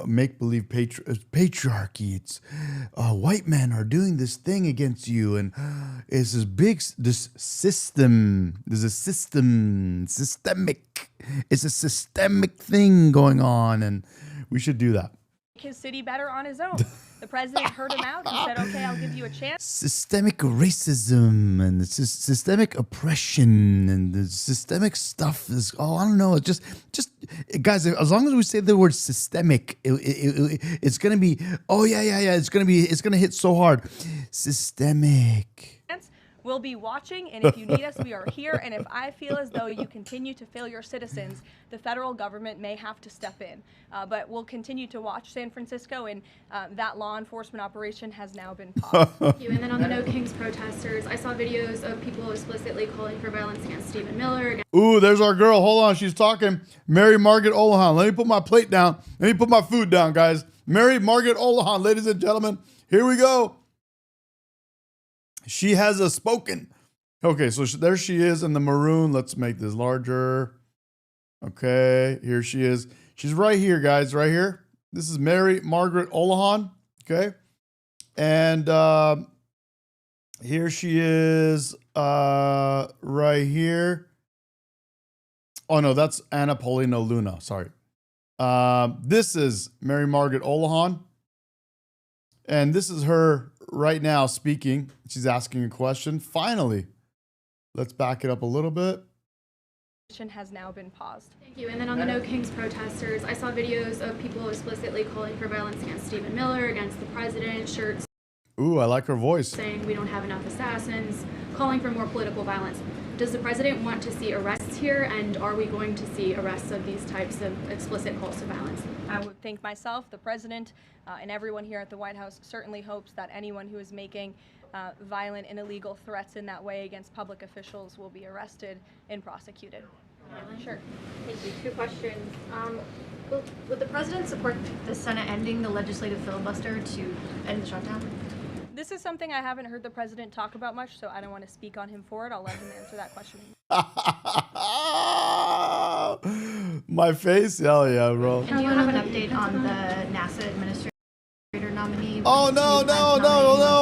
make-believe patriarchy. It's white men are doing this thing against you, and it's this system. There's a systemic. It's a systemic thing going on, and we should do that. His city better on his own. The president heard him out and said, okay, I'll give you a chance. Systemic racism and systemic oppression and the systemic stuff is, I don't know. Just guys, as long as we say the word systemic, it's going to be, it's going to hit so hard. Systemic. We'll be watching, and if you need us, we are here. And if I feel as though you continue to fail your citizens, the federal government may have to step in. But we'll continue to watch San Francisco, and that law enforcement operation has now been paused. Thank you. And then on the No Kings protesters, I saw videos of people explicitly calling for violence against Stephen Miller. Ooh, there's our girl. Hold on, she's talking. Mary Margaret Olohan. Let me put my plate down. Let me put my food down, guys. Mary Margaret Olohan, ladies and gentlemen. Here we go. She has a spoken. Okay, so there she is in the maroon. Let's make this larger. Okay, here she is. She's right here, guys, right here. This is Mary Margaret Olohan. Okay, and here she is right here. Oh, no, that's Anna Paulina Luna. Sorry. This is Mary Margaret Olohan. And this is her right now speaking. She's asking a question. Finally, let's back it up a little bit. Has now been paused. Thank you. And then on the No Kings protesters, I saw videos of people explicitly calling for violence against Stephen Miller, against the president, shirts Ooh, I like her voice. saying we don't have enough assassins, calling for more political violence. Does the president want to see arrests here, and are we going to see arrests of these types of explicit calls to violence? I would think myself, the president, and everyone here at the White House certainly hopes that anyone who is making violent and illegal threats in that way against public officials will be arrested and prosecuted. Sure. Thank you. 2 questions. Would the president support the Senate ending the legislative filibuster to end the shutdown? This is something I haven't heard the president talk about much, so I don't want to speak on him for it. I'll let him answer that question. My face? Hell yeah, bro. And do you have an update on the NASA administrator nominee? Oh, no,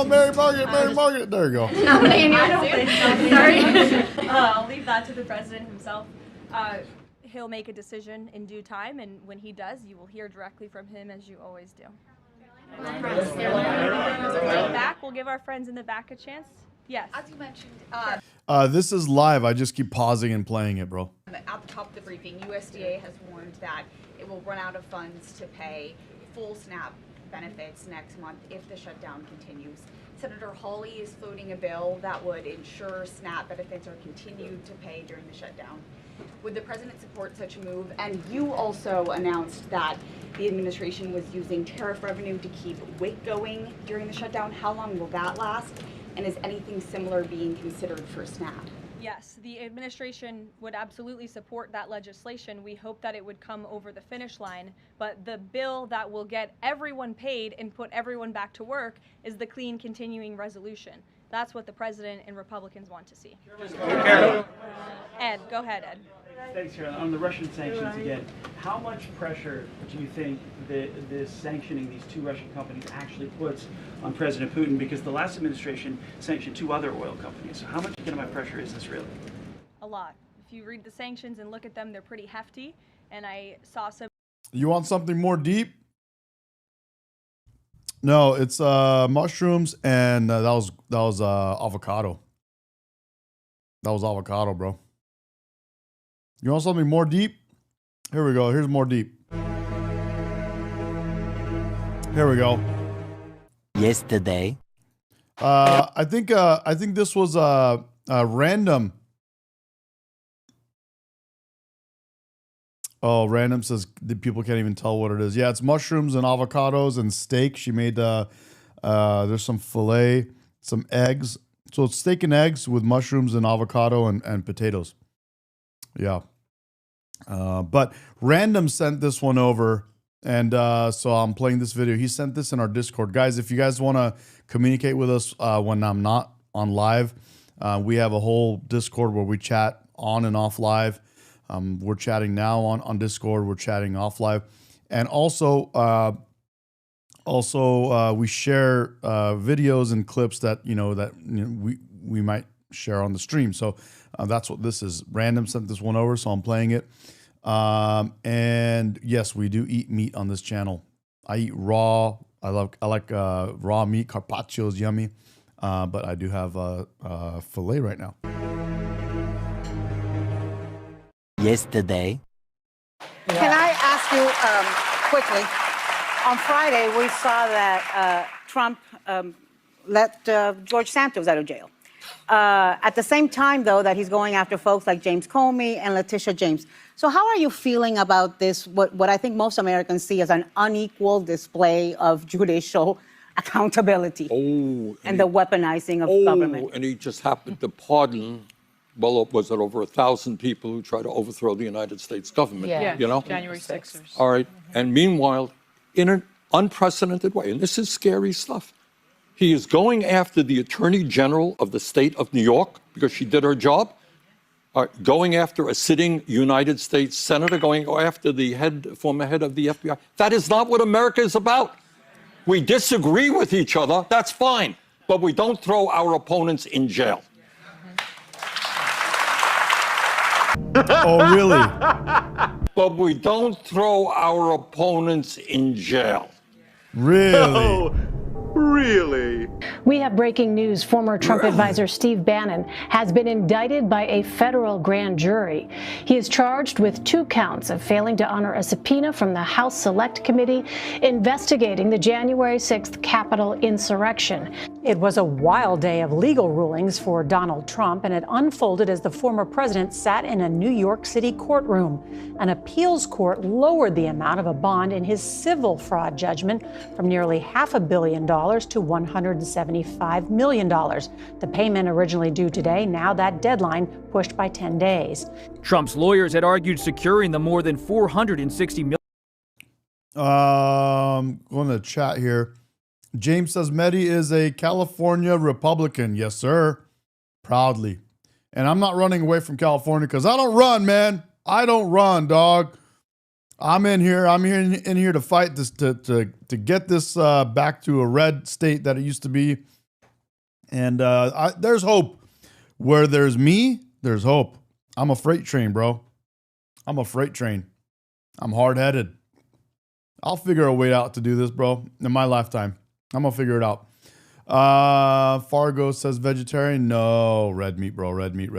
Mary Margaret. There you go. I don't think so. Sorry. I'll leave that to the president himself. He'll make a decision in due time, and when he does, you will hear directly from him, as you always do. Back, we'll give our friends in the back a chance. Yes. As you mentioned, This is live. I just keep pausing and playing it, bro. at the top of the briefing, USDA has warned that it will run out of funds to pay full SNAP benefits next month if the shutdown continues. Senator Hawley is floating a bill that would ensure SNAP benefits are continued to pay during the shutdown. Would the president support such a move? And you also announced that the administration was using tariff revenue to keep WIC going during the shutdown. How long will that last? And is anything similar being considered for SNAP? Yes, the administration would absolutely support that legislation. We hope that it would come over the finish line, but the bill that will get everyone paid and put everyone back to work is the clean continuing resolution. That's what the president and Republicans want to see. Ed, go ahead, Ed. Thanks, Carolyn. On the Russian sanctions again, how much pressure do you think this sanctioning these 2 Russian companies actually puts on President Putin? Because the last administration sanctioned 2 other oil companies. So how much economic pressure is this really? A lot. If you read the sanctions and look at them, they're pretty hefty. And I saw some. You want something more deep? No, it's mushrooms and that was avocado. That was avocado, bro. You want something more deep? Here we go. Here's more deep. Here we go. Yesterday. I think this was random. Oh, random says the people can't even tell what it is. Yeah, it's mushrooms and avocados and steak. She made there's some filet, some eggs. So it's steak and eggs with mushrooms and avocado and potatoes. Yeah. But Random sent this one over, and so I'm playing this video. He sent this in our Discord. Guys, if you guys want to communicate with us when I'm not on live, we have a whole Discord where we chat on and off live. We're chatting now on Discord. We're chatting off live. And also we share videos and clips that we might share on the stream. So that's what this is. Random sent this one over, so I'm playing it. And yes, we do eat meat on this channel. I eat raw. I like raw meat. Carpaccio is yummy. But I do have filet right now. Yesterday. Can I ask you quickly? On Friday, we saw that Trump let George Santos out of jail. At the same time, though, that he's going after folks like James Comey and Letitia James. So how are you feeling about this, what I think most Americans see as an unequal display of judicial accountability and the weaponizing of government? And he just happened to pardon, well, was it over 1,000 people who tried to overthrow the United States government? Yeah. You know? January 6th. All right. And meanwhile, in an unprecedented way, and this is scary stuff, he is going after the Attorney General of the state of New York because she did her job, going after a sitting United States senator, going after the former head of the FBI. That is not what America is about. We disagree with each other, that's fine, but we don't throw our opponents in jail. Oh, really? But we don't throw our opponents in jail. Really? Oh, really? We have breaking news. Former Trump advisor Steve Bannon has been indicted by a federal grand jury. He is charged with 2 counts of failing to honor a subpoena from the House Select Committee investigating the January 6th Capitol insurrection. It was a wild day of legal rulings for Donald Trump, and it unfolded as the former president sat in a New York City courtroom. An appeals court lowered the amount of a bond in his civil fraud judgment from nearly $500 million to $160 $175 million. The payment originally due today, now that deadline pushed by 10 days. Trump's lawyers had argued securing the more than $460 million. Going to chat here. James says Medi is a California Republican. Yes, sir. Proudly. And I'm not running away from California because I don't run, man. I don't run, dog. I'm in here. I'm here in here to fight this to get this back to a red state that it used to be. And there's hope. Where there's me, there's hope. I'm a freight train, bro. I'm a freight train. I'm hard-headed. I'll figure a way out to do this, bro, in my lifetime. I'm going to figure it out. Fargo says vegetarian. No, red meat, bro. Red meat.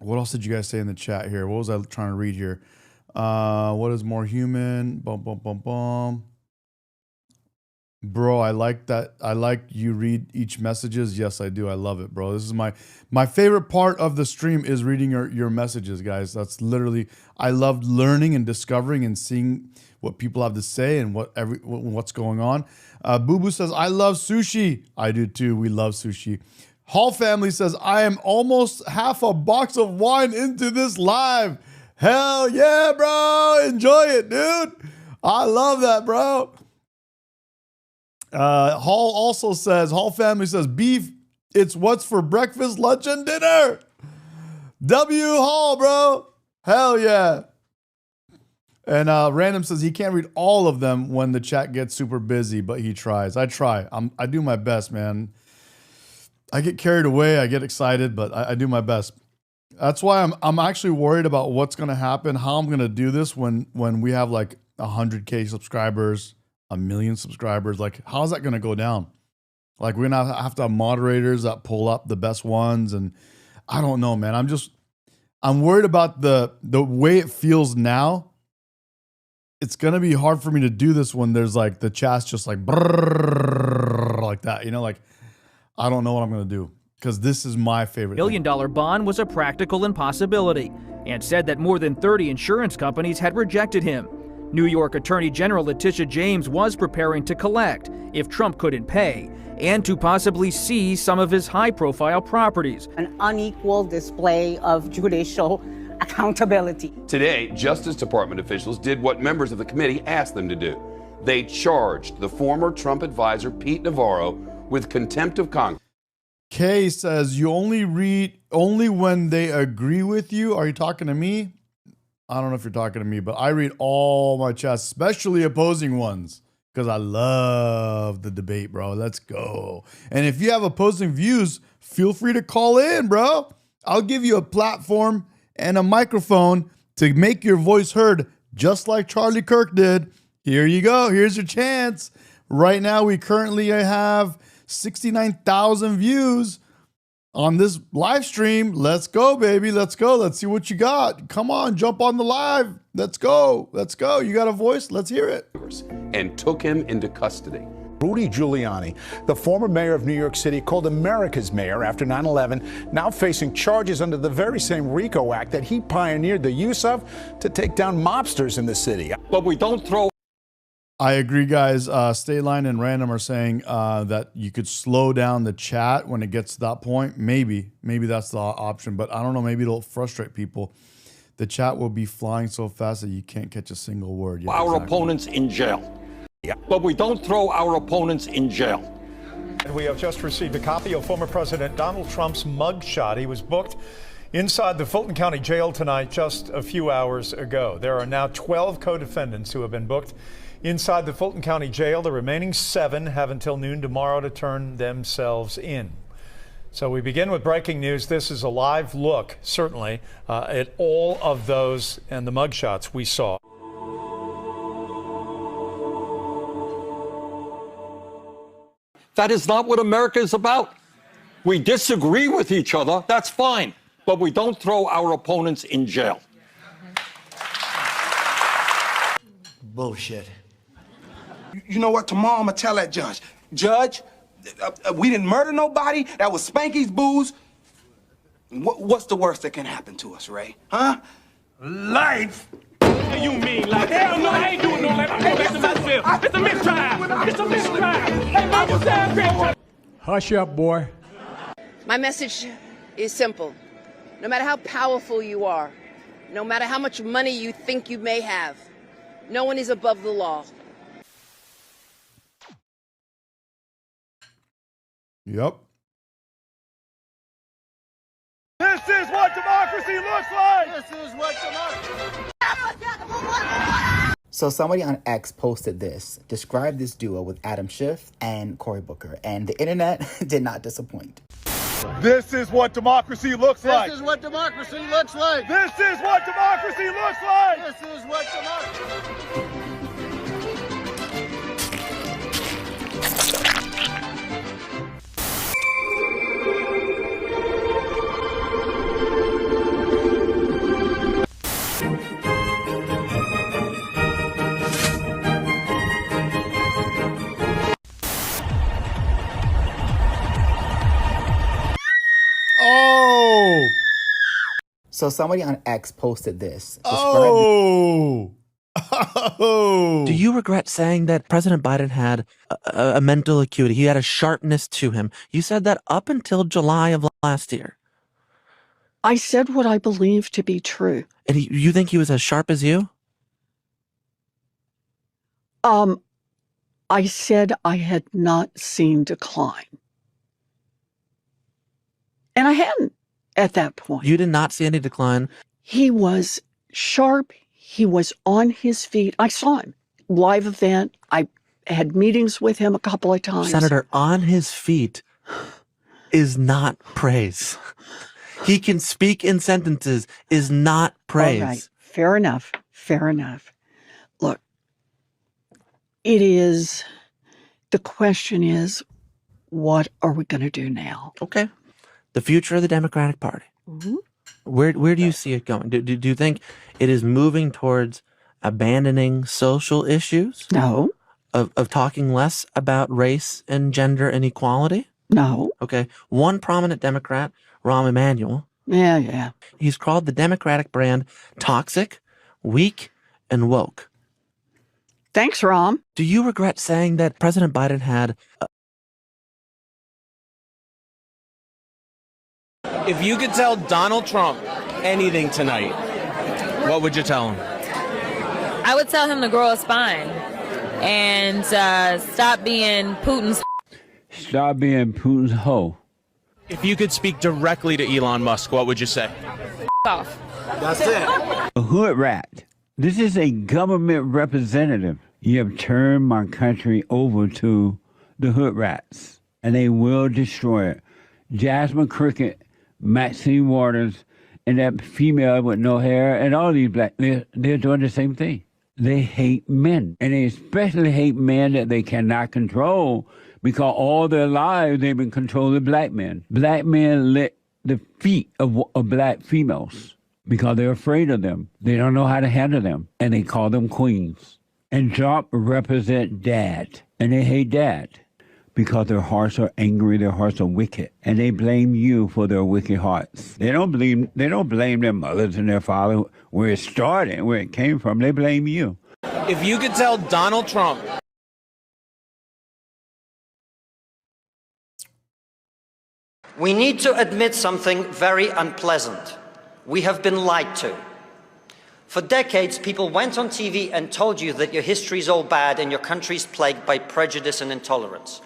What else did you guys say in the chat here? What was I trying to read here? What is more human? Bro, I like that. I like you read each messages. Yes, I do. I love it, bro. This is my favorite part of the stream is reading your messages, guys. That's literally, I love learning and discovering and seeing what people have to say and what's going on. Boo Boo says, I love sushi. I do too. We love sushi. Hall family says, I am almost half a box of wine into this live. Hell yeah, bro. Enjoy it, dude. I love that, bro. Hall also says, Hall family says, beef, it's what's for breakfast, lunch, and dinner. W Hall, bro. Hell yeah. And Random says he can't read all of them when the chat gets super busy, but he tries. I try. I do my best, man. I get carried away. I get excited, but I do my best. That's why I'm actually worried about what's going to happen, how I'm going to do this when we have like 100K subscribers, 1 million subscribers. Like, how's that going to go down? Like, we're going to have to have moderators that pull up the best ones. And I don't know, man. I'm worried about the way it feels now. It's going to be hard for me to do this when there's like the chat's just like brrr, like that, you know, like I don't know what I'm going to do because this is my favorite $1 million bond was a practical impossibility and said that more than 30 insurance companies had rejected him. New York Attorney General Letitia James was preparing to collect if Trump couldn't pay and to possibly seize some of his high-profile properties. An unequal display of judicial accountability. Today, Justice Department officials did what members of the committee asked them to do. They charged the former Trump advisor, Pete Navarro, with contempt of Congress. Kay says, you only read only when they agree with you. Are you talking to me? I don't know if you're talking to me, but I read all my chats, especially opposing ones, because I love the debate, bro. Let's go. And if you have opposing views, feel free to call in, bro. I'll give you a platform and a microphone to make your voice heard, just like Charlie Kirk did. Here you go. Here's your chance. Right now, we currently have 69,000 views on this live stream. Let's go, baby. Let's go. Let's see what you got. Come on, jump on the live. Let's go. Let's go. You got a voice? Let's hear it. And took him into custody. Rudy Giuliani, the former mayor of New York City, called America's mayor after 9/11, now facing charges under the very same RICO Act that he pioneered the use of to take down mobsters in the city. But we don't throw. I agree, guys. Stayline and Random are saying that you could slow down the chat when it gets to that point. Maybe that's the option, but I don't know. Maybe it'll frustrate people. The chat will be flying so fast that you can't catch a single word. Yeah, our opponents in jail. But we don't throw our opponents in jail. We have just received a copy of former President Donald Trump's mugshot. He was booked inside the Fulton County Jail tonight just a few hours ago. There are now 12 co-defendants who have been booked inside the Fulton County Jail. The remaining 7 have until noon tomorrow to turn themselves in. So we begin with breaking news. This is a live look, certainly, at all of those and the mugshots we saw. That is not what America is about. We disagree with each other, that's fine, but we don't throw our opponents in jail. Bullshit. You know what? Tomorrow I'm gonna tell that judge. Judge, we didn't murder nobody. That was Spanky's booze. What's the worst that can happen to us, Ray? Huh? Life. And you mean like, hell no, I ain't doing no that. I go back to myself. It's a mistrial. It's a mistrial. Hey, man, you sound great. Hush up, boy. My message is simple. No matter how powerful you are, no matter how much money you think you may have, no one is above the law. Yep. This is what democracy looks like. This is what democracy. So somebody on X posted this, described this duo with Adam Schiff and Cory Booker, and the internet did not disappoint. This is what democracy looks like. This is what democracy looks like. This is what democracy looks like. This is what democracy. Oh. So somebody on X posted this. Oh. Oh. Do you regret saying that President Biden had a mental acuity? He had a sharpness to him. You said that up until July of last year. I said what I believe to be true. And you think he was as sharp as you? I said I had not seen decline. And I hadn't at that point. You did not see any decline. He was sharp. He was on his feet. I saw him. Live event. I had meetings with him a couple of times. Senator, on his feet is not praise. He can speak in sentences is not praise. All right. Fair enough. Fair enough. Look, the question is, what are we going to do now? Okay. The future of the Democratic Party. Mm-hmm. Where do you see it going? Do you think it is moving towards abandoning social issues? No. Of talking less about race and gender inequality? No. Okay. One prominent Democrat, Rahm Emanuel. Yeah. He's called the Democratic brand toxic, weak, and woke. Thanks, Rahm. Do you regret saying that President Biden had... If you could tell Donald Trump anything tonight, what would you tell him? I would tell him to grow a spine and stop being Putin's. Stop being Putin's hoe. If you could speak directly to Elon Musk, what would you say? Off. That's it. A hood rat. This is a government representative. You have turned my country over to the hood rats, and they will destroy it. Jasmine Cricket, Maxine Waters, and that female with no hair, and all these black, they're doing the same thing. They hate men, and they especially hate men that they cannot control because all their lives they've been controlling black men. Black men lick the feet of black females because they're afraid of them. They don't know how to handle them, and they call them queens. And Trump represent dad, and they hate dad because their hearts are angry, their hearts are wicked, and they blame you for their wicked hearts. They don't blame their mothers and their father where it started, where it came from. They blame you. If you could tell Donald Trump... We need to admit something very unpleasant. We have been lied to. For decades, people went on TV and told you that your history's all bad and your country's plagued by prejudice and intolerance.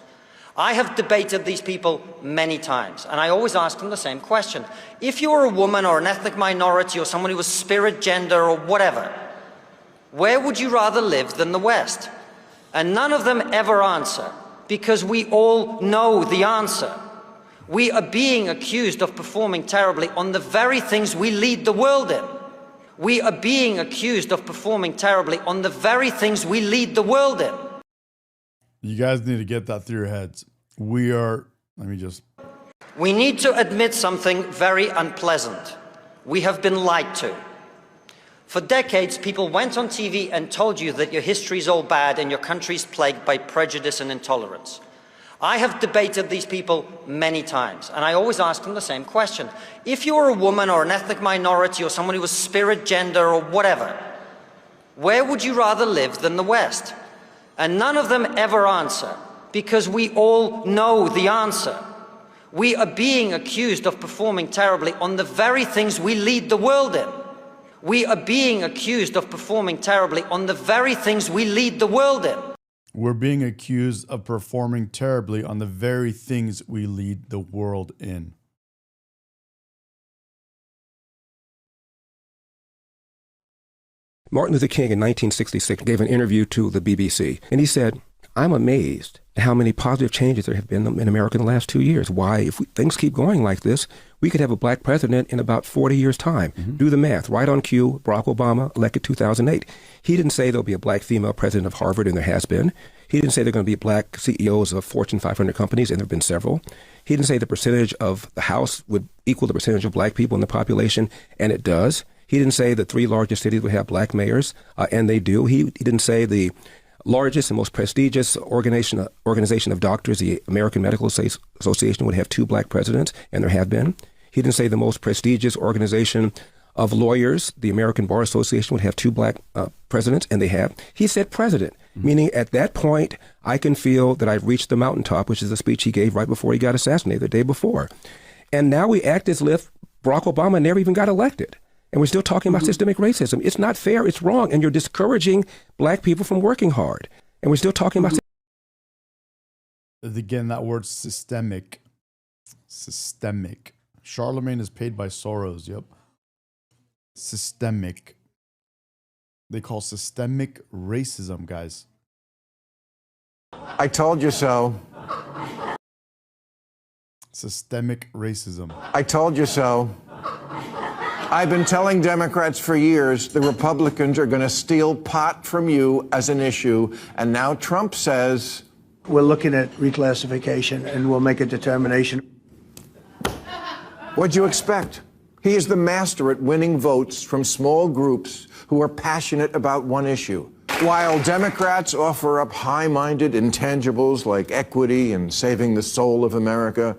I have debated these people many times, and I always ask them the same question. If you were a woman or an ethnic minority or someone who was spirit, gender, or whatever, where would you rather live than the West? And none of them ever answer, because we all know the answer. We are being accused of performing terribly on the very things we lead the world in. We are being accused of performing terribly on the very things we lead the world in. You guys need to get that through your heads. We need to admit something very unpleasant. We have been lied to. For decades, people went on TV and told you that your history's all bad and your country's plagued by prejudice and intolerance. I have debated these people many times, and I always ask them the same question. If you were a woman or an ethnic minority or someone who was spirit, gender, or whatever, Where would you rather live than the West? And none of them ever answer, because we all know the answer. We are being accused of performing terribly on the very things we lead the world in. We are being accused of performing terribly on the very things we lead the world in. We're being accused of performing terribly on the very things we lead the world in. Martin Luther King in 1966 gave an interview to the BBC, and he said, "I'm amazed at how many positive changes there have been in America in the last 2 years. Why, if things keep going like this, we could have a black president in about 40 years' time." Do the math. Right on cue, Barack Obama elected 2008. He didn't say there'll be a black female president of Harvard, and there has been. He didn't say there are going to be black CEOs of Fortune 500 companies, and there have been several. He didn't say the percentage of the House would equal the percentage of black people in the population, and it does. He didn't say the 3 largest cities would have black mayors, and they do. He didn't say the largest and most prestigious organization of doctors, the American Medical Association, would have 2 black presidents, and there have been. He didn't say the most prestigious organization of lawyers, the American Bar Association, would have 2 black presidents, and they have. He said president, meaning at that point, I can feel that I've reached the mountaintop, which is the speech he gave right before he got assassinated, the day before. And now we act as if Barack Obama never even got elected. And we're still talking about systemic racism. It's not fair. It's wrong. And you're discouraging black people from working hard. And we're still talking about... Again, that word systemic. Systemic. Charlemagne is paid by Soros. Yep. Systemic. They call systemic racism, guys. I told you so. Systemic racism. I told you so. I've been telling Democrats for years the Republicans are going to steal pot from you as an issue, and now Trump says... We're looking at reclassification, and we'll make a determination. What'd you expect? He is the master at winning votes from small groups who are passionate about one issue. While Democrats offer up high-minded intangibles like equity and saving the soul of America,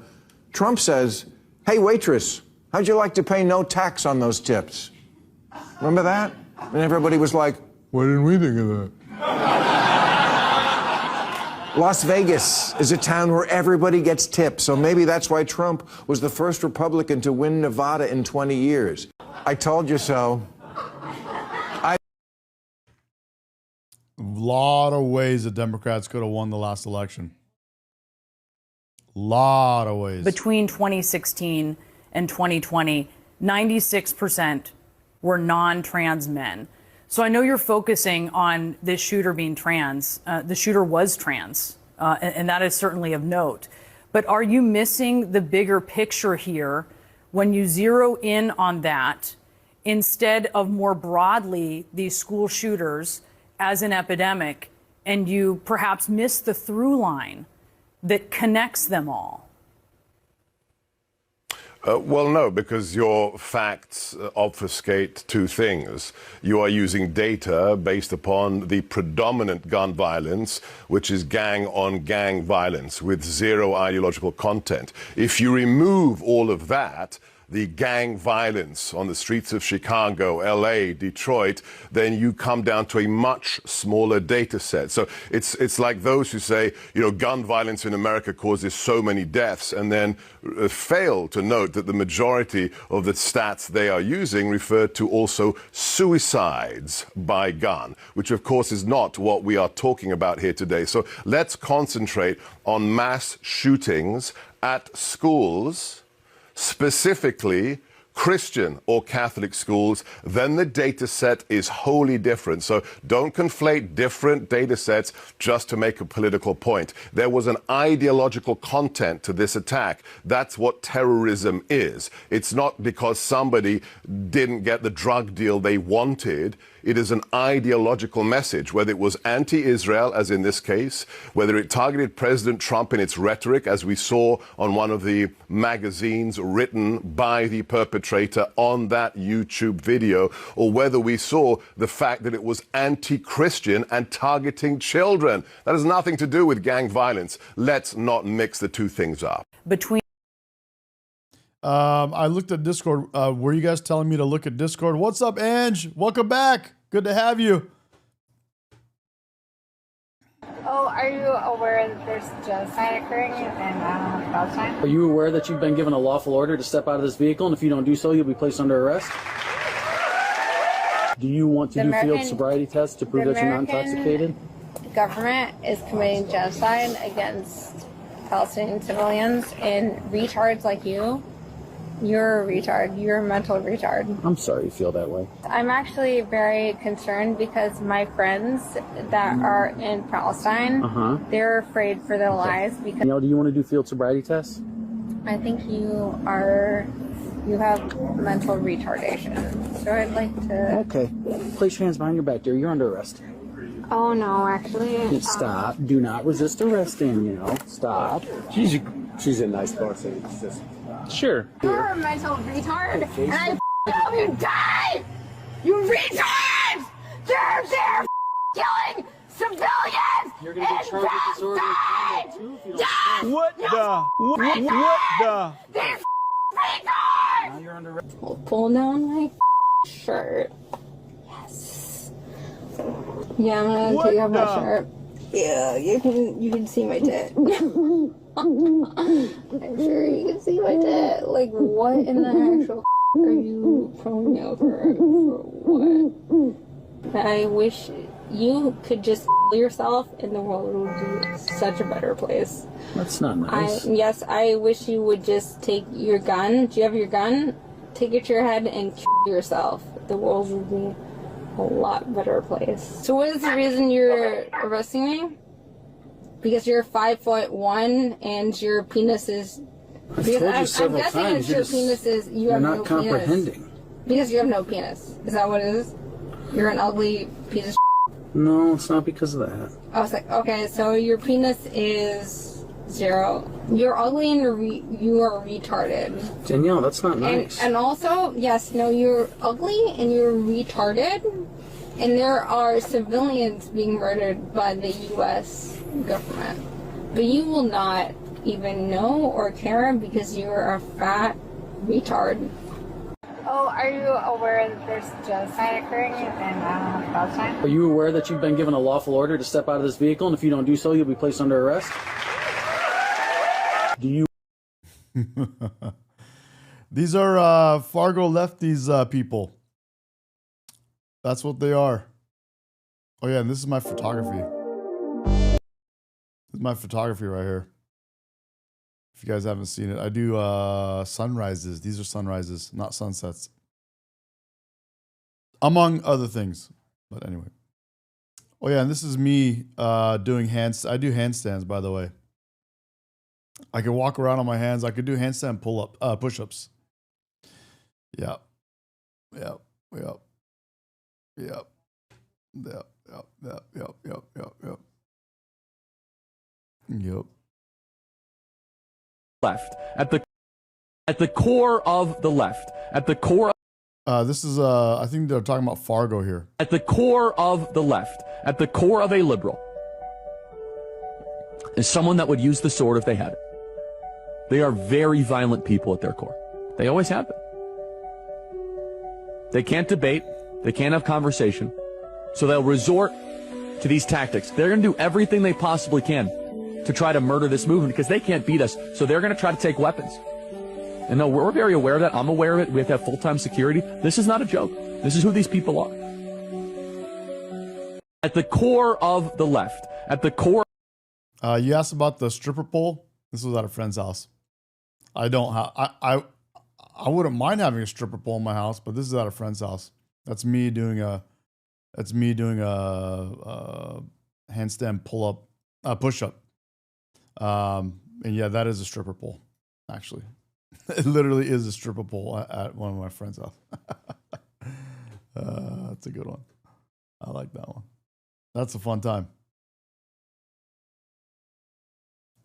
Trump says, "Hey, waitress, how'd you like to pay no tax on those tips?" Remember that? And everybody was like, "Why didn't we think of that?" Las Vegas is a town where everybody gets tips, so maybe that's why Trump was the first Republican to win Nevada in 20 years. I told you so. A lot of ways the Democrats could have won the last election. Lot of ways. Between 2016 and 2020, 96% were non-trans men. So I know you're focusing on this shooter being trans. The shooter was trans, and that is certainly of note. But are you missing the bigger picture here when you zero in on that instead of more broadly these school shooters as an epidemic, and you perhaps miss the through line that connects them all? Well, no, because your facts obfuscate 2 things. You are using data based upon the predominant gun violence, which is gang-on-gang violence with 0 ideological content. If you remove all of that, the gang violence on the streets of Chicago, LA, Detroit, then you come down to a much smaller data set. So it's like those who say, you know, gun violence in America causes so many deaths, and then fail to note that the majority of the stats they are using refer to also suicides by gun, which of course is not what we are talking about here today. So let's concentrate on mass shootings at schools, specifically Christian or Catholic schools, then the data set is wholly different. So don't conflate different data sets just to make a political point. There was an ideological content to this attack. That's what terrorism is. It's not because somebody didn't get the drug deal they wanted. It is an ideological message, whether it was anti-Israel, as in this case, whether it targeted President Trump in its rhetoric, as we saw on one of the magazines written by the perpetrator on that YouTube video, or whether we saw the fact that it was anti-Christian and targeting children. That has nothing to do with gang violence. Let's not mix the 2 things up. I looked at Discord. Were you guys telling me to look at Discord? What's up, Ange? Welcome back. Good to have you. are you aware that there's genocide occurring in Palestine? Are you aware that you've been given a lawful order to step out of this vehicle, and if you don't do so, you'll be placed under arrest? Do you want to do field sobriety tests to prove that you're not intoxicated? The government is committing genocide against Palestinian civilians, and retards like you, you're a retard. You're a mental retard. I'm sorry you feel that way. I'm actually very concerned because my friends that are in Palestine, they're afraid for their lives because Do you want to do field sobriety tests? I think you have mental retardation. So I'd like to... Okay. Place your hands behind your back, dear. You're under arrest. Oh, no, actually... Stop. Do not resist arresting, Stop. She's a nice person. It's just... Sure. You're a mental retard, and I hope you die! You retards! They're killing civilians! You're gonna get charged with disorderly conduct too if you don't stop. What the? These retards! Now you're under arrest. I'll pull down my shirt. Yes. Yeah, I'm gonna take off my shirt. Yeah, you can see my tit. I'm sure you can see my tit. Like, what in the actual are you pulling me over for? What? I wish you could just yourself and the world would be such a better place. That's not nice. Yes, I wish you would just take your gun. Do you have your gun? Take it to your head and kill yourself. The world would be a lot better place. So what is the reason you're arresting me? Because you're 5'1" and your penis is... I've told you several times. Your penis is... You're not comprehending. Penis. Because you have no penis. Is that what it is? You're an ugly piece of No, it's not because of that. I was like, okay, so your penis is 0. You're ugly and you are retarded. Danielle, that's not nice. And also, yes, no, you're ugly and you're retarded. And there are civilians being murdered by the U.S. government. But you will not even know or care because you're a fat retard. Oh, are you aware that there's genocide occurring in Palestine? Are you aware that you've been given a lawful order to step out of this vehicle, and if you don't do so, you'll be placed under arrest? Do you... These are Fargo lefties people. That's what they are. Oh yeah, and this is my photography. This is my photography right here. If you guys haven't seen it, I do sunrises. These are sunrises, not sunsets. Among other things. But anyway. Oh yeah, and this is me doing I do handstands, by the way. I can walk around on my hands. I could do handstand push-ups. Yep. Yep. Yep. Yep. Yep. Yep. Yep. Yep. Yep. Yep. Yep. Yep. Left at the core of the left at the core. This is I think they're talking about Fargo here. At the core of the left, at the core of a liberal, is someone that would use the sword if they had it. They are very violent people at their core. They always have been. They can't debate. They can't have conversation. So they'll resort to these tactics. They're going to do everything they possibly can to try to murder this movement because they can't beat us. So they're going to try to take weapons. And no, we're very aware of that. I'm aware of it. We have to have full-time security. This is not a joke. This is who these people are. At the core of the left, at the core. You asked about the stripper pole. This was at a friend's house. I don't have. I wouldn't mind having a stripper pole in my house, but this is at a friend's house. That's me doing a. That's me doing a handstand push-up. And yeah, that is a stripper pole, actually. It literally is a stripper pole at one of my friends' house. That's a good one. I like that one. That's a fun time.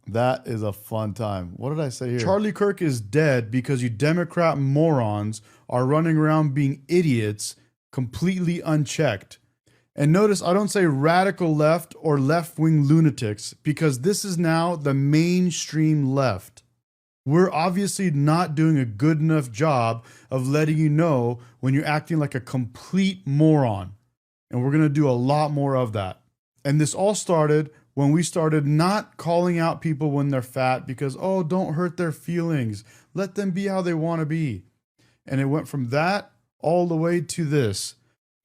That is a fun time. What did I say here? Charlie Kirk is dead because you Democrat morons are running around being idiots completely unchecked. And notice I don't say radical left or left-wing lunatics because this is now the mainstream left. We're obviously not doing a good enough job of letting you know when you're acting like a complete moron. And we're going to do a lot more of that. And this all started when we started not calling out people when they're fat because, oh, don't hurt their feelings. Let them be how they want to be. And it went from that all the way to this.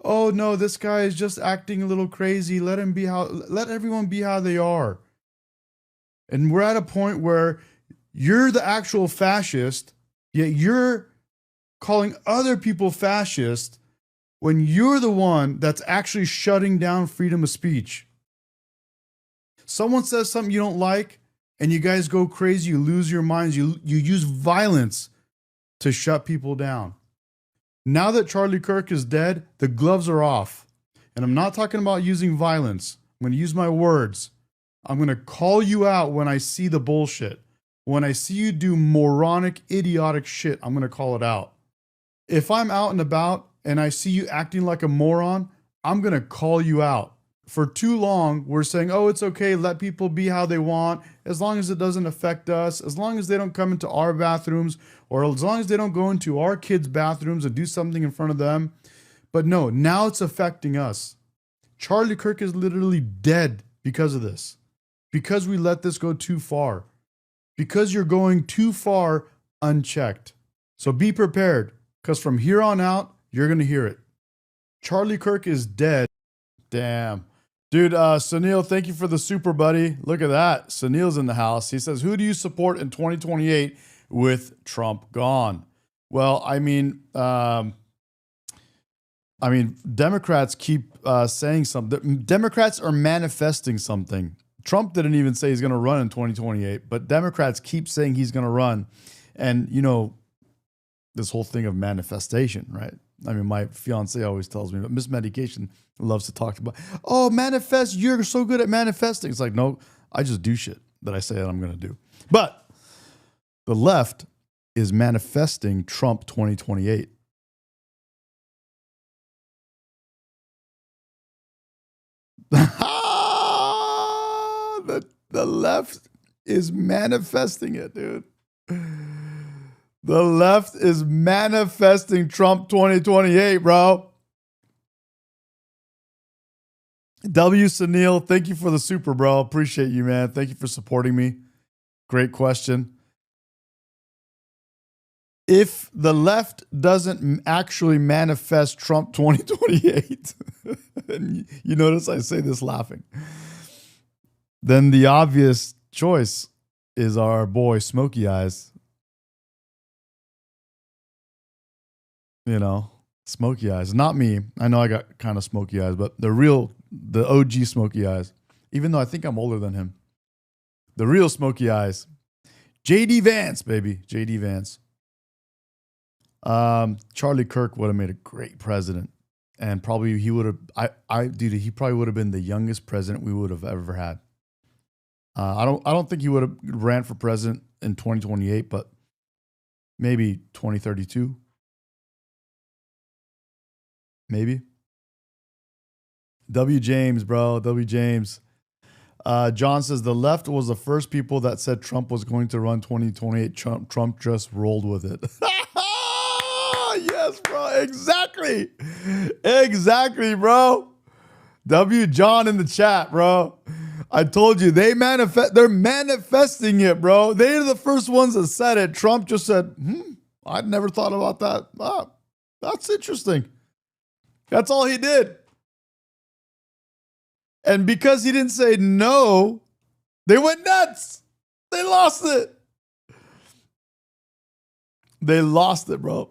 Oh, no, this guy is just acting a little crazy. Let everyone be how they are. And we're at a point where you're the actual fascist, yet you're calling other people fascist when you're the one that's actually shutting down freedom of speech. Someone says something you don't like, and you guys go crazy, you lose your minds, you use violence to shut people down. Now that Charlie Kirk is dead, the gloves are off. And I'm not talking about using violence. I'm going to use my words. I'm going to call you out when I see the bullshit. When I see you do moronic, idiotic shit, I'm going to call it out. If I'm out and about and I see you acting like a moron, I'm going to call you out. For too long, we're saying, oh, it's okay, let people be how they want, as long as it doesn't affect us, as long as they don't come into our bathrooms, or as long as they don't go into our kids' bathrooms and do something in front of them. But no, now it's affecting us. Charlie Kirk is literally dead because of this. Because we let this go too far. Because you're going too far unchecked. So be prepared, because from here on out, you're going to hear it. Charlie Kirk is dead. Damn. Dude, Sunil, thank you for the super, buddy. Look at that. Sunil's in the house. He says, who do you support in 2028 with Trump gone? Well, I mean, Democrats keep saying something. Democrats are manifesting something. Trump didn't even say he's going to run in 2028, but Democrats keep saying he's going to run. And, you know, this whole thing of manifestation, right? I mean, my fiance always tells me, but Miss Medication loves to talk about, oh, manifest, you're so good at manifesting. It's like, no, I just do shit that I say that I'm going to do. But the left is manifesting Trump 2028. The left is manifesting it, dude. The left is manifesting Trump 2028, bro. W. Sunil, thank you for the super, bro. Appreciate you, man. Thank you for supporting me. Great question. If the left doesn't actually manifest Trump 2028, and you notice I say this laughing, then the obvious choice is our boy Smokey Eyes. You know, Smokey Eyes. Not me. I know I got kind of smoky eyes, but the OG Smokey Eyes. Even though I think I'm older than him. The real Smokey Eyes. J.D. Vance, baby. J.D. Vance. Charlie Kirk would have made a great president. And probably he would have, he probably would have been the youngest president we would have ever had. I don't think he would have ran for president in 2028, but maybe 2032. Maybe. W. James, bro. W. James. John says the left was the first people that said Trump was going to run 2028. Trump just rolled with it. Yes, bro. Exactly. Exactly, bro. W. John in the chat, bro. I told you, they're manifesting it, bro. They're the first ones that said it. Trump just said, I'd never thought about that. Ah, that's interesting. That's all he did. And because he didn't say no, they went nuts. They lost it. They lost it, bro.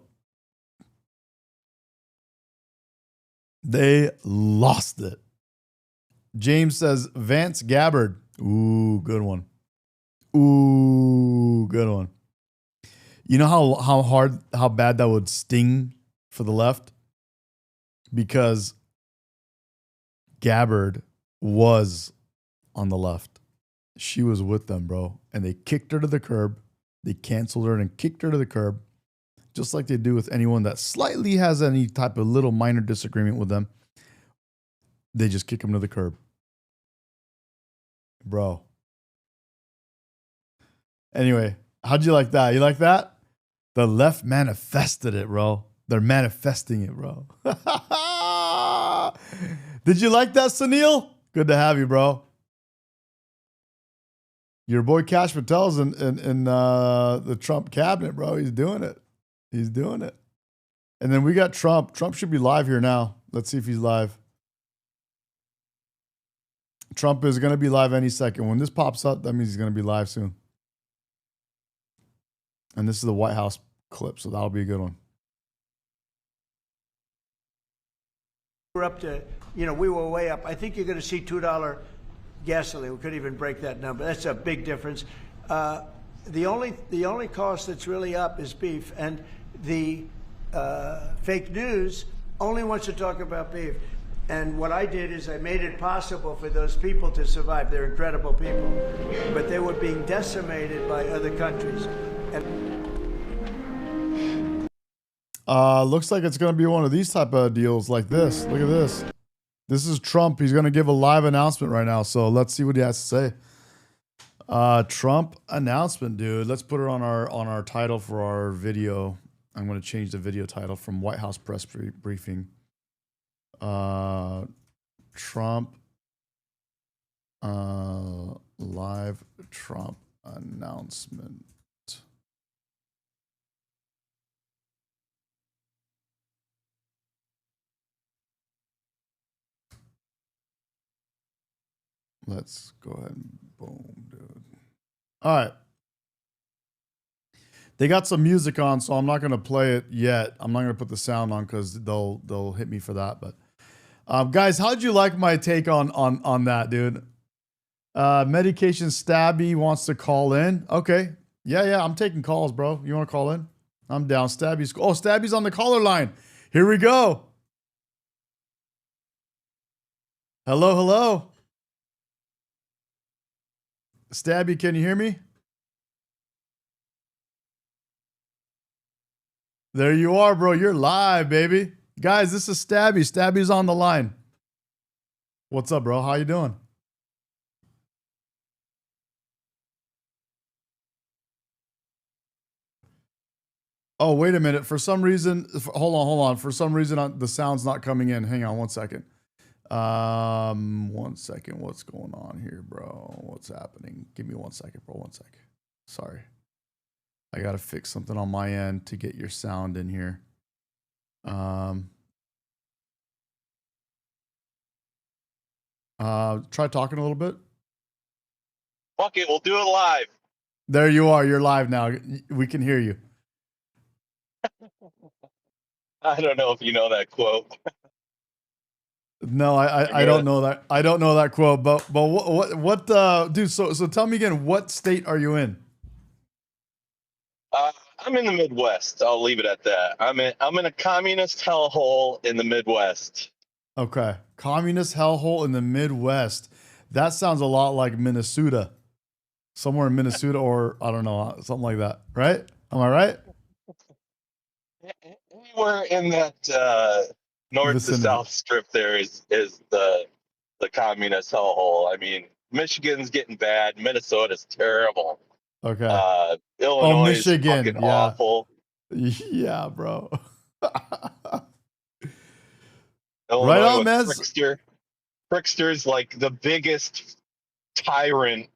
They lost it. James says, Vance Gabbard. Ooh, good one. Ooh, good one. You know how bad that would sting for the left? Because Gabbard was on the left. She was with them, bro. And they kicked her to the curb. They canceled her and kicked her to the curb. Just like they do with anyone that slightly has any type of little minor disagreement with them. They just kick them to the curb. Bro. Anyway, how'd you like that? You like that? The left manifested it, bro. They're manifesting it, bro. Did you like that, Sunil? Good to have you, bro. Your boy Cash Patel's in the Trump cabinet, bro. He's doing it. He's doing it. And then we got Trump. Trump should be live here now. Let's see if he's live. Trump is going to be live any second. When this pops up, that means he's going to be live soon. And this is the White House clip, so that'll be a good one. We're up to, we were way up. I think you're going to see $2 gasoline. We couldn't even break that number. That's a big difference. The only cost that's really up is beef, and the fake news only wants to talk about beef. And what I did is I made it possible for those people to survive. They're incredible people, but they were being decimated by other countries. Looks like it's going to be one of these type of deals like this. Look at this. This is Trump. He's going to give a live announcement right now. So let's see what he has to say. Trump announcement, dude. Let's put it on our title for our video. I'm going to change the video title from White House press briefing. Trump live Trump announcement. Let's go ahead and boom, dude. All right. They got some music on, so I'm not going to play it yet. I'm not going to put the sound on because they'll hit me for that. But guys, how'd you like my take on that, dude? Medication Stabby wants to call in. Okay. Yeah, I'm taking calls, bro. You want to call in? I'm down. Stabby's on the caller line. Here we go. Hello. Stabby, can you hear me? There you are, bro. You're live, baby. Guys, this is Stabby. Stabby's on the line. What's up, bro? How you doing? Oh, wait a minute. For some reason, hold on. For some reason, the sound's not coming in. Hang on 1 second. 1 second. What's going on here, bro? What's happening? Give me 1 second, bro. 1 second. Sorry. I got to fix something on my end to get your sound in here. Try talking a little bit. Fuck it, we'll do it live. There you are. You're live now. We can hear you. I don't know if you know that quote. No, I don't know that. I don't know that quote. But what dude? So tell me again. What state are you in? I'm in the Midwest. I'll leave it at that. I'm in a communist hellhole in the Midwest. Okay, communist hellhole in the Midwest. That sounds a lot like Minnesota. Somewhere in Minnesota, or I don't know, something like that. Right? Am I right? Anywhere in that north Vicinity. to south strip there is the communist hellhole. I mean, Michigan's getting bad. Minnesota's terrible. Okay. Illinois Michigan, is fucking yeah. awful. Yeah, bro. Illinois Right on, with man. Frickster's like the biggest tyrant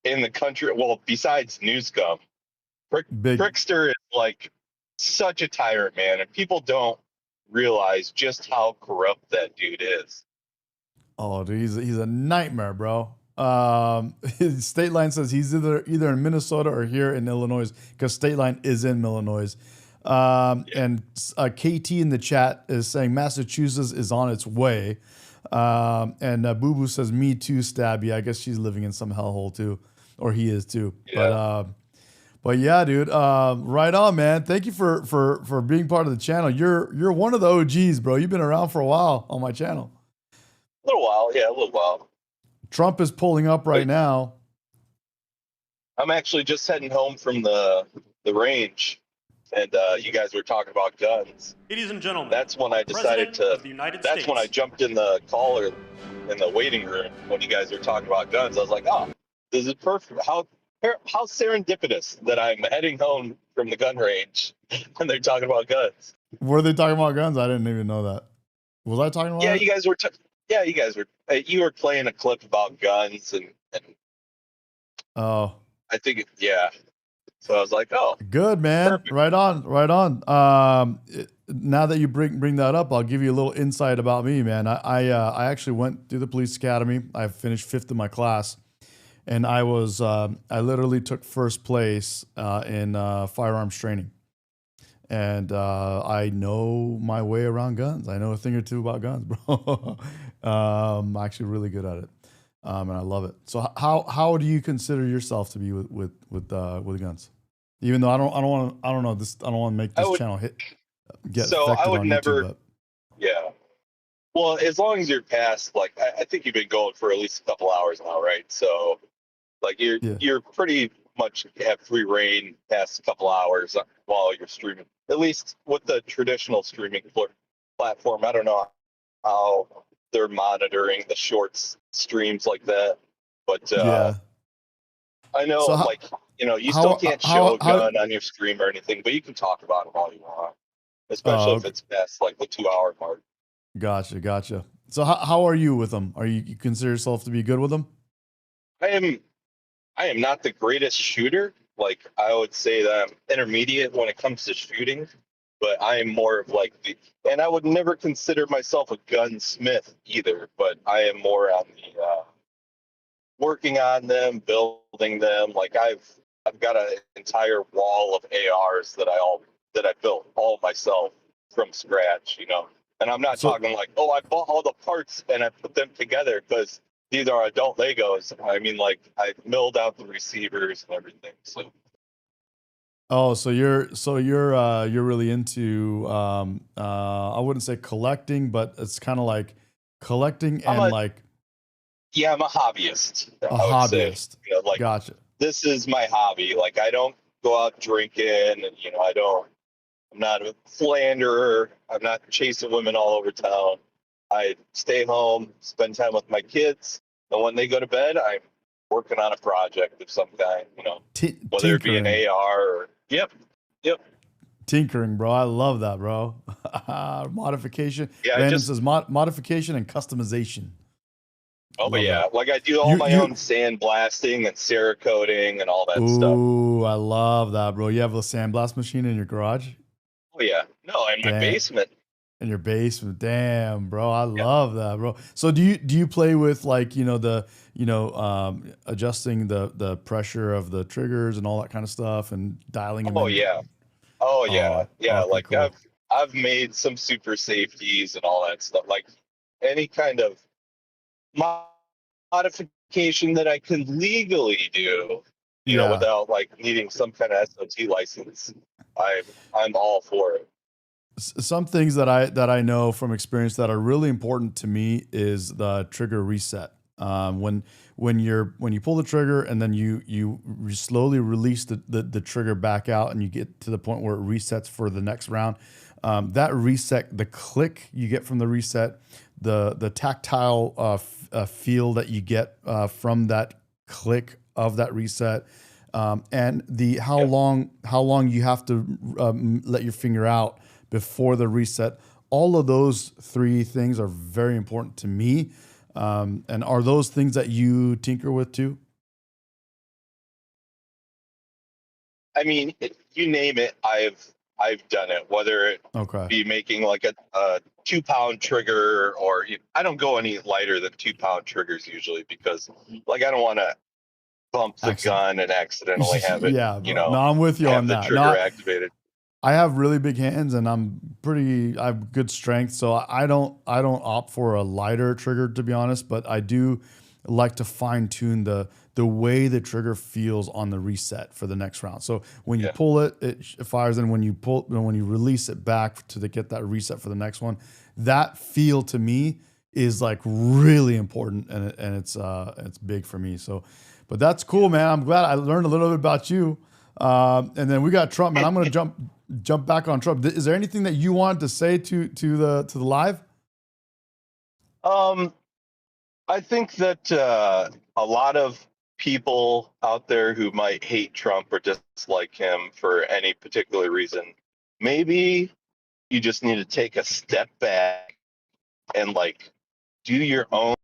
in the country. Well, besides Newscom, Frickster is like such a tyrant, man, and people don't realize just how corrupt that dude is. Oh, dude, he's a nightmare, bro. His state line says he's either in Minnesota or here in Illinois, because state line is in Illinois. And KT in the chat is saying Massachusetts is on its way. And Boo Boo says, me too, Stabby. I guess she's living in some hellhole too, or he is too. Yeah. But yeah, dude, right on, man. Thank you for being part of the channel. You're one of the OGs, bro. You've been around for a while on my channel. A little while. Trump is pulling up right now. I'm actually just heading home from the range, and you guys were talking about guns. Ladies and gentlemen, that's when I decided to. That's when I jumped in the caller in the waiting room when you guys were talking about guns. I was like, oh, this is perfect. How serendipitous that I'm heading home from the gun range and they're talking about guns. Were they talking about guns? I didn't even know that. Was I talking about? Yeah, it? you guys were. You guys were. You were playing a clip about guns, and Oh, I think, yeah. So I was like, oh, good, man. perfect. Right on, right on. Now that you bring that up, I'll give you a little insight about me, man. I actually went through the police academy. I finished 5th in my class, and I literally took first place in firearms training. And I know my way around guns. I know a thing or two about guns, bro. I'm actually really good at it, and I love it. So how do you consider yourself to be with guns? Even though I don't want to make this channel get So I affected would on never, YouTube, but yeah. Well, as long as you're past, like, I think you've been going for at least a couple hours now, right? So, like, yeah. you're pretty much have free reign past a couple hours while you're streaming. At least with the traditional streaming platform, I don't know how they're monitoring the shorts streams like that, but Yeah. I know, So like, you still can't show a gun on your stream or anything, but you can talk about it all you want, especially if okay. it's past like the 2 hour mark. Gotcha. So how are you with them? You consider yourself to be good with them? I am not the greatest shooter. Like, I would say that I'm intermediate when it comes to shooting, but I am more of like and I would never consider myself a gunsmith either, but I am more on the working on them, building them. Like, I've got an entire wall of ARs that I built all myself from scratch, And I'm not talking like, oh, I bought all the parts and I put them together, because these are adult Legos. I mean, like, I milled out the receivers and everything. So. Oh, so you're really into I wouldn't say collecting, but it's kind of like collecting and Yeah, I'm a hobbyist. a I would say, hobbyist. like, Gotcha. this is my hobby. Like, I don't go out drinking, and I'm not a philanderer. I'm not chasing women all over town. I stay home, spend time with my kids, and when they go to bed, I'm working on a project of some kind, whether it be an Tinkering. AR or, yep. Tinkering, bro. I love that, bro. Modification. Yeah, Brandon says modification and customization. Oh, Love yeah. that. Like, I do all my own sandblasting and Cerakoting and all that stuff. Ooh, I love that, bro. You have a sandblast machine in your garage? Oh, yeah. No, in my basement. In your basement. Damn, bro. I love that, bro. So do you play with, like, adjusting the pressure of the triggers and all that kind of stuff and dialing them in? Yeah. Oh, yeah. Yeah. Okay, Like, cool. I've made some super safeties and all that stuff. Like, any kind of modification that I can legally do, without like needing some kind of SOT license, I'm all for it. Some things that I know from experience that are really important to me is the trigger reset. When you pull the trigger and then you slowly release the trigger back out and you get to the point where it resets for the next round. That reset, the click you get from the reset, the tactile feel that you get from that click of that reset, and the how long you have to let your finger out before the reset. All of those three things are very important to me. And are those things that you tinker with too? I mean, you name it, I've done it. Whether it be making like a 2-pound trigger, or I don't go any lighter than 2-pound triggers usually, because, like, I don't want to bump the gun and accidentally have it. Yeah, bro. No, I'm with you on the that. trigger activated. I have really big hands and I have good strength, so I don't opt for a lighter trigger, to be honest, but I do like to fine tune the way the trigger feels on the reset for the next round. So when you pull it, it fires, and when you release it back to get that reset for the next one, that feel to me is like really important, and it's big for me. So, but that's cool, man. I'm glad I learned a little bit about you. And then we got Trump, man. I'm gonna jump back on Trump. Is there anything that you want to say to the live? I think that a lot of people out there who might hate Trump or dislike him for any particular reason, maybe you just need to take a step back and, like, do your own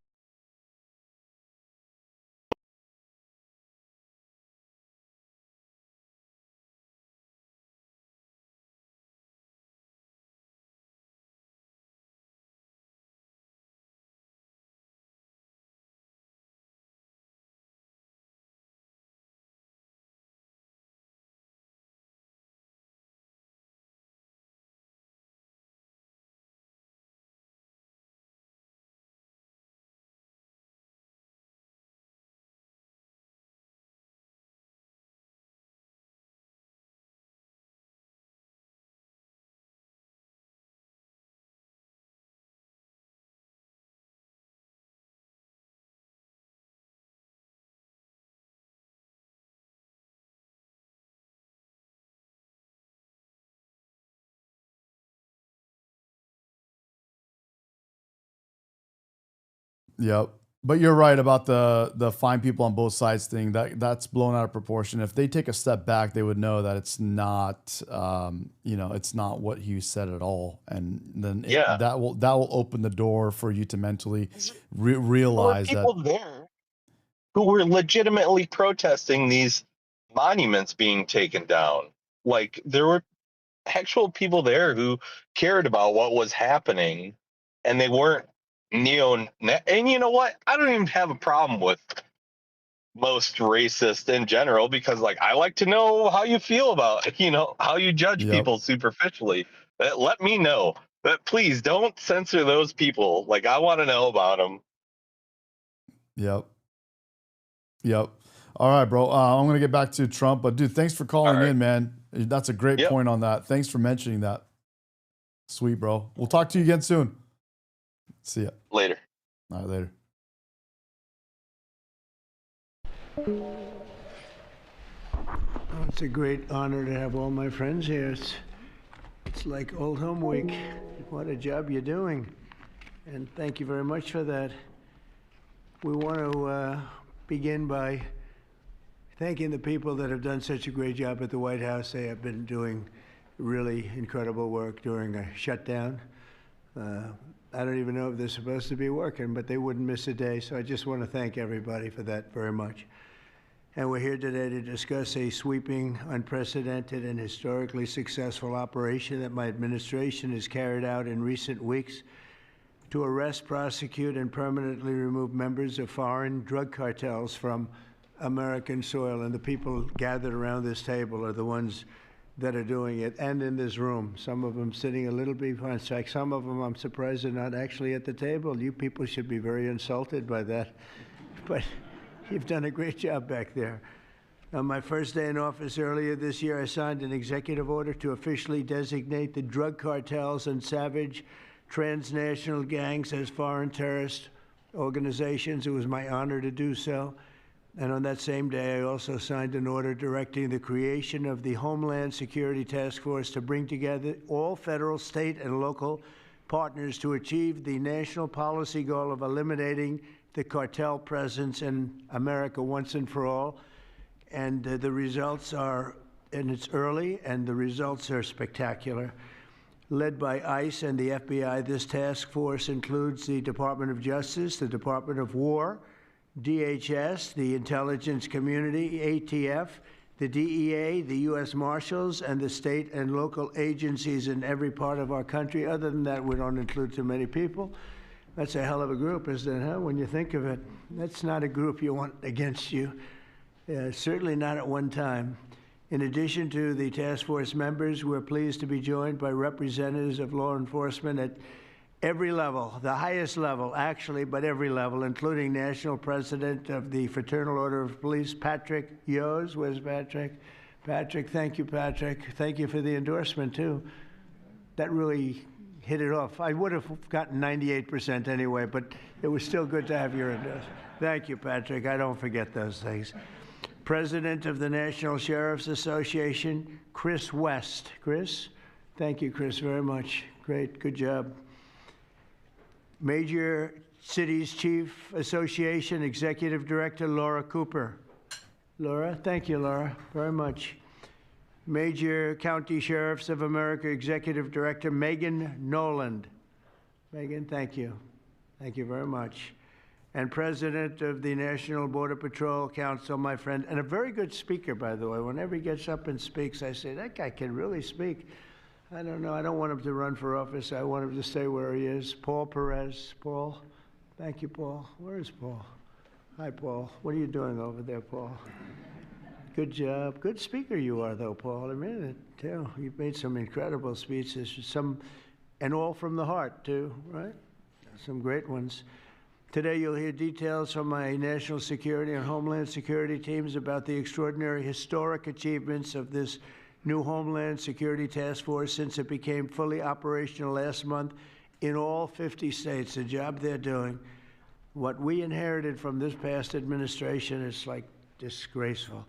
Yep. But you're right about the fine people on both sides thing. That's blown out of proportion. If they take a step back, they would know that it's not, it's not what he said at all, and then that will open the door for you to mentally realize there were people there who were legitimately protesting these monuments being taken down. Like, there were actual people there who cared about what was happening, and they weren't and you know what? I don't even have a problem with most racist in general, because like I like to know how you feel about how you judge people superficially. Let me know, but please don't censor those people. Like, I want to know about them. Yep. All right, bro. I'm gonna get back to Trump, but dude, thanks for calling in, man. That's a great point on that. Thanks for mentioning that. Sweet, bro. We'll talk to you again soon. See ya. Later. All right, later. Oh, it's a great honor to have all my friends here. It's like old home week. What a job you're doing. And thank you very much for that. We want to begin by thanking the people that have done such a great job at the White House. They have been doing really incredible work during a shutdown. I don't even know if they're supposed to be working, but they wouldn't miss a day. So I just want to thank everybody for that very much. And we're here today to discuss a sweeping, unprecedented, and historically successful operation that my administration has carried out in recent weeks to arrest, prosecute, and permanently remove members of foreign drug cartels from American soil. And the people gathered around this table are the ones that are doing it, and in this room. Some of them sitting a little behind. In fact, some of them I'm surprised are not actually at the table. You people should be very insulted by that. But you've done a great job back there. On my first day in office earlier this year, I signed an executive order to officially designate the drug cartels and savage transnational gangs as foreign terrorist organizations. It was my honor to do so. And on that same day, I also signed an order directing the creation of the Homeland Security Task Force to bring together all federal, state, and local partners to achieve the national policy goal of eliminating the cartel presence in America once and for all. And the results are, and it's early, and the results are spectacular. Led by ICE and the FBI, this task force includes the Department of Justice, the Department of War, DHS, the intelligence community, ATF, the DEA, the U.S. Marshals, and the state and local agencies in every part of our country. Other than that, we don't include too many people. That's a hell of a group, isn't it, huh? When you think of it, that's not a group you want against you. Certainly not at one time. In addition to the task force members, we're pleased to be joined by representatives of law enforcement at every level, the highest level, actually, but every level, including National President of the Fraternal Order of Police, Patrick Yos. Where's Patrick? Patrick, thank you, Patrick. Thank you for the endorsement, too. That really hit it off. I would have gotten 98% anyway, but it was still good to have your endorsement. Thank you, Patrick. I don't forget those things. President of the National Sheriff's Association, Chris West. Chris? Thank you, Chris, very much. Great, good job. Major Cities Chief Association Executive Director Laura Cooper. Laura, thank you, Laura, very much. Major County Sheriffs of America Executive Director Megan Noland. Megan, thank you. Thank you very much. And President of the National Border Patrol Council, my friend, and a very good speaker, by the way. Whenever he gets up and speaks, I say, that guy can really speak. I don't know. I don't want him to run for office. I want him to stay where he is. Paul Perez. Paul. Thank you, Paul. Where is Paul? Hi, Paul. What are you doing over there, Paul? Good job. Good speaker you are, though, Paul. I mean it, too. You've made some incredible speeches, and all from the heart, too, right? Some great ones. Today, you'll hear details from my national security and homeland security teams about the extraordinary historic achievements of this new Homeland Security Task Force since it became fully operational last month in all 50 states. The job they're doing. What we inherited from this past administration is like disgraceful.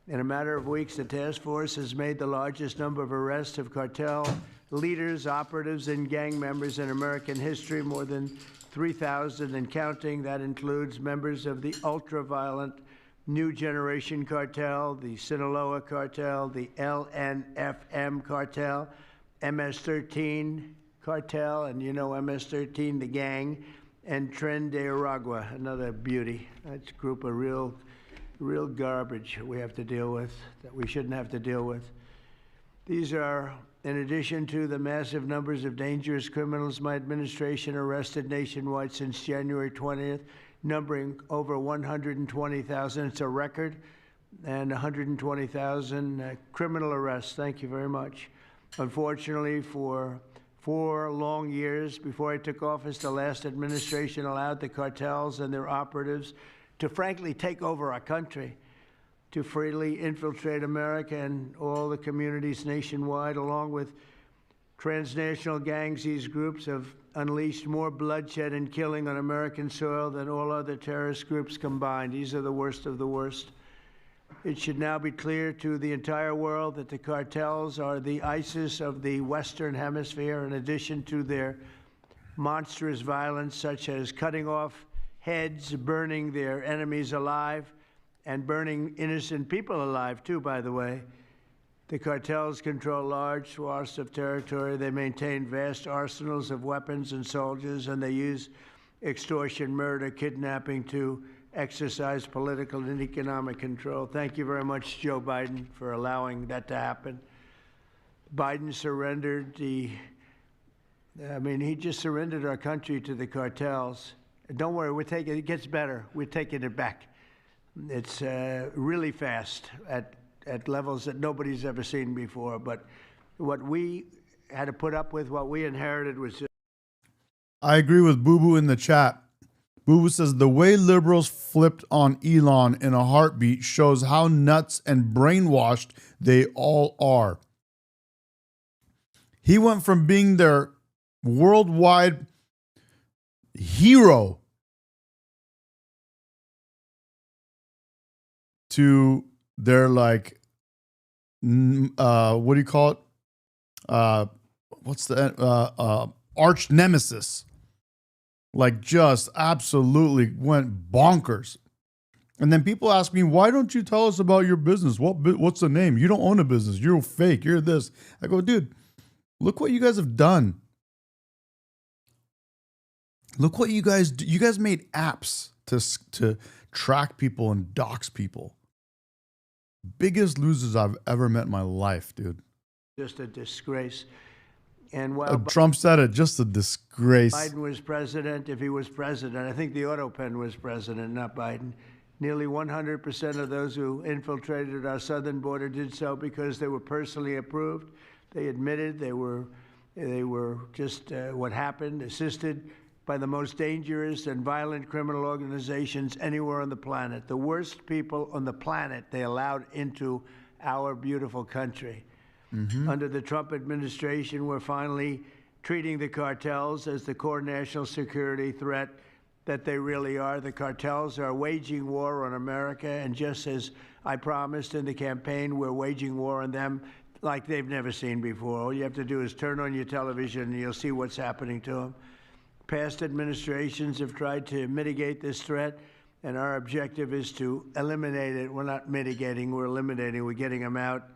In a matter of weeks, the task force has made the largest number of arrests of cartel leaders, operatives, and gang members in American history, more than 3,000 and counting. That includes members of the ultra-violent New Generation Cartel, the Sinaloa Cartel, the LNFM Cartel, MS-13 Cartel, and you know MS-13, the gang, and Tren de Aragua, another beauty. That's a group of real garbage we have to deal with, that we shouldn't have to deal with. These are, in addition to the massive numbers of dangerous criminals my administration arrested nationwide since January 20th, numbering over 120,000. It's a record, and 120,000 criminal arrests. Thank you very much. Unfortunately, for 4 long years before I took office, the last administration allowed the cartels and their operatives to frankly take over our country, to freely infiltrate America and all the communities nationwide. Along with transnational gangs, these groups have unleashed more bloodshed and killing on American soil than all other terrorist groups combined. These are the worst of the worst. It should now be clear to the entire world that the cartels are the ISIS of the Western Hemisphere, in addition to their monstrous violence, such as cutting off heads, burning their enemies alive, and burning innocent people alive, too, by the way. The cartels control large swaths of territory. They maintain vast arsenals of weapons and soldiers, and they use extortion, murder, kidnapping to exercise political and economic control. Thank you very much, Joe Biden, for allowing that to happen. Biden surrendered he just surrendered our country to the cartels. Don't worry, it gets better. We're taking it back. It's really fast at levels that nobody's ever seen before. But what we had to put up with, what we inherited was just... I agree with Boo Boo in the chat. Boo Boo says, the way liberals flipped on Elon in a heartbeat shows how nuts and brainwashed they all are. He went from being their worldwide hero to their, like, what do you call it? What's the arch nemesis? Like, just absolutely went bonkers. And then people ask me, why don't you tell us about your business? What's the name? You don't own a business. You're fake. You're this. I go, dude, look what you guys have done. Look what you guys do. You guys made apps to track people and dox people. Biggest losers I've ever met in my life, dude. Just a disgrace. And while Trump said it, just a disgrace. Biden was president, if he was president, I think the Autopen was president, not Biden. Nearly 100% of those who infiltrated our southern border did so because they were personally approved. They admitted they were just what happened, assisted by the most dangerous and violent criminal organizations anywhere on the planet. The worst people on the planet they allowed into our beautiful country. Mm-hmm. Under the Trump administration, we're finally treating the cartels as the core national security threat that they really are. The cartels are waging war on America, and just as I promised in the campaign, we're waging war on them like they've never seen before. All you have to do is turn on your television and you'll see what's happening to them. Past administrations have tried to mitigate this threat, and our objective is to eliminate it. We're not mitigating, we're eliminating. We're getting them out.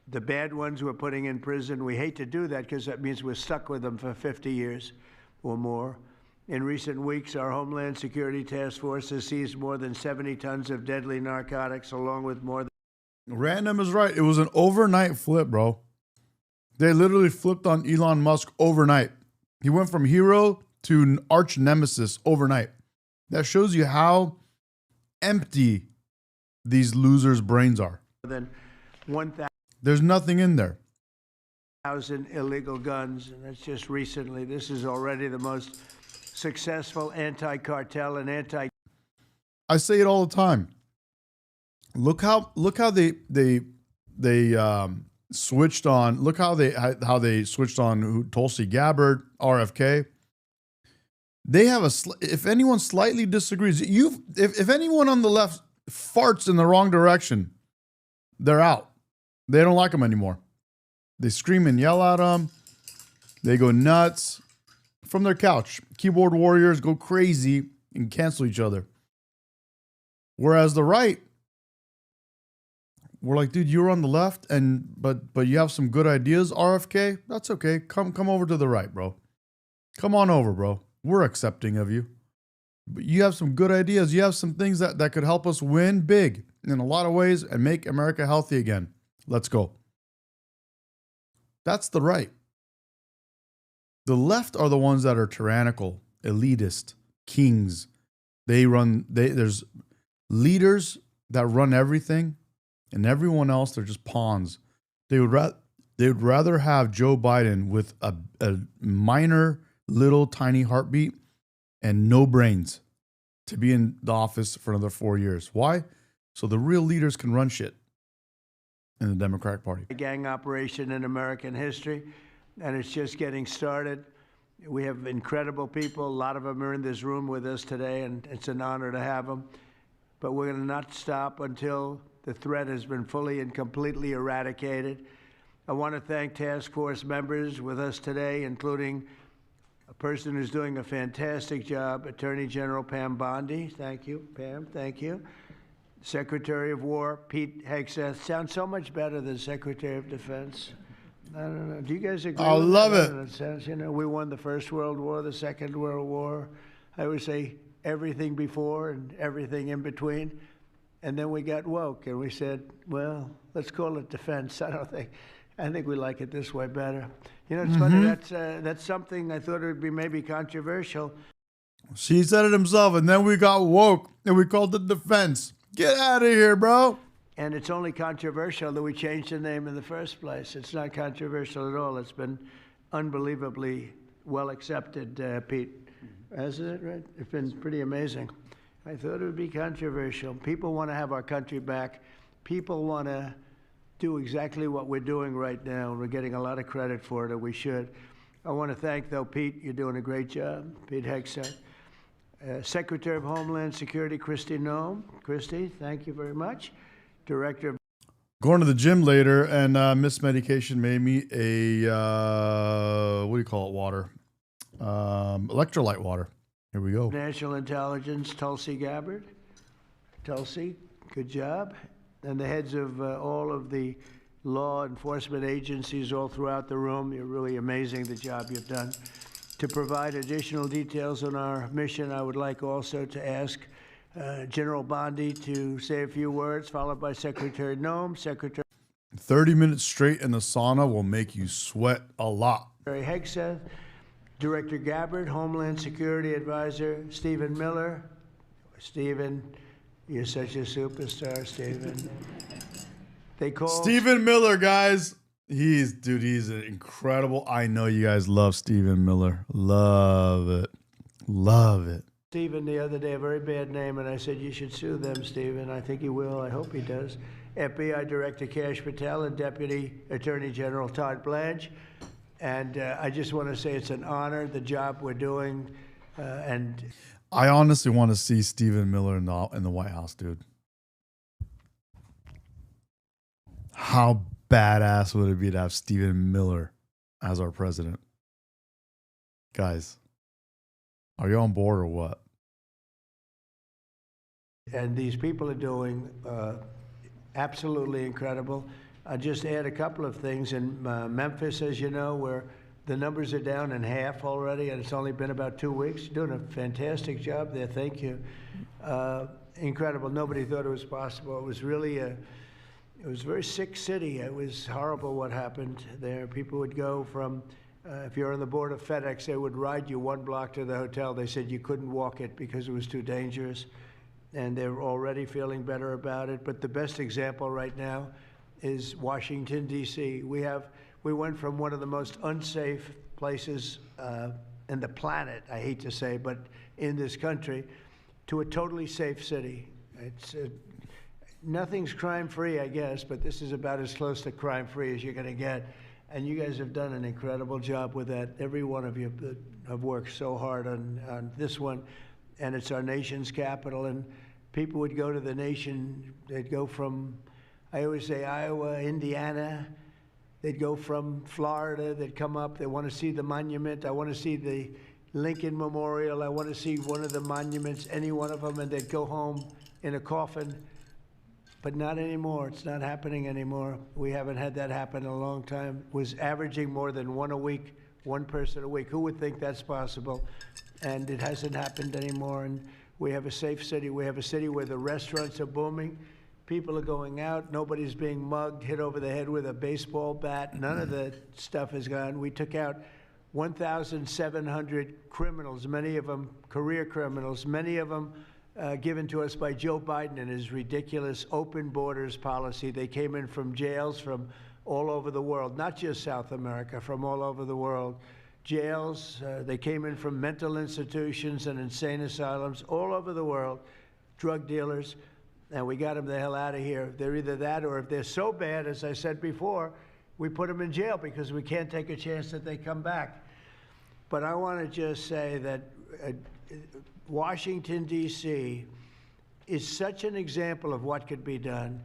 The bad ones we're putting in prison. We hate to do that because that means we're stuck with them for 50 years or more. In recent weeks, our Homeland Security Task Force has seized more than 70 tons of deadly narcotics, along with more than... Random is right. It was an overnight flip, bro. They literally flipped on Elon Musk overnight. He went from hero to an arch nemesis overnight. That shows you how empty these losers' brains are. Than 1,000. There's nothing in there. 1,000 illegal guns, and that's just recently. This is already the most successful anti-cartel and anti... I say it all the time. Look how they switched on. Look how they switched on Tulsi Gabbard, RFK. They have if anyone slightly disagrees, if anyone on the left farts in the wrong direction, they're out. They don't like them anymore. They scream and yell at them. They go nuts from their couch. Keyboard warriors go crazy and cancel each other. Whereas the right, we're like, dude, you're on the left, but you have some good ideas, RFK. That's okay. Come over to the right, bro. Come on over, bro. We're accepting of you. But you have some good ideas. You have some things that could help us win big in a lot of ways and make America healthy again. Let's go. That's the right. The left are the ones that are tyrannical, elitist, kings. There's leaders that run everything, and everyone else, they're just pawns. They would rather have Joe Biden with a minor, little, tiny heartbeat and no brains to be in the office for another 4 years. Why? So the real leaders can run shit in the Democratic Party. A gang operation in American history, and it's just getting started. We have incredible people. A lot of them are in this room with us today, and it's an honor to have them. But we're going to not stop until the threat has been fully and completely eradicated. I want to thank task force members with us today, including a person who's doing a fantastic job, Attorney General Pam Bondi. Thank you, Pam. Thank you. Secretary of War Pete Hegseth. Sounds so much better than Secretary of Defense. I don't know. Do you guys agree? I love it. It sounds, you know, we won the First World War, the Second World War. I would say everything before and everything in between. And then we got woke and we said, well, let's call it defense. I think we like it this way better. You know, it's funny, that's something I thought it would be maybe controversial. She said it himself, and then we got woke and we called it defense. Get out of here, bro. And it's only controversial that we changed the name in the first place. It's not controversial at all. It's been unbelievably well accepted, Pete. Hasn't it, right? It's been pretty amazing. I thought it would be controversial. People want to have our country back. People want to do exactly what we're doing right now. We're getting a lot of credit for it, and we should. I want to thank, though, Pete. You're doing a great job. Pete Hegseth. Secretary of Homeland Security, Kristi Noem. Kristi, thank you very much. Director of... Going to the gym later, and Miss Medication made me a, what do you call it, water? Electrolyte water. Here we go. National Intelligence, Tulsi Gabbard. Tulsi, good job. And the heads of all of the law enforcement agencies all throughout the room. You're really amazing, the job you've done. To provide additional details on our mission, I would like also to ask General Bondi to say a few words, followed by Secretary Noem. Secretary 30 minutes straight in the sauna will make you sweat a lot. Hegseth, Director Gabbard, Homeland Security Advisor Stephen Miller. Stephen, you're such a superstar, Stephen. They call Stephen Miller, guys. He's incredible. I know you guys love Stephen Miller. Love it. Love it. Stephen the other day, a very bad name, and I said, you should sue them, Stephen. I think he will. I hope he does. FBI Director Kash Patel and Deputy Attorney General Todd Blanche. And I just want to say it's an honor, the job we're doing. And I honestly want to see Stephen Miller in the White House, dude. How badass would it be to have Stephen Miller as our president? Guys, are you on board or what? And these people are doing absolutely incredible. I'll just add a couple of things. In Memphis, as you know, where the numbers are down in half already, and it's only been about 2 weeks. You're doing a fantastic job there. Thank you. Incredible. Nobody thought it was possible. It was really it was a very sick city. It was horrible what happened there. People would go from, if you're on the board of FedEx, they would ride you 1 block to the hotel. They said you couldn't walk it because it was too dangerous. And they're already feeling better about it. But the best example right now is Washington, D.C. We went from one of the most unsafe places in the planet, I hate to say, but in this country, to a totally safe city. It's nothing's crime-free, I guess, but this is about as close to crime-free as you're going to get. And you guys have done an incredible job with that. Every one of you have worked so hard on this one. And it's our nation's capital. And people would go to the nation, they'd go from, I always say, Iowa, Indiana, They'd go from Florida, they'd come up, they want to see the monument, I want to see the Lincoln Memorial, I want to see one of the monuments, any one of them, and they'd go home in a coffin. But not anymore. It's not happening anymore. We haven't had that happen in a long time. It was averaging more than one a week, one person a week. Who would think that's possible? And it hasn't happened anymore. And we have a safe city. We have a city where the restaurants are booming. People are going out. Nobody's being mugged, hit over the head with a baseball bat. None of the stuff has gone. We took out 1,700 criminals, many of them career criminals, many of them given to us by Joe Biden and his ridiculous open borders policy. They came in from jails from all over the world, not just South America, from all over the world. Jails, they came in from mental institutions and insane asylums all over the world, drug dealers, and we got them the hell out of here. They're either that, or if they're so bad, as I said before, we put them in jail because we can't take a chance that they come back. But I want to just say that Washington, D.C. is such an example of what could be done.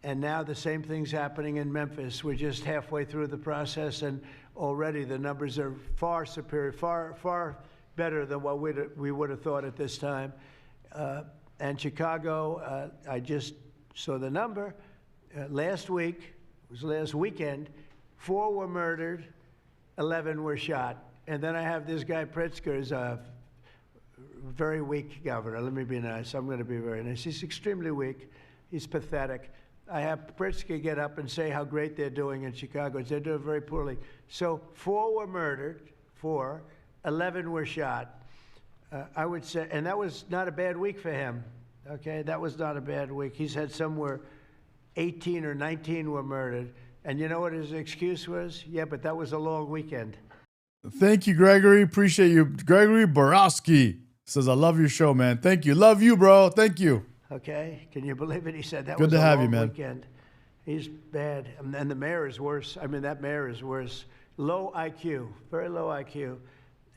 And now the same thing's happening in Memphis. We're just halfway through the process, and already the numbers are far superior, far better than what we would have thought at this time. And Chicago, I just saw the number. Last week, it was last weekend, 4 were murdered, 11 were shot. And then I have this guy Pritzker, is a very weak governor. Let me be nice. I'm going to be very nice. He's extremely weak. He's pathetic. I have Pritzker get up and say how great they're doing in Chicago. They're doing very poorly. So 4 were murdered, 4, 11 were shot. I would say, and that was not a bad week for him. Okay, that was not a bad week. He's had somewhere 18 or 19 were murdered. And you know what his excuse was? Yeah, but that was a long weekend. Thank you, Gregory. Appreciate you. Gregory Borowski says, I love your show, man. Thank you. Love you, bro. Thank you. Okay. Can you believe it? He said that Good was to a have long you, man. weekend. He's bad. And the mayor is worse. I mean, that mayor is worse. Low IQ, very low IQ.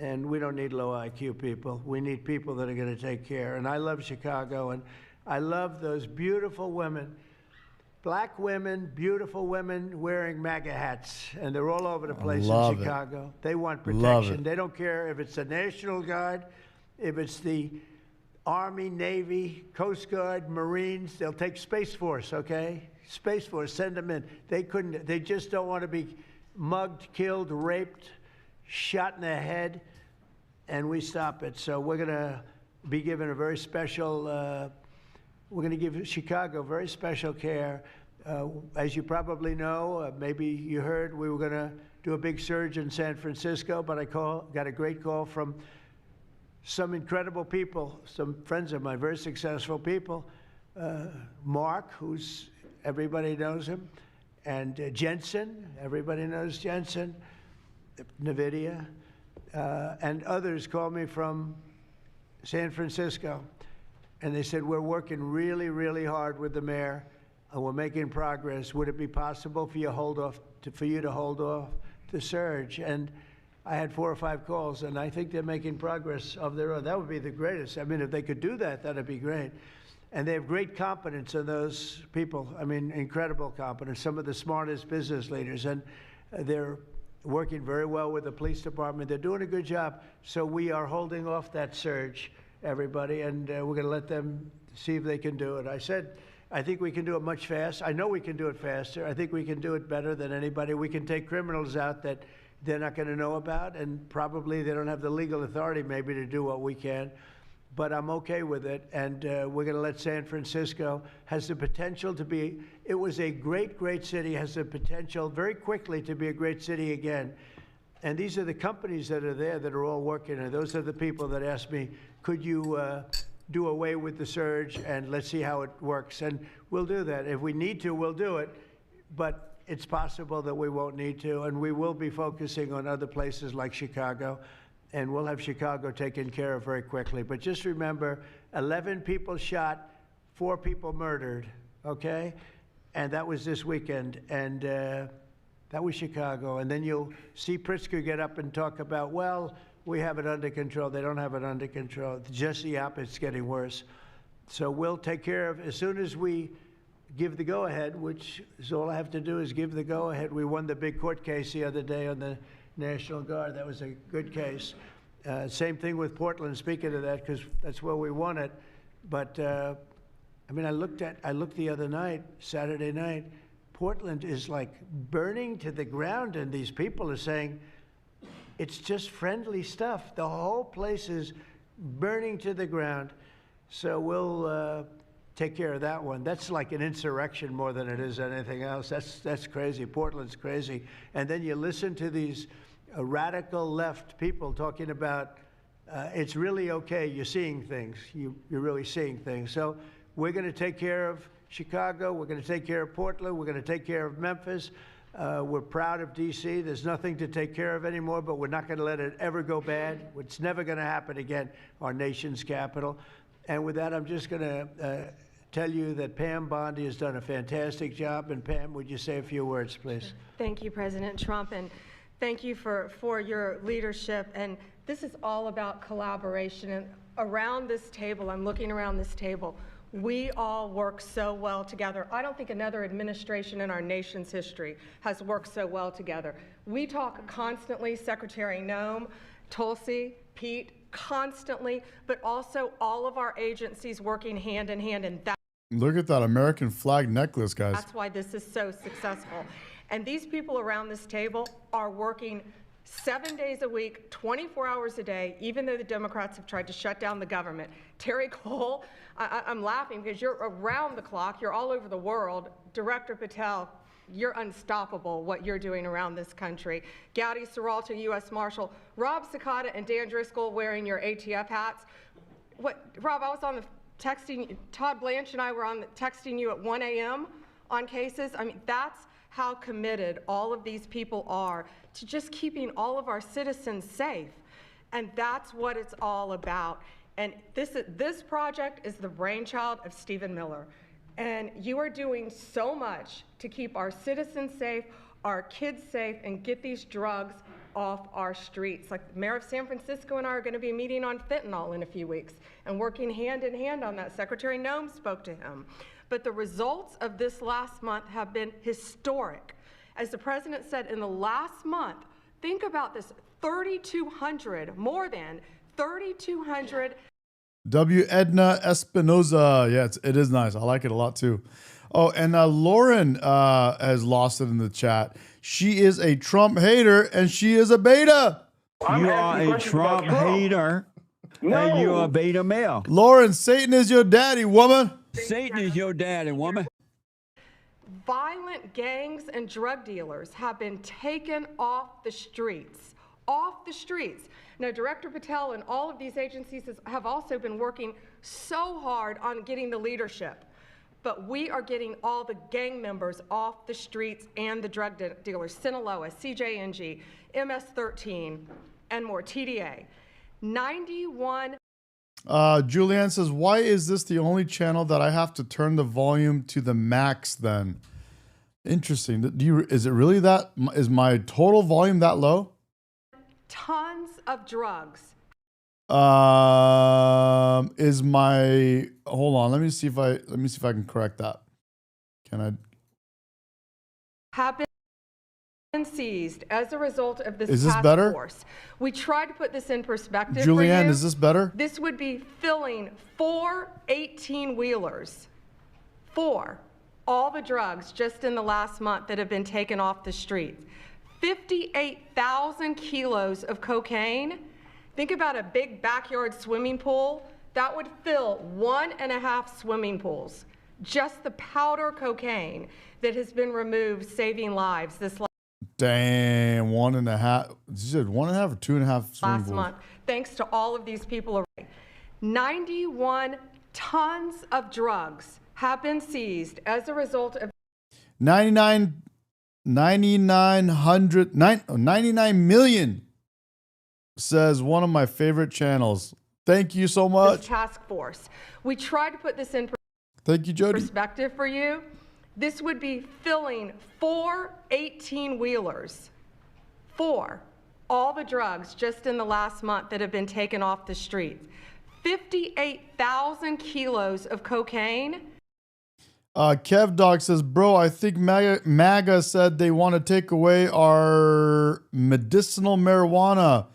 And we don't need low IQ people. We need people that are going to take care. And I love Chicago, and I love those beautiful women. Black women, beautiful women wearing MAGA hats, and they're all over the place in Chicago. They want protection. They don't care if it's the National Guard, if it's the Army, Navy, Coast Guard, Marines. They'll take Space Force, okay? Space Force, send them in. They just don't want to be mugged, killed, raped, shot in the head, and we stop it. So we're going to be given a very special we're going to give Chicago very special care. As you probably know, maybe you heard, we were going to do a big surge in San Francisco, but I got a great call from some incredible people, some friends of mine, very successful people. Mark, everybody knows him, and Jensen, everybody knows Jensen, NVIDIA, and others called me from San Francisco. And they said, we're working really, really hard with the mayor, and we're making progress. Would it be possible for you to hold off the surge? And I had 4 or 5 calls, and I think they're making progress of their own. That would be the greatest. I mean, if they could do that, that'd be great. And they have great competence in those people. I mean, incredible competence. Some of the smartest business leaders, and they're working very well with the police department. They're doing a good job. So we are holding off that surge, everybody, and we're going to let them see if they can do it. I said, I think we can do it much faster. I know we can do it faster. I think we can do it better than anybody. We can take criminals out that they're not going to know about, and probably they don't have the legal authority maybe to do what we can. But I'm okay with it, and we're going to let San Francisco, has the potential to be, it was a great, great city, has the potential very quickly to be a great city again. And these are the companies that are there that are all working, and those are the people that asked me, could you do away with the surge, and let's see how it works. And we'll do that. If we need to, we'll do it. But it's possible that we won't need to, and we will be focusing on other places like Chicago, and we'll have Chicago taken care of very quickly. But just remember, 11 people shot, 4 people murdered, okay? And that was this weekend, and that was Chicago. And then you'll see Pritzker get up and talk about, well, we have it under control. They don't have it under control. Just the opposite, it's getting worse. So we'll take care of, as soon as we give the go-ahead, which is all I have to do is give the go-ahead. We won the big court case the other day on the National Guard. That was a good case. Same thing with Portland, speaking of that, because that's where we won it. But, I mean, I looked the other night, Saturday night, Portland is like burning to the ground, and these people are saying it's just friendly stuff. The whole place is burning to the ground. So we'll take care of that one. That's like an insurrection more than it is anything else. That's crazy. Portland's crazy. And then you listen to these radical left people talking about it's really okay. You're seeing things. You're really seeing things. So we're going to take care of Chicago. We're going to take care of Portland. We're going to take care of Memphis. We're proud of D.C. There's nothing to take care of anymore, but we're not going to let it ever go bad. It's never going to happen again, our nation's capital. And with that, I'm just going to tell you that Pam Bondi has done a fantastic job. And Pam, would you say a few words, please? Thank you, President Trump, and thank you for your leadership. And this is all about collaboration. And around this table, I'm looking around this table, we all work so well together. I don't think another administration in our nation's history has worked so well together. We talk constantly, Secretary Noem, Tulsi, Pete, constantly, but also all of our agencies working hand in hand. And Look at that American flag necklace, guys. that's why this is so successful. And these people around this table are working 7 days a week, 24 hours a day, even though the Democrats have tried to shut down the government. Terry Cole, I'm laughing because you're around the clock, you're all over the world. Director Patel, you're unstoppable what you're doing around this country. Gowdy Serralto, U.S. Marshal, Rob Sakata and Dan Driscoll wearing your ATF hats. Rob, I was on the texting, Todd Blanche and I were on the texting you at 1 a.m. on cases. I mean, that's how committed all of these people are to just keeping all of our citizens safe. And that's what it's all about. And this project is the brainchild of Stephen Miller. And you are doing so much to keep our citizens safe, our kids safe, and get these drugs off our streets. Like the mayor of San Francisco and I are going to be meeting on fentanyl in a few weeks and working hand in hand on that. Secretary Noem spoke to him. But the results of this last month have been historic. As the president said, in the last month, think about this, 3,200, more than 3,200. W. Edna Espinoza. Yeah, it is nice. I like it a lot too. Oh, and Lauren has lost it in the chat. She is a Trump hater and she is a beta. You are a Trump hater and you're a beta male. Lauren, Satan is your daddy, woman. Satan is your daddy, woman. Violent gangs and drug dealers have been taken off the streets. Off the streets. Now, Director Patel and all of these agencies have also been working so hard on getting the leadership. But we are getting all the gang members off the streets and the drug dealers, Sinaloa, CJNG, MS-13, and more, TDA. 91. Julianne says, why is this the only channel that I have to turn the volume to the max then? Interesting. Is it really that? Is my total volume that low? Tons of drugs. Is my, hold on, let me see if I can correct that. Can I? Have been seized as a result of this, Is this task better? force. We tried to put this in perspective. Julianne, for you. is this better? This would be filling 4 18-wheelers. 4. All the drugs just in the last month that have been taken off the street. 58,000 kilos of cocaine. Think about a big backyard swimming pool. That would fill 1.5 swimming pools. Just the powder cocaine that has been removed, saving lives this Damn, 1.5. You said 1.5 or 2.5 swimming last pools? month. Thanks to all of these people. 91 tons of drugs have been seized as a result of 99 million, says one of my favorite channels. Thank you so much. this task force. We tried to put this in Thank you, Jody. perspective for you. This would be filling 4 18-wheelers. 4. All the drugs just in the last month that have been taken off the streets. 58,000 kilos of cocaine. Kev Dog says, bro, I think MAGA said they want to take away our medicinal marijuana.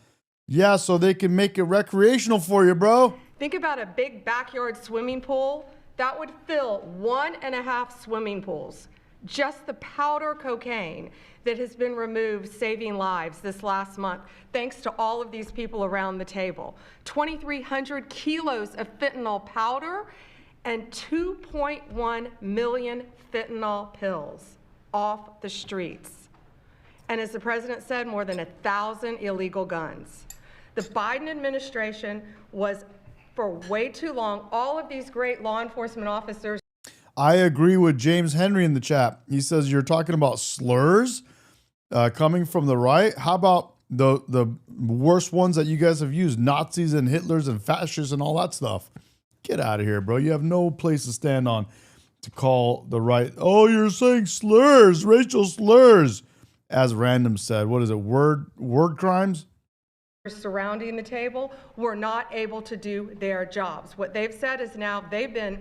Yeah, so they can make it recreational for you, bro. Think about a big backyard swimming pool. That would fill 1.5 swimming pools. Just the powder cocaine that has been removed saving lives this last month, thanks to all of these people around the table. 2,300 kilos of fentanyl powder and 2.1 million fentanyl pills off the streets. And as the president said, more than 1,000 illegal guns. The Biden administration was, for way too long, all of these great law enforcement officers. I agree with James Henry in the chat. He says you're talking about slurs coming from the right. How about the worst ones that you guys have used? Nazis and Hitlers and fascists and all that stuff. Get out of here, bro. You have no place to stand on to call the right. Oh, you're saying slurs, racial slurs. As Random said, what is it? Word crimes? Surrounding the table were not able to do their jobs. What they've said is now they've been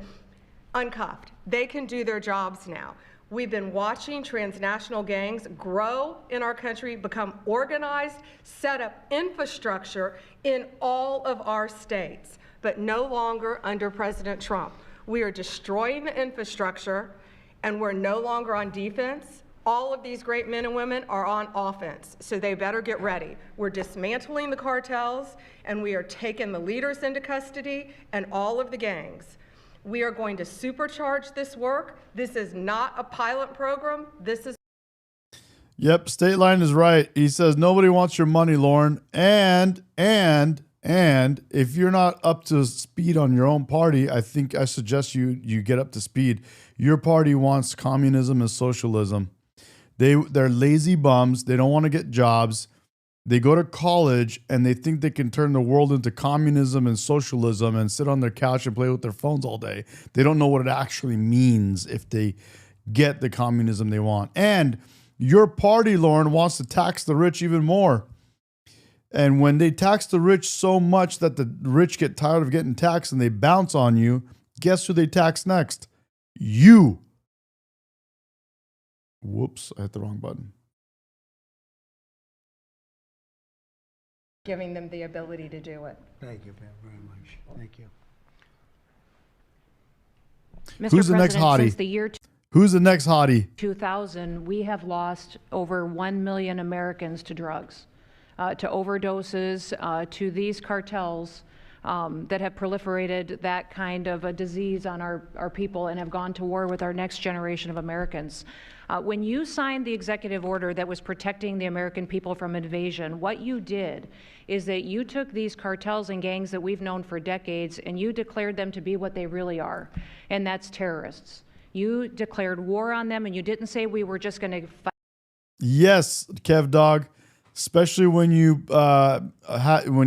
uncuffed. They can do their jobs now. We've been watching transnational gangs grow in our country, become organized, set up infrastructure in all of our states, but no longer under President Trump. We are destroying the infrastructure, and we're no longer on defense. All of these great men and women are on offense, so they better get ready. We're dismantling the cartels, and we are taking the leaders into custody and all of the gangs. We are going to supercharge this work. This is not a pilot program. This is. Yep, State Line is right. He says nobody wants your money, Lauren. And if you're not up to speed on your own party, I suggest you get up to speed. Your party wants communism and socialism. They're lazy bums. They don't want to get jobs. They go to college and they think they can turn the world into communism and socialism and sit on their couch and play with their phones all day. They don't know what it actually means if they get the communism they want. And your party, Lauren, wants to tax the rich even more. And when they tax the rich so much that the rich get tired of getting taxed and they bounce on you, guess who they tax next? You. Whoops, I hit the wrong button. Giving them the ability to do it. Thank you, Pam, very much. Thank you. Who's the next hottie? Since the year Who's the next hottie? 2000, we have lost over 1 million Americans to drugs, to overdoses, to these cartels that have proliferated that kind of a disease on our people and have gone to war with our next generation of Americans. When you signed the executive order that was protecting the American people from invasion, what you did is that you took these cartels and gangs that we've known for decades and you declared them to be what they really are, and that's terrorists. You declared war on them and you didn't say we were just going to fight. Yes, Kev Dog, especially when you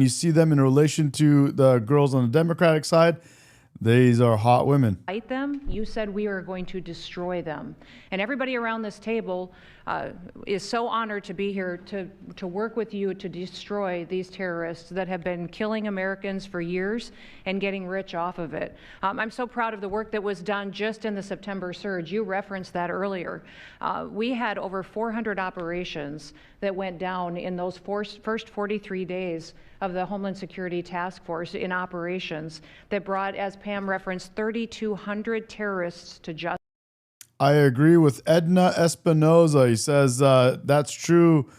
see them in relation to the girls on the Democratic side. These are hot women. Fight them. You said we are going to destroy them. And everybody around this table is so honored to be here to work with you to destroy these terrorists that have been killing Americans for years and getting rich off of it. I'm so proud of the work that was done just in the September surge. You referenced that earlier. We had over 400 operations that went down in those first 43 days of the Homeland Security Task Force in operations that brought, as Pam referenced, 3,200 terrorists to justice. I agree with Edna Espinoza. He says, that's true.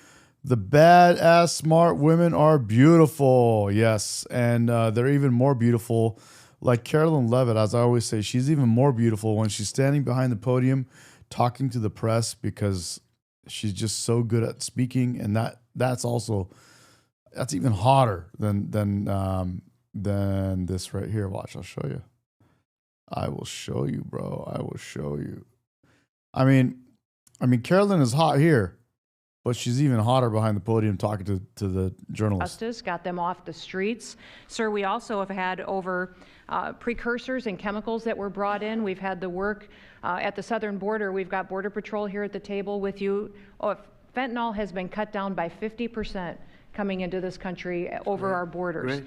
The badass smart women are beautiful. Yes, and they're even more beautiful. Like Carolyn Levitt, as I always say, she's even more beautiful when she's standing behind the podium talking to the press because she's just so good at speaking. And that's even hotter than this right here. Watch, I'll show you. I will show you, bro. I will show you. I mean, Carolyn is hot here, but she's even hotter behind the podium talking to the journalists. Justice got them off the streets. Sir, we also have had over precursors and chemicals that were brought in. We've had the work at the southern border. We've got Border Patrol here at the table with you. Fentanyl has been cut down by 50%. coming into this country over our borders.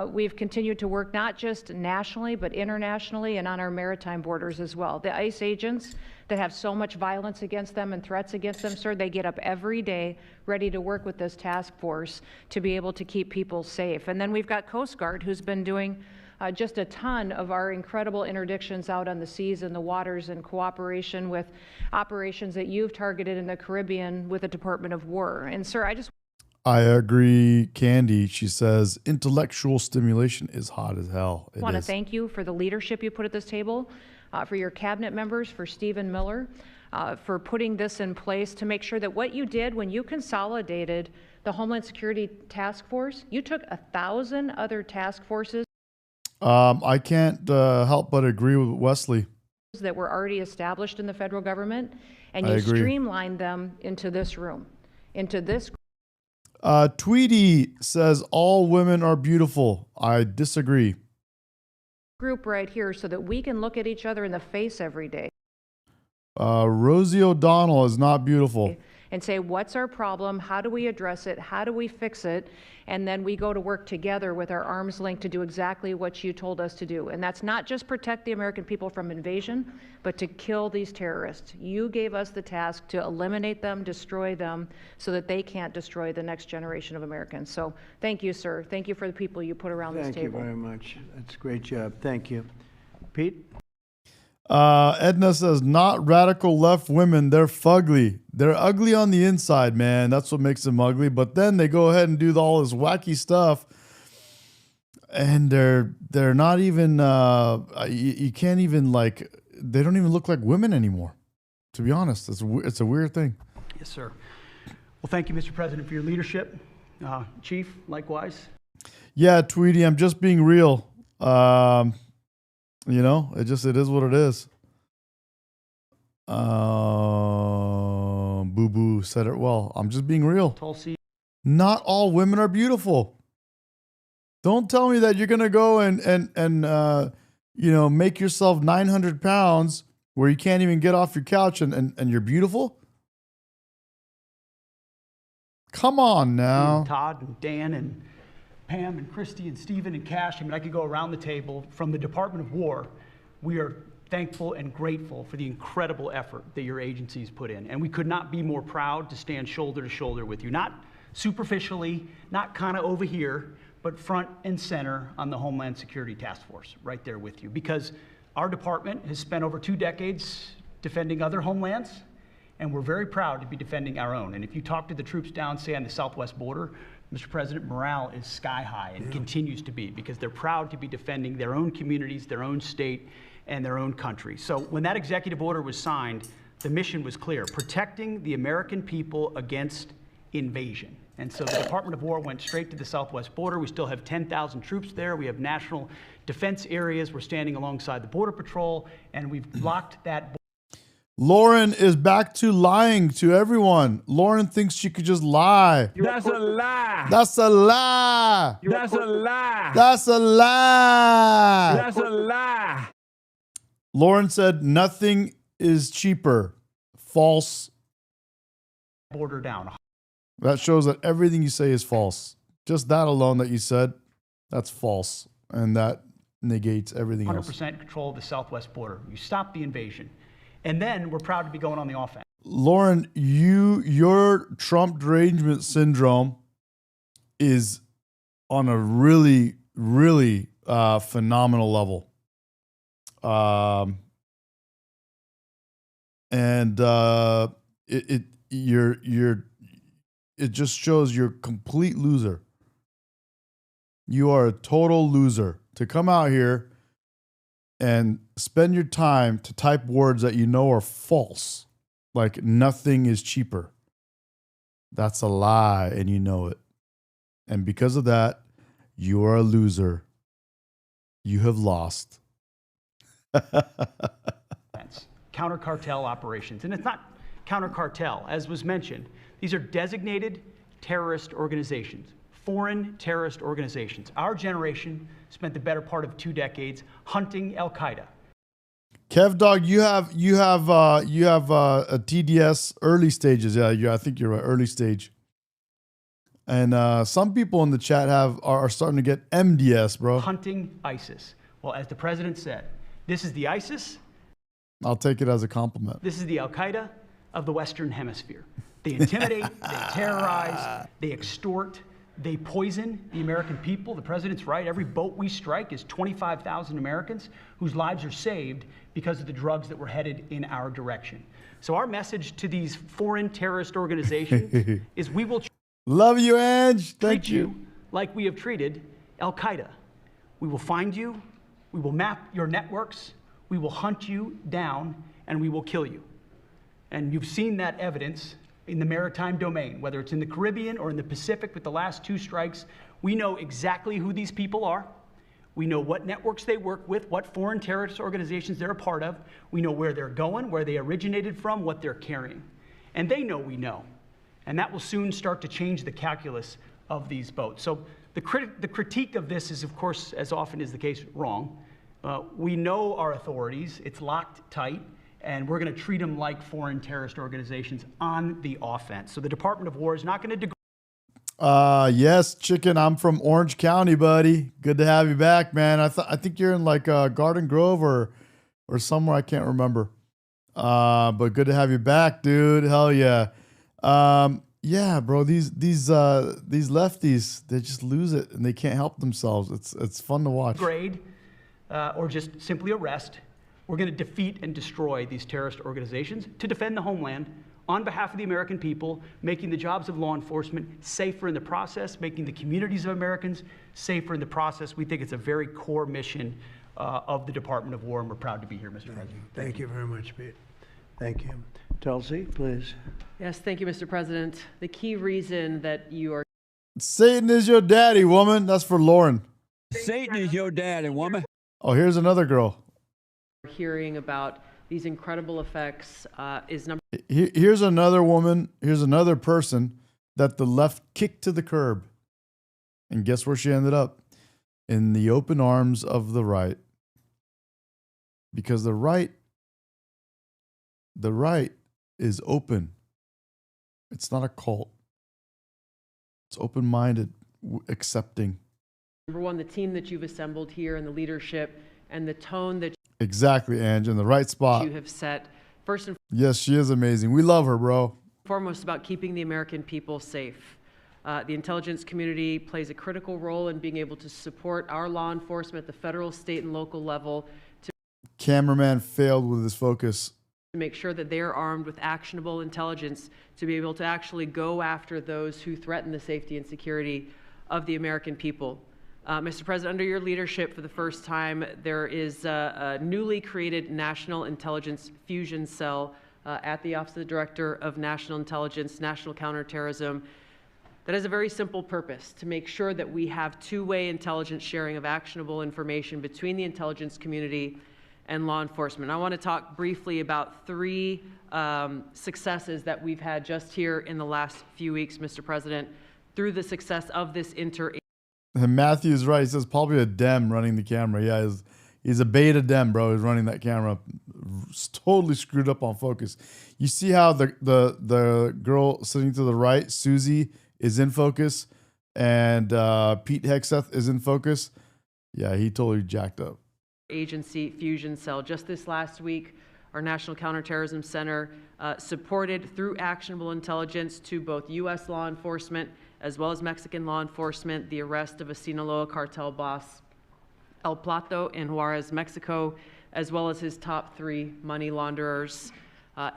We've continued to work not just nationally, but internationally and on our maritime borders as well. The ICE agents that have so much violence against them and threats against them, sir, they get up every day ready to work with this task force to be able to keep people safe. And then we've got Coast Guard, who's been doing just a ton of our incredible interdictions out on the seas and the waters in cooperation with operations that you've targeted in the Caribbean with the Department of War. And sir, I agree, Candy. She says intellectual stimulation is hot as hell. I want to thank you for the leadership you put at this table, for your cabinet members, for Stephen Miller, for putting this in place to make sure that what you did when you consolidated the Homeland Security Task Force, you took 1,000 other task forces. I can't help but agree with Wesley. That were already established in the federal government, and you streamlined them into this room, into this. Tweety says all women are beautiful. I disagree. Group right here so that we can look at each other in the face every day. Rosie O'Donnell is not beautiful. And say, what's our problem? How do we address it? How do we fix it? And then we go to work together with our arms linked to do exactly what you told us to do. And that's not just protect the American people from invasion, but to kill these terrorists. You gave us the task to eliminate them, destroy them, so that they can't destroy the next generation of Americans. So thank you, sir. Thank you for the people you put around this table. Thank you very much. That's a great job. Thank you. Pete? Edna says, not radical left women. They're fugly. They're ugly on the inside, man. That's what makes them ugly. But then they go ahead and do all this wacky stuff. And they're not even, you can't even they don't even look like women anymore. To be honest, it's a weird thing. Yes, sir. Well, thank you, Mr. President, for your leadership. Chief, likewise. Yeah, Tweety, I'm just being real. You know, it is what it is. Boo Boo said it well. I'm just being real. Tulsi. Not all women are beautiful. Don't tell me that you're gonna go and make yourself 900 pounds where you can't even get off your couch and you're beautiful. Come on now. And Todd and Dan and Pam and Christy and Stephen and Cash. I mean, I could go around the table. From the Department of War, we are thankful and grateful for the incredible effort that your agencies put in. And we could not be more proud to stand shoulder to shoulder with you. Not superficially, not kind of over here, but front and center on the Homeland Security Task Force, right there with you. Because our department has spent over 2 decades defending other homelands, and we're very proud to be defending our own. And if you talk to the troops down, say, on the southwest border, Mr. President, morale is sky high and continues to be, because they're proud to be defending their own communities, their own state, and their own country. So when that executive order was signed, the mission was clear: protecting the American people against invasion. And so the Department of War went straight to the southwest border. We still have 10,000 troops there. We have national defense areas. We're standing alongside the Border Patrol, and we've blocked that. Lauren is back to lying to everyone. Lauren thinks she could just lie. That's a lie. That's a lie. That's a lie. That's a lie. That's a lie. Lauren said nothing is cheaper. False. Border down. That shows that everything you say is false. Just that alone that you said, that's false. And that negates everything else. 100% control of the southwest border. You stop the invasion. And then we're proud to be going on the offense. Lauren, your Trump derangement syndrome is on a really, really phenomenal level. It just shows you're a complete loser. You are a total loser to come out here and spend your time to type words that you know are false. Like nothing is cheaper. That's a lie, and you know it. And because of that, you are a loser. You have lost. Counter cartel operations. And it's not counter cartel, as was mentioned. These are designated terrorist organizations, foreign terrorist organizations. Our generation spent the better part of 2 decades hunting Al Qaeda. Kev Dog, you have a TDS early stages. Yeah, I think you're right, early stage. And some people in the chat are starting to get MDS, bro. Hunting ISIS. Well, as the president said, this is the ISIS. I'll take it as a compliment. This is the Al-Qaeda of the Western Hemisphere. They intimidate, they terrorize, they extort, they poison the American people. The president's right. Every boat we strike is 25,000 Americans whose lives are saved because of the drugs that were headed in our direction. So our message to these foreign terrorist organizations is we will love you, Ange. Thank treat you like we have treated Al-Qaeda. We will find you, we will map your networks, we will hunt you down, and we will kill you. And you've seen that evidence in the maritime domain, whether it's in the Caribbean or in the Pacific with the last 2 strikes. We know exactly who these people are. We know what networks they work with, what foreign terrorist organizations they're a part of. We know where they're going, where they originated from, what they're carrying. And they know we know. And that will soon start to change the calculus of these boats. So the critique of this is, of course, as often is the case, wrong. We know our authorities. It's locked tight. And we're going to treat them like foreign terrorist organizations on the offense. So the Department of War is not going to yes, Chicken. I'm from Orange County, buddy. Good to have you back, man. I think you're in like Garden Grove or somewhere. I can't remember. But good to have you back, dude. Hell yeah. Yeah, bro. These lefties, they just lose it and they can't help themselves. It's fun to watch. Grade or just simply arrest. We're going to defeat and destroy these terrorist organizations to defend the homeland on behalf of the American people, making the jobs of law enforcement safer in the process, making the communities of Americans safer in the process. We think it's a very core mission of the Department of War, and we're proud to be here, Mr. President. Thank you very much, Pete. Thank you. Tulsi, please. Yes, thank you, Mr. President. The key reason that you are... Satan is your daddy, woman. That's for Lauren. Satan is your daddy, woman. Oh, here's another girl. Hearing about these incredible effects is number... Here's another woman. Here's another person that the left kicked to the curb. And guess where she ended up? In the open arms of the right. Because the right is open. It's not a cult. It's open-minded, accepting. Number one, the team that you've assembled here and the leadership and the tone that Exactly, Ange, in the right spot. you have set. First and Yes, she is amazing. We love her, bro. foremost about keeping the American people safe. The intelligence community plays a critical role in being able to support our law enforcement at the federal, state, and local level to Cameraman failed with his focus. make sure that they're armed with actionable intelligence to be able to actually go after those who threaten the safety and security of the American people. Mr. President, under your leadership, for the first time, there is a newly created National Intelligence Fusion Cell at the Office of the Director of National Intelligence, National Counterterrorism, that has a very simple purpose: to make sure that we have two-way intelligence sharing of actionable information between the intelligence community and law enforcement. I want to talk briefly about 3 successes that we've had just here in the last few weeks, Mr. President, through the success of this And Matthew's right. He says probably a Dem running the camera. Yeah, he's a beta Dem, bro. He's running that camera. It's totally screwed up on focus. You see how the girl sitting to the right, Susie, is in focus, and Pete Hegseth is in focus. Yeah, he totally jacked up. agency fusion cell. Just this last week, our National Counterterrorism Center supported through actionable intelligence to both U.S. law enforcement as well as Mexican law enforcement the arrest of a Sinaloa cartel boss, El Plato, in Juarez, Mexico, as well as his top 3 money launderers.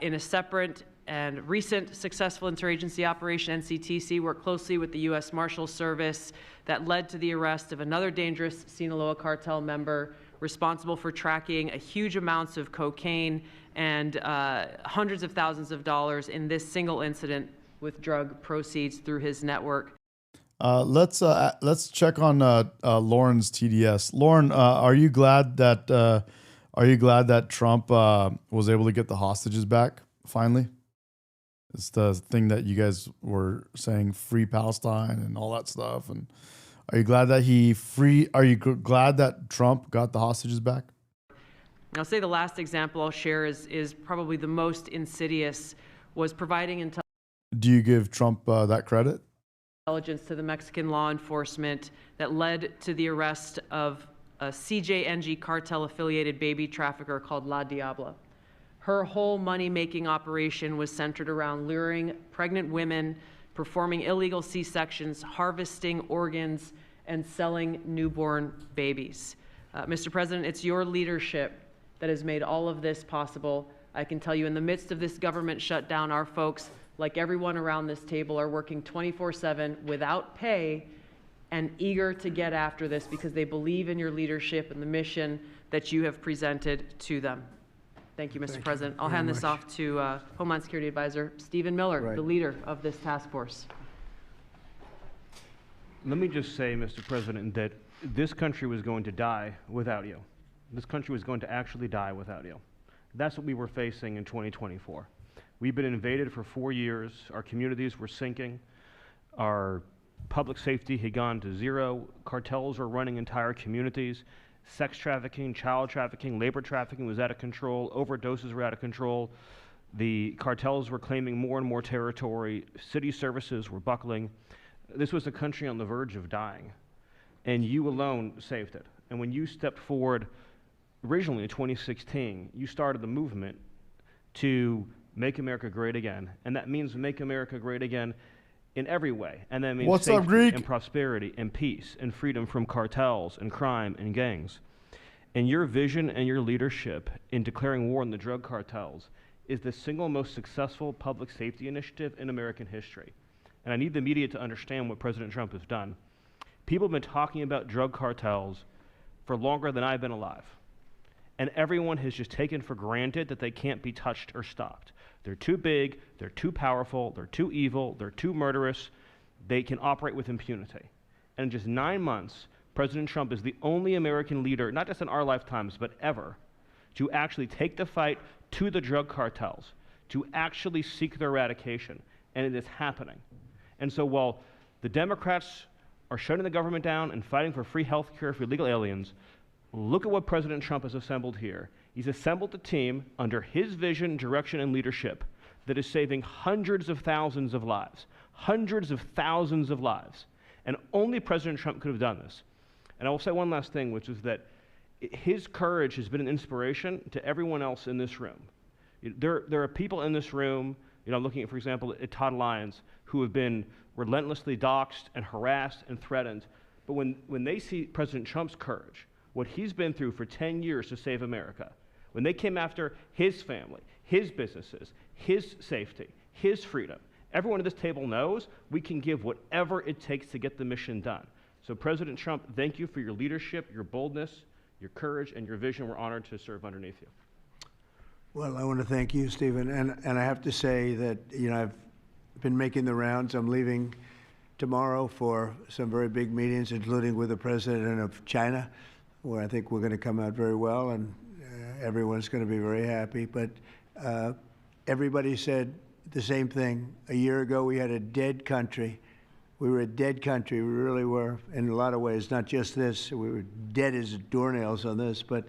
In a separate and recent successful interagency operation, NCTC worked closely with the U.S. Marshals Service that led to the arrest of another dangerous Sinaloa cartel member responsible for tracking a huge amounts of cocaine and hundreds of thousands of dollars in this single incident with drug proceeds through his network. Let's check on Lauren's TDS. Lauren, are you glad that Trump was able to get the hostages back finally? It's the thing that you guys were saying, free Palestine and all that stuff. And are you glad that Are you glad that Trump got the hostages back? I'll say the last example I'll share is probably the most insidious, was providing intelligence. Do you give Trump that credit? intelligence to the Mexican law enforcement that led to the arrest of a CJNG cartel-affiliated baby trafficker called La Diabla. Her whole money-making operation was centered around luring pregnant women, performing illegal C-sections, harvesting organs, and selling newborn babies. Mr. President, it's your leadership that has made all of this possible. I can tell you, in the midst of this government shutdown, our folks, like everyone around this table, are working 24/7 without pay and eager to get after this because they believe in your leadership and the mission that you have presented to them. Thank you, Mr. President. I'll hand this off to Homeland Security Advisor Stephen Miller, the leader of this task force. Let me just say, Mr. President, that this country was going to die without you. This country was going to actually die without you. That's what we were facing in 2024. We've been invaded for 4 years. Our communities were sinking. Our public safety had gone to zero. Cartels were running entire communities. Sex trafficking, child trafficking, labor trafficking was out of control. Overdoses were out of control. The cartels were claiming more and more territory. City services were buckling. This was a country on the verge of dying, and you alone saved it. And when you stepped forward originally in 2016, you started the movement to make America great again, and that means make America great again in every way. And that means safety and prosperity and peace and freedom from cartels and crime and gangs. And your vision and your leadership in declaring war on the drug cartels is the single most successful public safety initiative in American history. And I need the media to understand what President Trump has done. People have been talking about drug cartels for longer than I've been alive. And everyone has just taken for granted that they can't be touched or stopped. They're too big, they're too powerful, they're too evil, they're too murderous. They can operate with impunity. And in just 9 months, President Trump is the only American leader, not just in our lifetimes, but ever, to actually take the fight to the drug cartels, to actually seek their eradication. And it is happening. And so while the Democrats are shutting the government down and fighting for free health care for illegal aliens, look at what President Trump has assembled here. He's assembled a team under his vision, direction, and leadership that is saving hundreds of thousands of lives. Hundreds of thousands of lives. And only President Trump could have done this. And I will say one last thing, which is that his courage has been an inspiration to everyone else in this room. There are people in this room, I'm looking at, for example, at Todd Lyons, who have been relentlessly doxxed and harassed and threatened. But when they see President Trump's courage, what he's been through for 10 years to save America, when they came after his family, his businesses, his safety, his freedom, everyone at this table knows we can give whatever it takes to get the mission done. So President Trump, thank you for your leadership, your boldness, your courage, and your vision. We're honored to serve underneath you. Well, I want to thank you, Stephen. And I have to say that, I've been making the rounds. I'm leaving tomorrow for some very big meetings, including with the president of China, where I think we're going to come out very well, and everyone's going to be very happy. But everybody said the same thing. A year ago, we had a dead country. We were a dead country. We really were, in a lot of ways, not just this. We were dead as doornails on this, but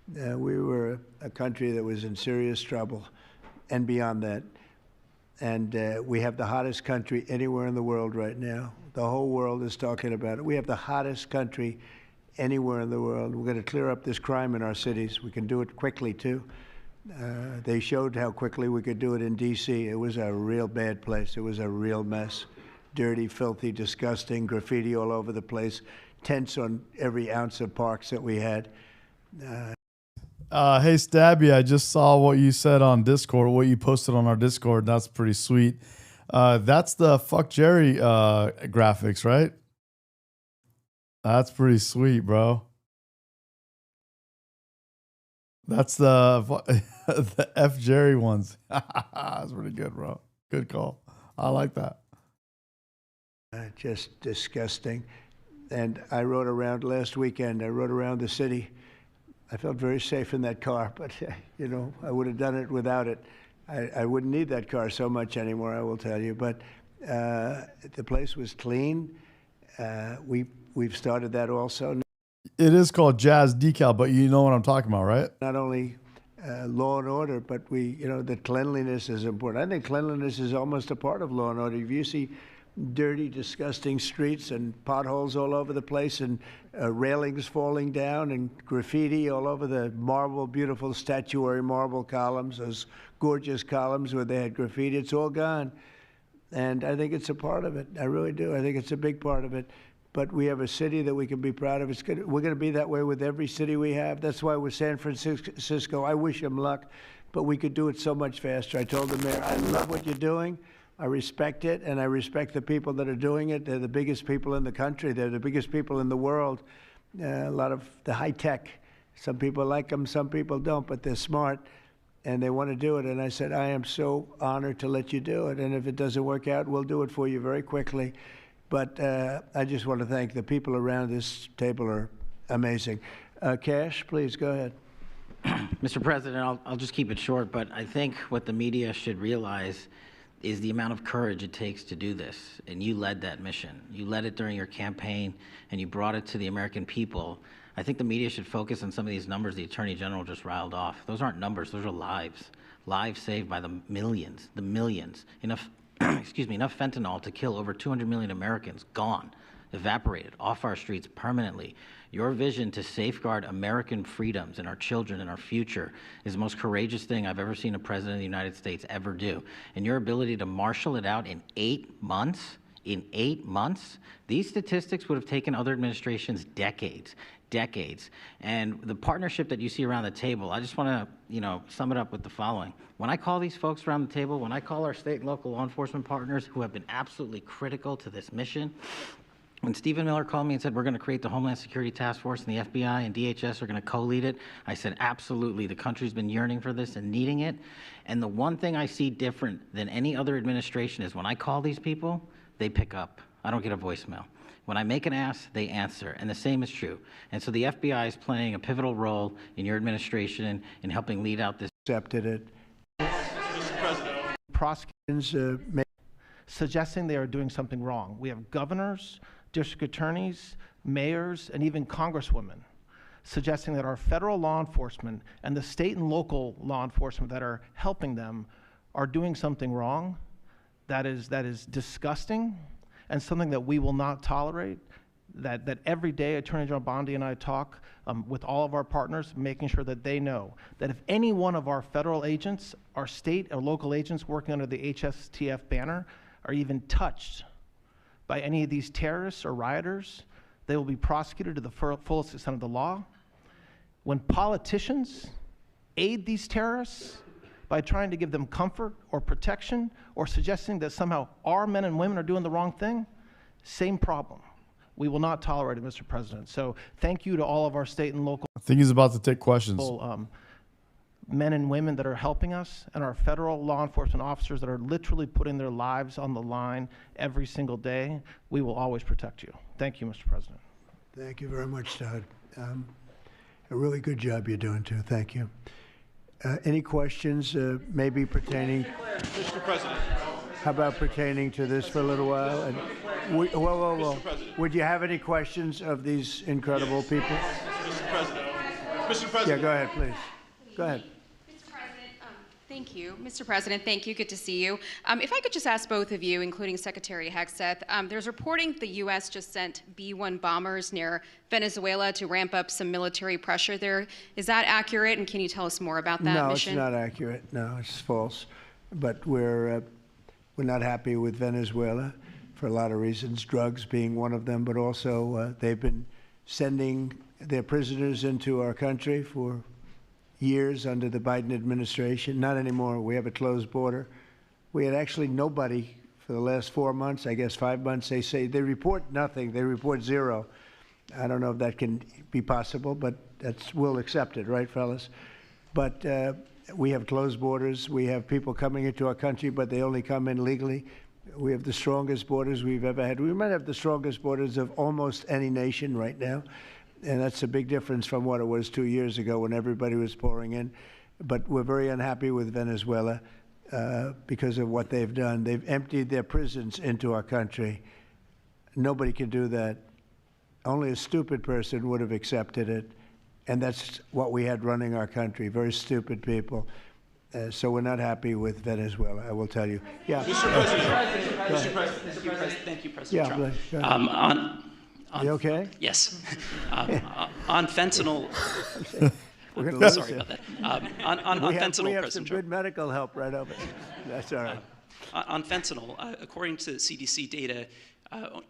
we were a country that was in serious trouble and beyond that. And we have the hottest country anywhere in the world right now. The whole world is talking about it. We have the hottest country anywhere in the world. We're going to clear up this crime in our cities. We can do it quickly, too. They showed how quickly we could do it in D.C. It was a real bad place. It was a real mess. Dirty, filthy, disgusting, graffiti all over the place, tents on every ounce of parks that we had. Hey, Stabby, I just saw what you said on Discord, what you posted on our Discord. That's pretty sweet. That's the Fuck Jerry graphics, right? That's pretty sweet, bro. That's the the F Jerry ones. That's pretty good, bro. Good call. I like that. Just disgusting. And I rode around last weekend. I rode around the city. I felt very safe in that car, but, I would have done it without it. I wouldn't need that car so much anymore, I will tell you. But the place was clean. We've started that also. It is called Jazz Decal, but you know what I'm talking about, right? Not only law and order, but the cleanliness is important. I think cleanliness is almost a part of law and order. If you see dirty, disgusting streets and potholes all over the place and railings falling down and graffiti all over the marble, beautiful statuary marble columns, those gorgeous columns where they had graffiti. It's all gone. And I think it's a part of it. I really do. I think it's a big part of it. But we have a city that we can be proud of. We're going to be that way with every city we have. That's why with San Francisco, I wish them luck, but we could do it so much faster. I told the mayor, I love what you're doing. I respect it, and I respect the people that are doing it. They're the biggest people in the country. They're the biggest people in the world. A lot of the high tech. Some people like them, some people don't, but they're smart, and they want to do it. And I said, I am so honored to let you do it, and if it doesn't work out, we'll do it for you very quickly. But I just want to thank the people around this table are amazing. Cash, please go ahead. Mr. President, I'll just keep it short, but I think what the media should realize is the amount of courage it takes to do this. And you led that mission. You led it during your campaign, and you brought it to the American people. I think the media should focus on some of these numbers the Attorney General just riled off. Those aren't numbers, those are lives. Lives saved by the millions. Enough, excuse me, enough fentanyl to kill over 200 million Americans, gone, evaporated, off our streets permanently. Your vision to safeguard American freedoms and our children and our future is the most courageous thing I've ever seen a president of the United States ever do. And your ability to marshal it out in 8 months, these statistics would have taken other administrations decades. And the partnership that you see around the table, I just want to, sum it up with the following. When I call these folks around the table, when I call our state and local law enforcement partners who have been absolutely critical to this mission, when Stephen Miller called me and said we're going to create the Homeland Security Task Force and the FBI and DHS are going to co-lead it, I said absolutely. The country's been yearning for this and needing it. And the one thing I see different than any other administration is when I call these people, they pick up. I don't get a voicemail. When I make an ask, they answer, and the same is true. And so the FBI is playing a pivotal role in your administration in helping lead out this. Accepted it. Mr. President. Prosecutors suggesting they are doing something wrong. We have governors, district attorneys, mayors, and even congresswomen suggesting that our federal law enforcement and the state and local law enforcement that are helping them are doing something wrong. That is disgusting and something that we will not tolerate. That every day Attorney General Bondi and I talk with all of our partners, making sure that they know that if any one of our federal agents, our state or local agents working under the HSTF banner are even touched by any of these terrorists or rioters, they will be prosecuted to the fullest extent of the law. When politicians aid these terrorists by trying to give them comfort or protection or suggesting that somehow our men and women are doing the wrong thing, same problem. We will not tolerate it, Mr. President. So thank you to all of our state and local. I think he's about to take questions. Men and women that are helping us, and our federal law enforcement officers that are literally putting their lives on the line every single day. We will always protect you. Thank you, Mr. President. Thank you very much, Todd. A really good job you're doing, too. Thank you. Any questions maybe pertaining? Mr. President. How about pertaining to this for a little while? And whoa. Would you have any questions of these incredible people? Mr. President. Mr. President. Yeah, go ahead, please. Go ahead. Thank you. Mr. President, thank you. Good to see you. If I could just ask both of you, including Secretary Hegseth, there's reporting the U.S. just sent B-1 bombers near Venezuela to ramp up some military pressure there. Is that accurate, and can you tell us more about that mission? No, it's not accurate. No, it's false. But we're not happy with Venezuela for a lot of reasons, drugs being one of them, but also they've been sending their prisoners into our country for years under the Biden administration. Not anymore. We have a closed border. We had actually nobody for the last 4 months, I guess 5 months. They say they report nothing. They report zero. I don't know if that can be possible, but we'll accept it, right, fellas? But we have closed borders. We have people coming into our country, but they only come in legally. We have the strongest borders we've ever had. We might have the strongest borders of almost any nation right now. And that's a big difference from what it was 2 years ago when everybody was pouring in. But we're very unhappy with Venezuela because of what they've done. They've emptied their prisons into our country. Nobody can do that. Only a stupid person would have accepted it. And that's what we had running our country, very stupid people. So we're not happy with Venezuela, I will tell you. Yeah. Mr. President, thank you, President Trump. Go ahead. You okay? Yes. On fentanyl. We're gonna sorry lose about it. that. On we have fentanyl, some President good Trump. medical help right over. That's all right. On fentanyl, according to CDC data,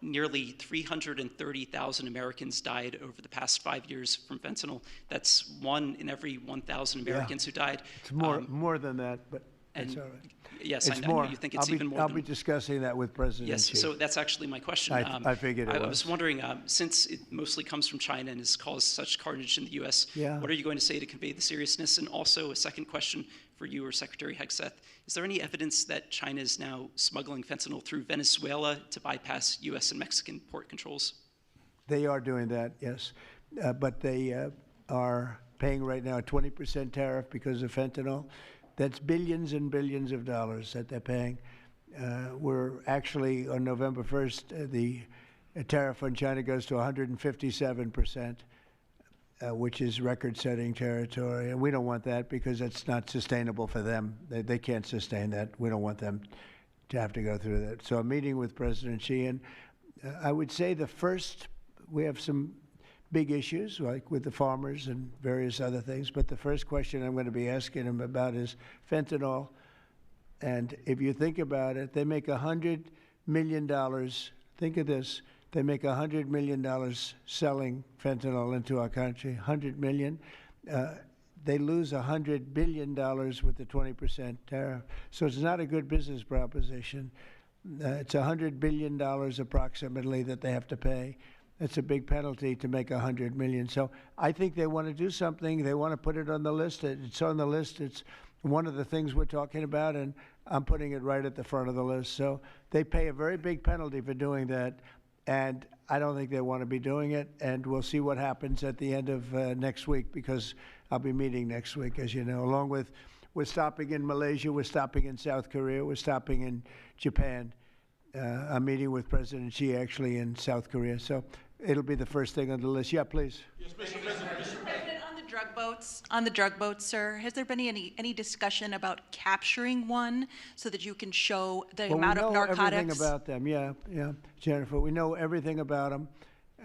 nearly 330,000 Americans died over the past 5 years from fentanyl. That's 1 in every 1,000 Americans who died. It's more than that, but it's all right. Yes, It's I know more. you think it's even more. I'll be discussing that with President Yes, Xi. so that's actually my question. I figured it I was. was wondering, since it mostly comes from China and has caused such carnage in the U.S., Yeah. what are you going to say to convey the seriousness? And also a second question for you or Secretary Hegseth. Is there any evidence that China is now smuggling fentanyl through Venezuela to bypass U.S. and Mexican port controls? They are doing that, yes. But they are paying right now a 20% tariff because of fentanyl. That's billions and billions of dollars that they're paying. We're actually, on November 1st, the tariff on China goes to 157%, which is record-setting territory. And we don't want that because it's not sustainable for them. They can't sustain that. We don't want them to have to go through that. So I'm meeting with President Xi, and I would say we have some big issues, like with the farmers and various other things. But the first question I'm going to be asking him about is fentanyl. And if you think about it, they make $100 million. Think of this. They make $100 million selling fentanyl into our country, $100 million. They lose $100 billion with the 20% tariff. So it's not a good business proposition. It's $100 billion approximately that they have to pay. It's a big penalty to make $100 million. So I think they want to do something. They want to put it on the list. It's on the list. It's one of the things we're talking about, and I'm putting it right at the front of the list. So they pay a very big penalty for doing that, and I don't think they want to be doing it. And we'll see what happens at the end of next week, because I'll be meeting next week, as you know, along with we're stopping in Malaysia, we're stopping in South Korea, we're stopping in Japan. I'm meeting with President Xi actually in South Korea. So it'll be the first thing on the list. Yeah, please. Yes, Mr. President. On the drug boats, sir, has there been any discussion about capturing one so that you can show the amount of narcotics? We know everything about them. Yeah, Jennifer. We know everything about them.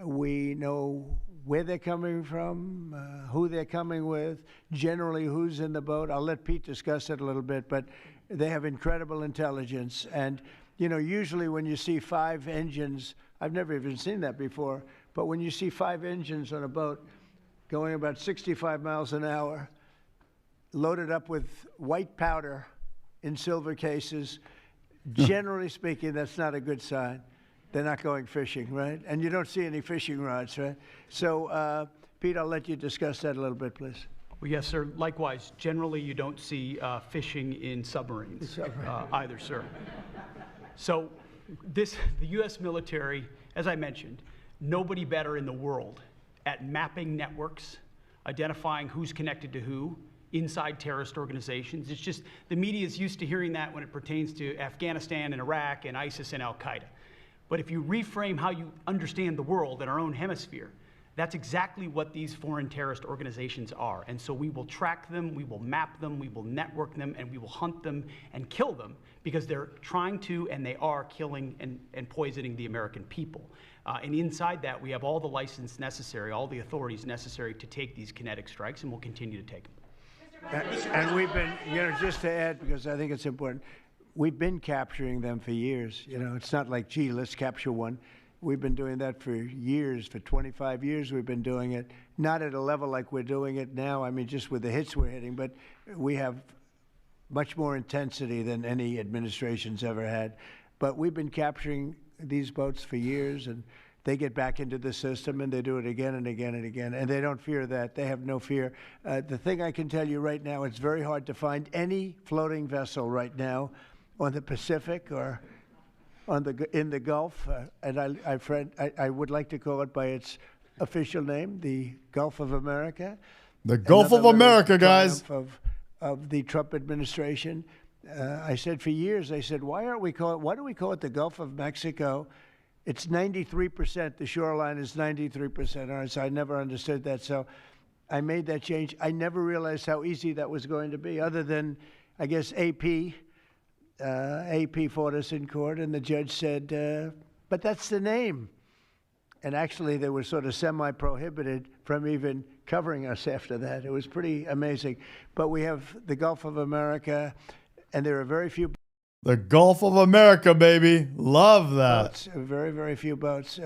We know where they're coming from, who they're coming with, generally who's in the boat. I'll let Pete discuss it a little bit, but they have incredible intelligence. And, you know, usually when you see 5 engines, I've never even seen that before, but when you see 5 engines on a boat going about 65 miles an hour, loaded up with white powder in silver cases, generally speaking, that's not a good sign. They're not going fishing, right? And you don't see any fishing rods, right? So, Pete, I'll let you discuss that a little bit, please. Well, yes, sir. Likewise, generally you don't see fishing in submarines either, sir. So the U.S. military, as I mentioned, nobody better in the world at mapping networks, identifying who's connected to who inside terrorist organizations. It's just the media is used to hearing that when it pertains to Afghanistan and Iraq and ISIS and Al-Qaeda. But if you reframe how you understand the world in our own hemisphere, that's exactly what these foreign terrorist organizations are. And so we will track them, we will map them, we will network them, and we will hunt them and kill them because they're trying to and they are killing and poisoning the American people. And inside that, we have all the license necessary, all the authorities necessary to take these kinetic strikes, and we'll continue to take them. And we've been, you know, just to add, because I think it's important, we've been capturing them for years. You know, it's not like, gee, let's capture one. We've been doing that for years, for 25 years we've been doing it. Not at a level like we're doing it now, I mean, just with the hits we're hitting, but we have much more intensity than any administration's ever had. But we've been capturing these boats for years, and they get back into the system and they do it again and again and again, and they don't fear that. They have no fear. The thing I can tell you right now, it's very hard to find any floating vessel right now on the Pacific or in the Gulf, and I would like to call it by its official name, the Gulf of America. The Gulf of America, guys. Of the Trump administration. I said for years, I said, why do we call it the Gulf of Mexico? It's 93%, the shoreline is 93%. All right, so I never understood that. So I made that change. I never realized how easy that was going to be, other than I guess AP fought us in court, and the judge said, but that's the name. And actually, they were sort of semi-prohibited from even covering us after that. It was pretty amazing. But we have the Gulf of America, and there are very few. The Gulf of America, baby. Love that. Boats, very, very few boats.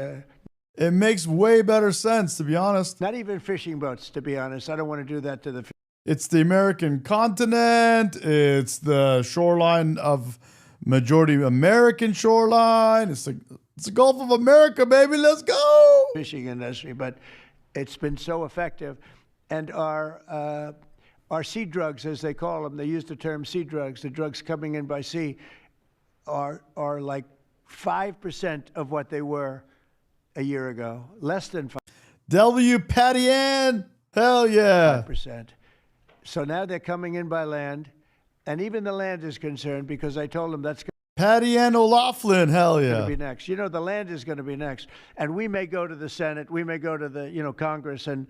It makes way better sense, to be honest. Not even fishing boats, to be honest. I don't want to do that to the. It's the American continent. It's the shoreline of majority American shoreline. It's the Gulf of America, baby. Let's go. Fishing industry, but it's been so effective. And our sea drugs, as they call them, they use the term sea drugs, the drugs coming in by sea, are like 5% of what they were a year ago. Less than 5%. W. Patty Ann. Hell yeah. 5%. So now they're coming in by land, and even the land is concerned because I told them that's Patty Ann O'Loughlin. Hell yeah. going to be next. You know, the land is going to be next, and we may go to the Senate, we may go to the Congress, and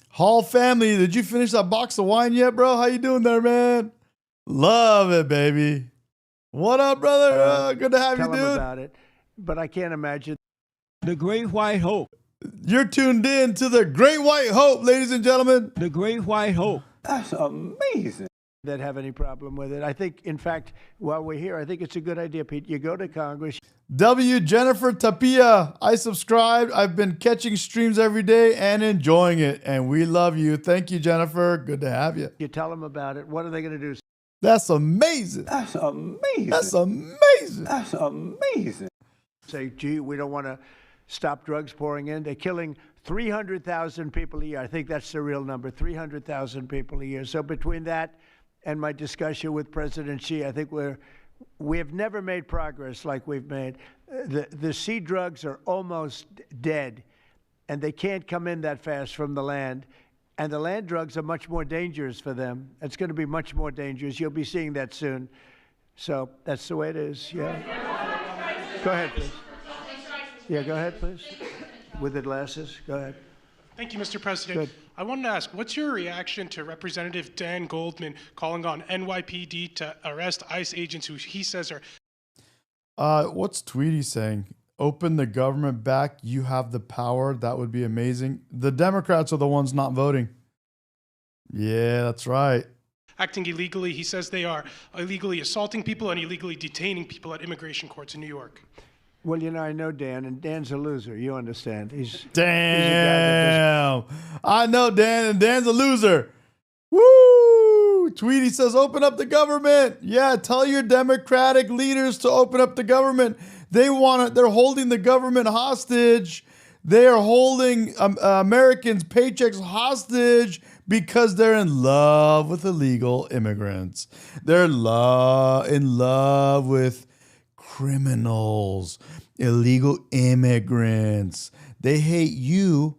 Hall family, did you finish that box of wine yet, bro? How you doing there, man? Love it, baby. What up, brother? Good to have you, tell dude. them about it. But I can't imagine. The Great White Hope. You're tuned in to the Great White Hope, ladies and gentlemen. The Great White Hope. That's amazing. That have any problem with it. I think, in fact, while we're here, I think it's a good idea, Pete. You go to Congress. W. Jennifer Tapia, I subscribed. I've been catching streams every day and enjoying it, and we love you. Thank you, Jennifer. Good to have you. You tell them about it. What are they going to do? That's amazing. That's amazing. That's amazing. That's amazing. Say, gee, we don't want to stop drugs pouring in. They're killing 300,000 people a year. I think that's the real number, 300,000 people a year. So between that and my discussion with President Xi, I think we have never made progress like we've made. The sea drugs are almost dead, and they can't come in that fast from the land. And the land drugs are much more dangerous for them. It's going to be much more dangerous. You'll be seeing that soon. So that's the way it is. Yeah. Go ahead, please. Yeah, go ahead, please. With the glasses, go ahead. Thank you, Mr. President. Good. I wanted to ask, what's your reaction to Representative Dan Goldman calling on NYPD to arrest ICE agents who he says are... What's Tweety saying? Open the government back. You have the power. That would be amazing. The Democrats are the ones not voting. Yeah, that's right. acting illegally. He says they are illegally assaulting people and illegally detaining people at immigration courts in New York. Well, you know, I know Dan, and Dan's a loser. You understand? Damn. I know Dan, and Dan's a loser. Woo! Tweety says, open up the government. Yeah, tell your Democratic leaders to open up the government. They're holding the government hostage. They are holding Americans' paychecks hostage because they're in love with illegal immigrants. They're in love with criminals, illegal immigrants. They hate you,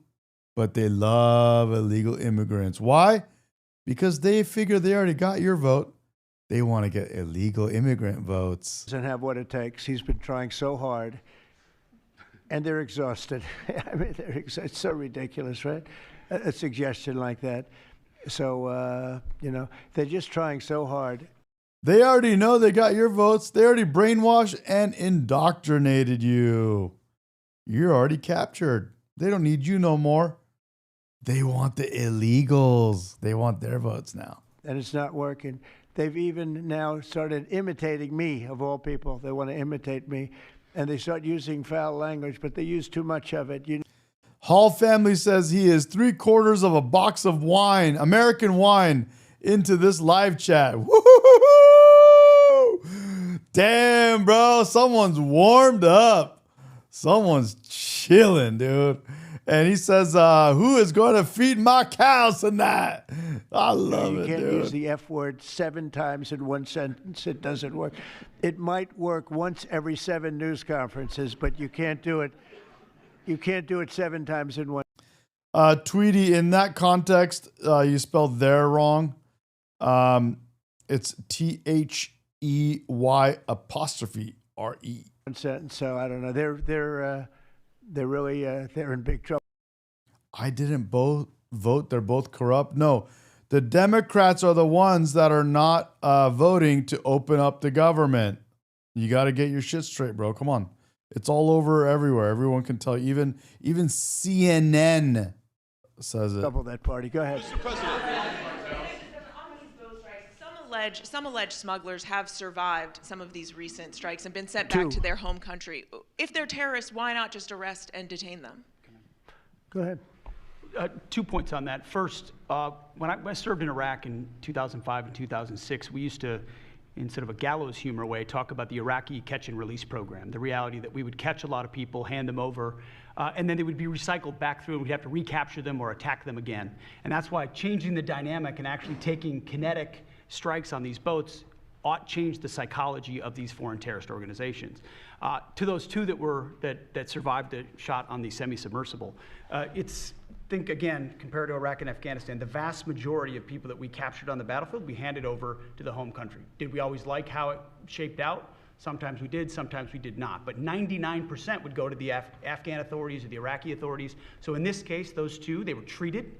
but they love illegal immigrants. Why? Because they figure they already got your vote. They want to get illegal immigrant votes. Doesn't have what it takes. He's been trying so hard, and they're exhausted. I mean, it's so ridiculous, right? A suggestion like that. So, you know, they're just trying so hard. They already know they got your votes. They already brainwashed and indoctrinated you. You're already captured. They don't need you no more. They want the illegals. They want their votes now. And it's not working. They've even now started imitating me, of all people. They want to imitate me. And they start using foul language, but they use too much of it. Hall family says he is 3/4 of a box of wine, American wine, into this live chat. Woo-hoo-hoo-hoo! Damn, bro. Someone's warmed up. Someone's chilling, dude. And he says, who is going to feed my cows tonight? I love it, dude. You can't use the F word 7 times in one sentence. It doesn't work. It might work once every 7 news conferences, but you can't do it. You can't do it 7 times in one. Tweety, in that context, you spelled there wrong. It's THEY''RE. One sentence. So I don't know. They're really they're in big trouble. I didn't vote. They're both corrupt. No, The Democrats are the ones that are not voting to open up the government. You got to get your shit straight, bro. Come on. It's all over everywhere. Everyone can tell. Even CNN says it. Double that party. Go ahead. Mr. President. Some alleged smugglers have survived some of these recent strikes and been sent back to their home country. If they're terrorists, why not just arrest and detain them? Go ahead. 2 points on that. First, when I served in Iraq in 2005 and 2006, we used to, in sort of a gallows humor way, talk about the Iraqi catch and release program, the reality that we would catch a lot of people, hand them over, and then they would be recycled back through and we'd have to recapture them or attack them again. And that's why changing the dynamic and actually taking kinetic strikes on these boats ought change the psychology of these foreign terrorist organizations. To those two that survived the shot on the semi-submersible, think again, compared to Iraq and Afghanistan, the vast majority of people that we captured on the battlefield, we handed over to the home country. Did we always like how it shaped out? Sometimes we did, sometimes we did not. But 99% would go to the Afghan authorities or the Iraqi authorities. So in this case, those two, they were treated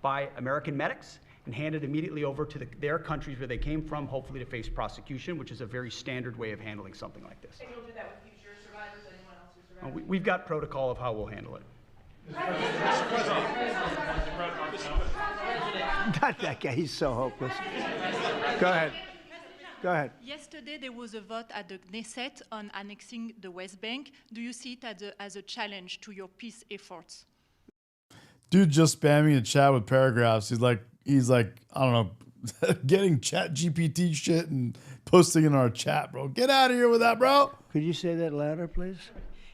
by American medics and handed immediately over to their countries where they came from, hopefully to face prosecution, which is a very standard way of handling something like this. And you'll do that with future survivors, anyone else who survived? We've got protocol of how we'll handle it. Mr. President. Not that guy. He's so hopeless. Go ahead. Go ahead. Yesterday, there was a vote at the Knesset on annexing the West Bank. Do you see it as a challenge to your peace efforts? Dude just spamming the chat with paragraphs. He's like, I don't know, getting chat GPT shit and posting in our chat, bro. Get out of here with that, bro. Could you say that louder, please?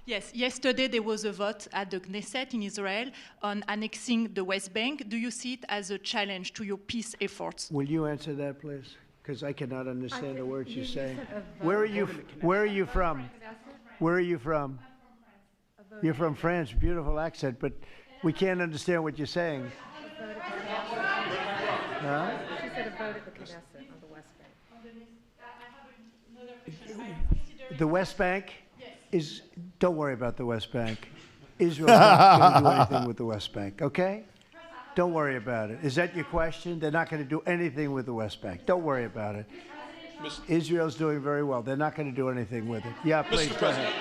Yes, yesterday there was a vote at the Knesset in Israel on annexing the West Bank. Do you see it as a challenge to your peace efforts? Will you answer that, please? Because I cannot understand the words you're saying. Where are you from? Where are you from? You're from France. Beautiful accent, but we can't understand what you're saying. Huh? She said a vote at the Knesset on the West Bank. The West Bank is, don't worry about the West Bank. Israel's not going to do anything with the West Bank, okay? Don't worry about it. Is that your question? They're not going to do anything with the West Bank. Don't worry about it. Israel's doing very well. They're not going to do anything with it. Yeah, please, go ahead.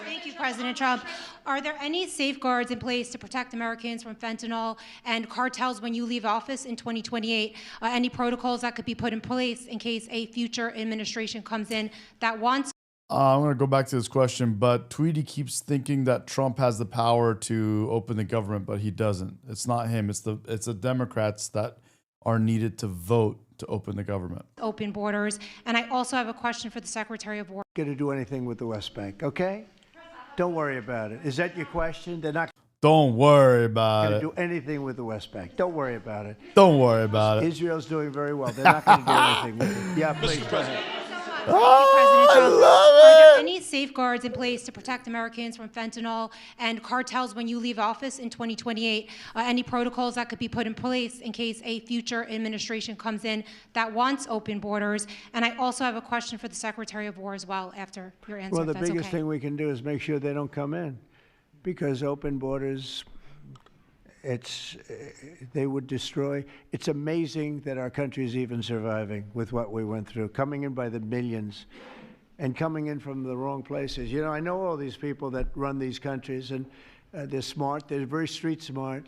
Thank you, President Trump. Are there any safeguards in place to protect Americans from fentanyl and cartels when you leave office in 2028? Any protocols that could be put in place in case a future administration comes in that wants? I'm going to go back to this question, but Tweety keeps thinking that Trump has the power to open the government, but he doesn't. It's not him. It's the Democrats that are needed to vote to open the government. Open borders. And I also have a question for the Secretary of War. Going to do anything with the West Bank, okay? Don't worry about it. Is that your question? They're not Don't worry about going it. to do anything with the West Bank. Don't worry about it. Don't worry about it. Israel's doing very well. They're not going to do anything with it. Yeah, please, go ahead. President Trump. Are there any safeguards in place to protect Americans from fentanyl and cartels when you leave office in 2028? Any protocols that could be put in place in case a future administration comes in that wants open borders? And I also have a question for the Secretary of War as well after your answer. Well, the if that's biggest okay. thing we can do is make sure they don't come in, because open borders, they would destroy. It's amazing that our country is even surviving with what we went through, coming in by the millions and coming in from the wrong places. You know, I know all these people that run these countries, and they're smart. They're very street smart,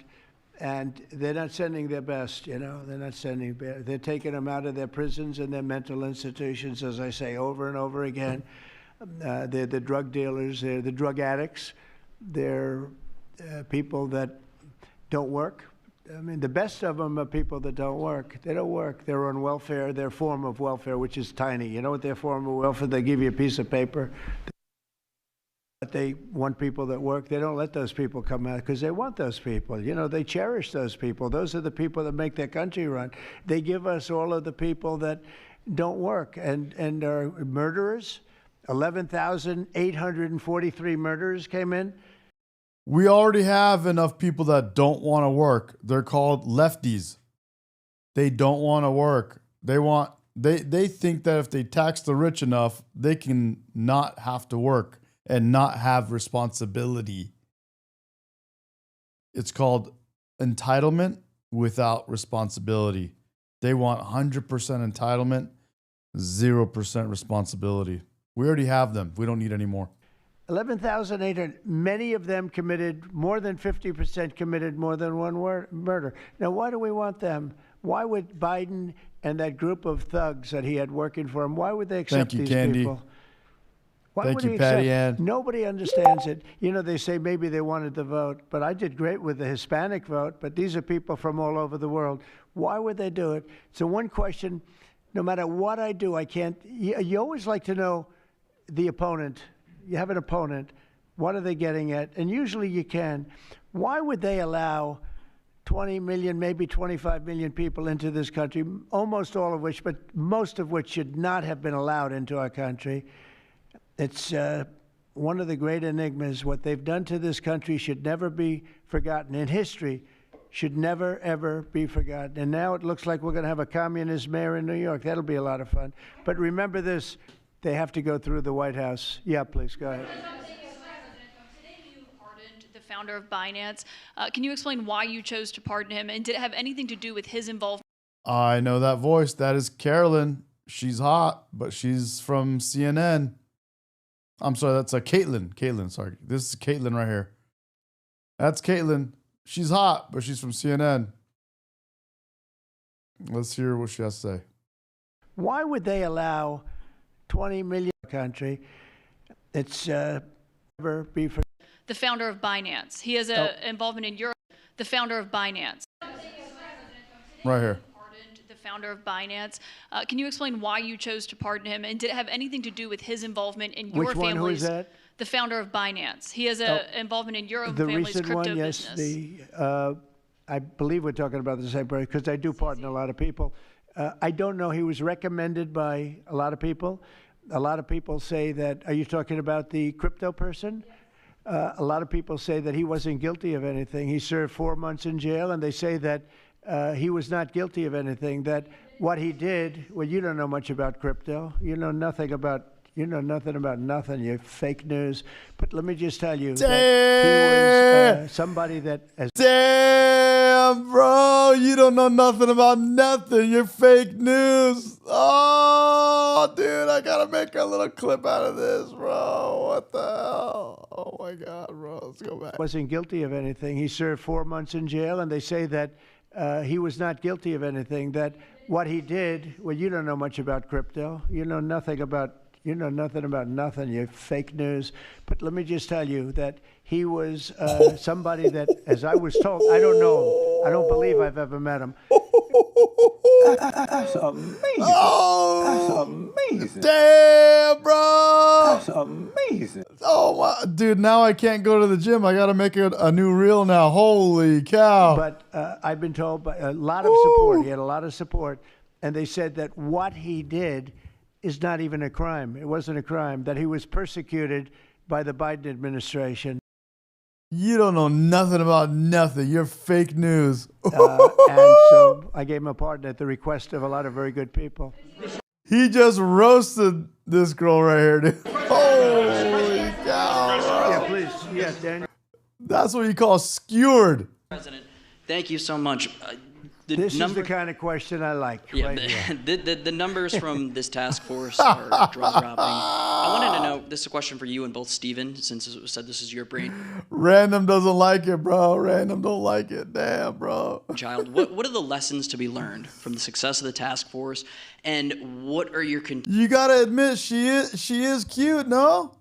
and they're not sending their best, you know. They're not sending, they're taking them out of their prisons and their mental institutions, as I say over and over again. They're the drug dealers. They're the drug addicts. They're people that don't work. I mean, the best of them are people that don't work. They don't work. They're on welfare, their form of welfare, which is tiny. You know what their form of welfare? They give you a piece of paper. But they want people that work. They don't let those people come out because they want those people. You know, they cherish those people. Those are the people that make their country run. They give us all of the people that don't work and are murderers. 11,843 murderers came in. We already have enough people that don't want to work. They're called lefties. They don't want to work. They think that if they tax the rich enough, they can not have to work and not have responsibility. It's called entitlement without responsibility. They want 100% entitlement, 0% responsibility. We already have them. We don't need any more. 11,800. Many of them committed, more than 50% committed more than one murder. Now, why do we want them? Why would Biden and that group of thugs that he had working for him, why would they accept these people? Why Thank would you, he Patty accept? Ann. Nobody understands it. You know, they say maybe they wanted the vote, but I did great with the Hispanic vote, but these are people from all over the world. Why would they do it? So one question, no matter what I do, I can't, you always like to know the opponent. You have an opponent. What are they getting at? And usually you can. Why would they allow 20 million, maybe 25 million people into this country, almost all of which, but most of which should not have been allowed into our country? It's one of the great enigmas. What they've done to this country should never be forgotten. In history, should never, ever be forgotten. And now it looks like we're going to have a communist mayor in New York. That'll be a lot of fun. But remember this, they have to go through the White House. Yeah, please, go ahead. The founder of Binance. Can you explain why you chose to pardon him, and did it have anything to do with his involvement? I know that voice. That is Carolyn. She's hot, but she's from CNN. I'm sorry, that's Caitlin. Caitlin, sorry. This is Caitlin right here. That's Caitlin. She's hot, but she's from CNN. Let's hear what she has to say. Why would they allow 20 million country? It's never be for The founder of Binance. He has an involvement in Europe. The founder of Binance. Right here. The founder of Binance. Can you explain why you chose to pardon him, and did it have anything to do with his involvement in your Which one? family's? Who is that? The founder of Binance. He has an involvement in your own the family's recent crypto one, yes. business. I believe we're talking about the same person because I do pardon a lot of people. I don't know. He was recommended by a lot of people. A lot of people say that. Are you talking about the crypto person? A lot of people say that he wasn't guilty of anything. He served 4 months in jail, and they say that he was not guilty of anything. That what he did, well, you don't know much about crypto. You know nothing about nothing. You fake news. But let me just tell you that he was somebody that has. Damn, bro, you don't know nothing about nothing. You're fake news. Oh, dude, I gotta make a little clip out of this, bro. What the hell? Oh my God, bro. Let's go back. Wasn't guilty of anything. He served 4 months in jail, and they say that he was not guilty of anything. That what he did, well, you don't know much about crypto. You know nothing about nothing. You fake news. But let me just tell you that he was somebody that, as I was told, I don't know him. I don't believe I've ever met him. That's amazing. Oh, That's amazing. Damn, bro. That's amazing. Oh, my. Dude, now I can't go to the gym. I got to make a new reel now. Holy cow. But I've been told by a lot of support. He had a lot of support. And they said that what he did is not even a crime. It wasn't a crime. That he was persecuted by the Biden administration. You don't know nothing about nothing. You're fake news. And so I gave him a pardon at the request of a lot of very good people. He just roasted this girl right here, dude. Holy cow. Bro. Yeah, please. Yes, Daniel. That's what you call skewered. President, thank you so much. This is the kind of question I like. Yeah, right here. the numbers from this task force are jaw-dropping. I wanted to know, this is a question for you and both Stephen, since it was said this is your brain. Random doesn't like it, bro. Random don't like it. Damn, bro. Child, what are the lessons to be learned from the success of the task force, and what are your... You gotta admit, she is cute, no?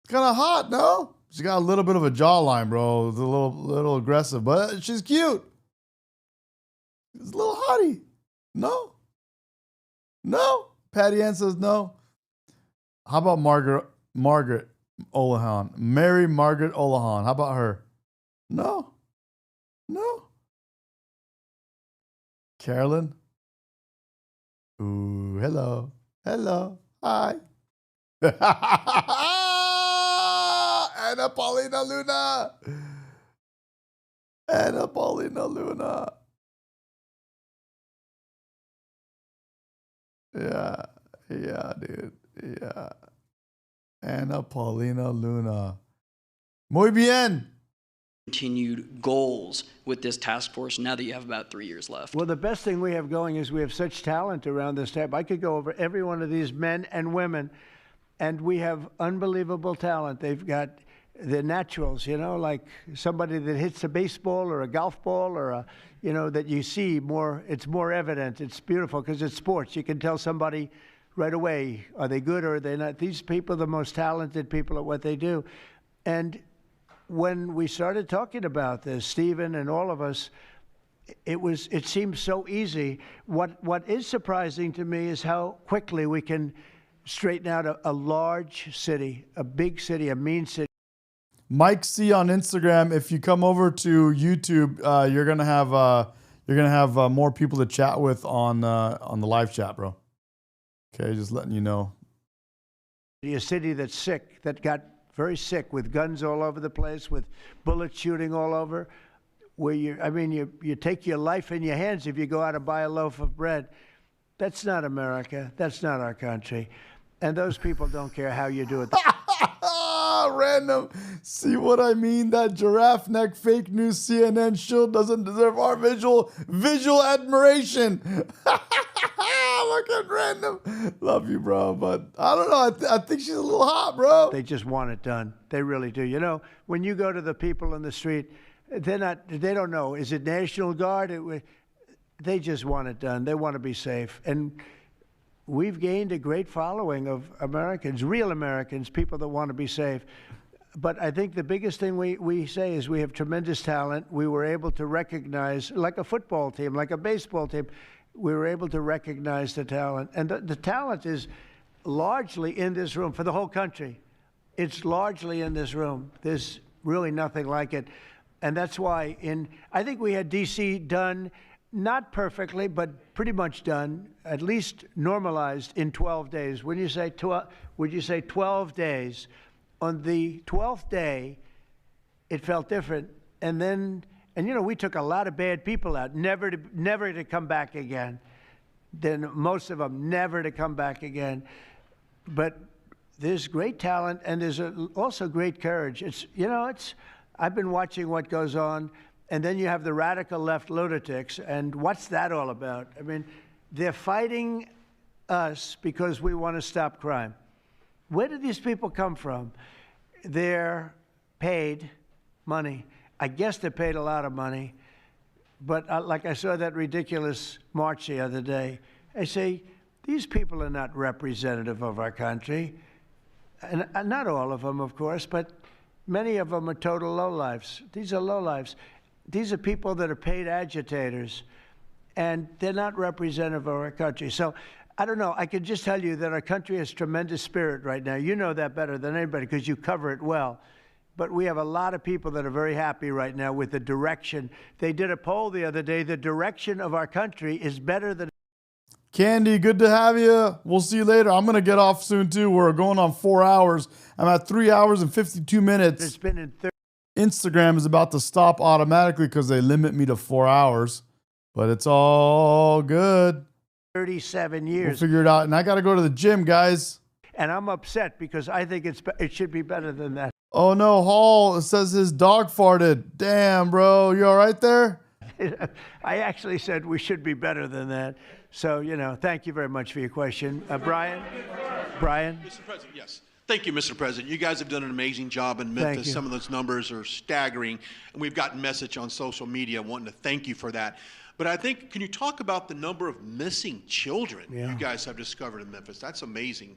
Kind of hot, no? She got a little bit of a jawline, bro. It's a little aggressive, but she's cute. It's a little hottie. No? No? Patty Ann says no. How about Margaret Olahan? Mary Margaret Olahan. How about her? No. No. Carolyn? Ooh, hello. Hello. Hi. Anna Paulina Luna. Anna Paulina Luna. Yeah, dude. Yeah. Ana Paulina Luna. Muy bien. continued goals with this task force now that you have about 3 years left? Well, the best thing we have going is we have such talent around this table. I could go over every one of these men and women, and we have unbelievable talent. They've got the naturals, you know, like somebody that hits a baseball or a golf ball or a, you know, that you see more, it's more evident. It's beautiful because it's sports. You can tell somebody right away, are they good or are they not? These people are the most talented people at what they do. And when we started talking about this, Stephen and all of us, it seems so easy. What is surprising to me is how quickly we can straighten out a large city, a big city, a mean city. Mike C on Instagram. If you come over to YouTube, you're gonna have more people to chat with on the live chat, bro. Okay, just letting you know. A city that's sick, that got very sick, with guns all over the place, with bullets shooting all over, where you take your life in your hands if you go out and buy a loaf of bread. That's not America. That's not our country. And those people don't care how you do it. Random. See what I mean? That giraffe neck fake news CNN shield doesn't deserve our visual admiration. Look at Random. Love you, bro. But I don't know. I think she's a little hot, bro. They just want it done. They really do. You know, when you go to the people in the street, they don't know. Is it National Guard? They just want it done. They want to be safe. And we've gained a great following of Americans, real Americans, people that want to be safe. But I think the biggest thing we say is we have tremendous talent. We were able to recognize, like a football team, like a baseball team, we were able to recognize the talent. And the talent is largely in this room for the whole country. It's largely in this room. There's really nothing like it. And that's why I think we had D.C. done, not perfectly, but pretty much done, at least normalized in 12 days. When you say 12 days? On the 12th day, it felt different. And you know, we took a lot of bad people out, never to come back again. Then most of them never to come back again. But there's great talent, and there's also great courage. I've been watching what goes on. And then you have the radical left lunatics, and what's that all about? I mean, they're fighting us because we want to stop crime. Where did these people come from? They're paid money. I guess they're paid a lot of money. But like I saw that ridiculous march the other day, I say, these people are not representative of our country. And not all of them, of course, but many of them are total lowlifes. These are lowlifes. These are people that are paid agitators, and they're not representative of our country. So I don't know. I can just tell you that our country has tremendous spirit right now. You know that better than anybody because you cover it well. But we have a lot of people that are very happy right now with the direction. They did a poll the other day. The direction of our country is better than. Candy, good to have you. We'll see you later. I'm going to get off soon, too. We're going on 4 hours. I'm at 3 hours and 52 minutes. It's been in Instagram is about to stop automatically because they limit me to 4 hours. But it's all good. 37 years. We'll figure it out. And I got to go to the gym, guys. And I'm upset because I think it should be better than that. Oh, no. Hall, it says his dog farted. Damn, bro. You all right there? I actually said we should be better than that. So, you know, thank you very much for your question. Brian? Mr. President, yes. Thank you, Mr. President. You guys have done an amazing job in Memphis. Some of those numbers are staggering, and we've gotten message on social media wanting to thank you for that. But I think, can you talk about the number of missing children you guys have discovered in Memphis? That's amazing.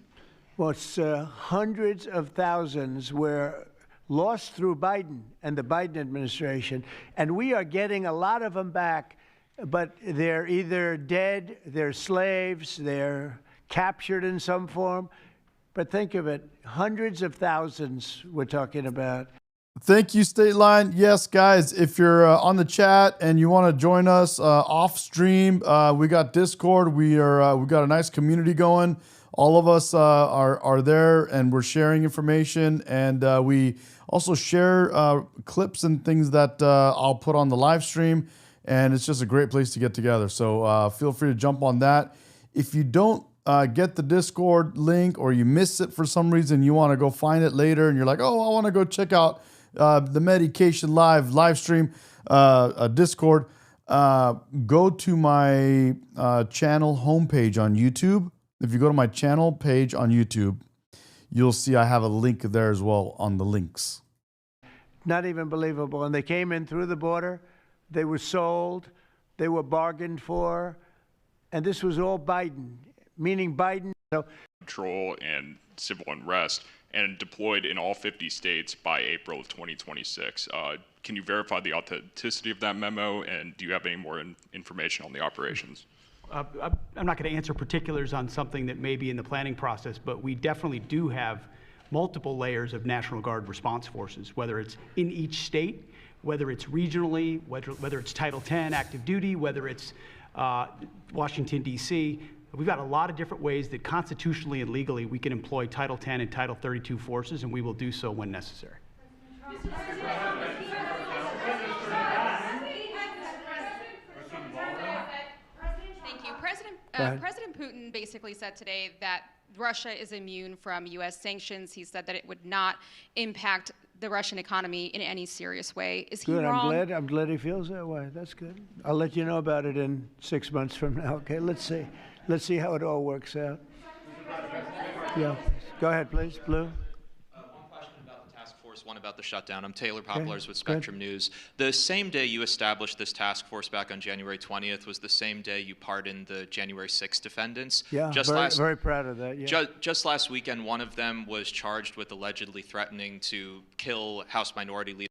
Well, it's hundreds of thousands were lost through Biden and the Biden administration, and we are getting a lot of them back, but they're either dead, they're slaves, they're captured in some form. But think of it, hundreds of thousands we're talking about. Thank you, State Line. Yes, guys, if you're on the chat and you want to join us off stream, we got Discord. We got a nice community going. All of us are there, and we're sharing information, and we also share clips and things that I'll put on the live stream, and it's just a great place to get together. So feel free to jump on that. If you don't get the Discord link or you miss it for some reason, you want to go find it later, and you're like, oh, I want to go check out the Medication live stream, Discord, go to my channel homepage on YouTube. If you go to my channel page on YouTube, you'll see I have a link there as well on the links. Not even believable. And they came in through the border. They were sold. They were bargained for. And this was all Biden, meaning Biden. Control and civil unrest, and deployed in all 50 states by April of 2026. Can you verify the authenticity of that memo, and do you have any more information on the operations? I'm not going to answer particulars on something that may be in the planning process, but we definitely do have multiple layers of National Guard response forces, whether it's in each state, whether it's regionally, whether it's Title 10 active duty, whether it's Washington, D.C. We've got a lot of different ways that constitutionally and legally we can employ Title 10 and Title 32 forces, and we will do so when necessary. Thank you. President Putin basically said today that Russia is immune from U.S. sanctions. He said that it would not impact the Russian economy in any serious way. Is he Good. wrong? I'm glad he feels that way. That's good. I'll let you know about it in 6 months from now. Okay. Let's see how it all works out. Yeah. Go ahead, please, Blue. One question about the task force, one about the shutdown. I'm Taylor Poplars with Spectrum News. The same day you established this task force back on January 20th was the same day you pardoned the January 6th defendants. Yeah, very proud of that. Yeah. Just last weekend, one of them was charged with allegedly threatening to kill House Minority Leader.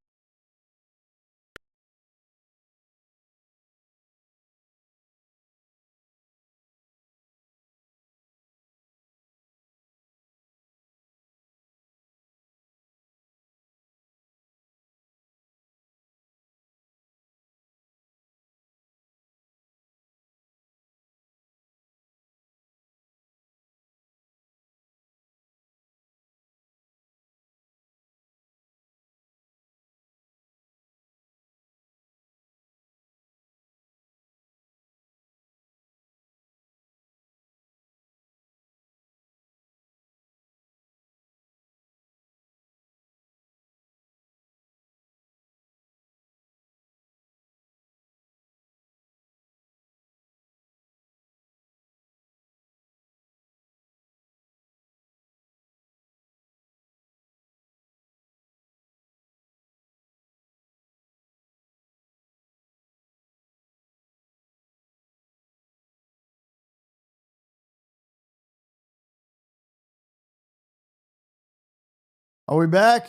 Are we back?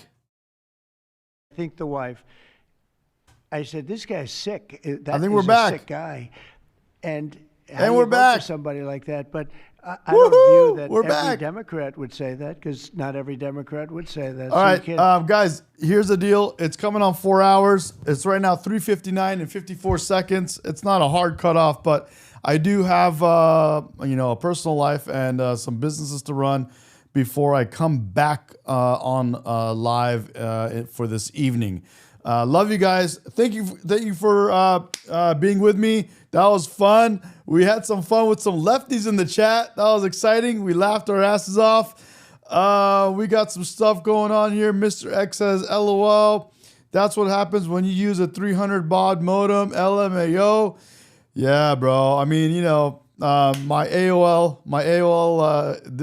I think the wife. I said, this guy's sick. I think we're back. A sick guy. And we're back. For somebody like that. But I don't view that we're every back. Democrat would say that, because not every Democrat would say that. All right, guys, here's the deal. It's coming on 4 hours. It's right now 3:59 and 54 seconds. It's not a hard cutoff, but I do have a personal life and some businesses to run before I come back on live for this evening. Love you guys. Thank you for being with me. That was fun. We had some fun with some lefties in the chat. That was exciting. We laughed our asses off. We got some stuff going on here. Mr. X says, LOL. That's what happens when you use a 300 baud modem. LMAO. Yeah, bro. I mean, my AOL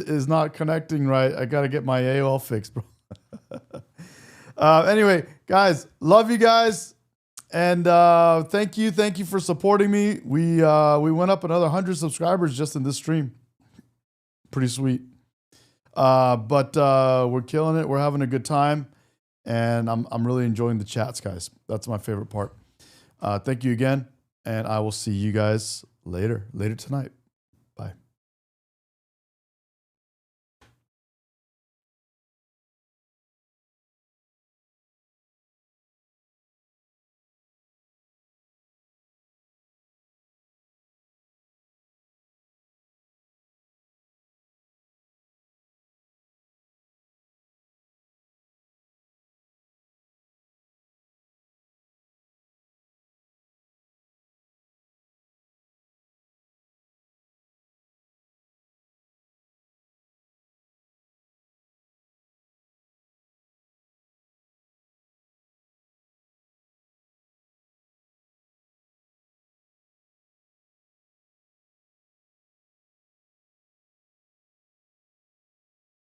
is not connecting right. I got to get my AOL fixed, bro. Anyway, guys, love you guys. And thank you for supporting me. We went up another 100 subscribers just in this stream. Pretty sweet. But we're killing it. We're having a good time. And I'm really enjoying the chats, guys. That's my favorite part. Thank you again. And I will see you guys later tonight.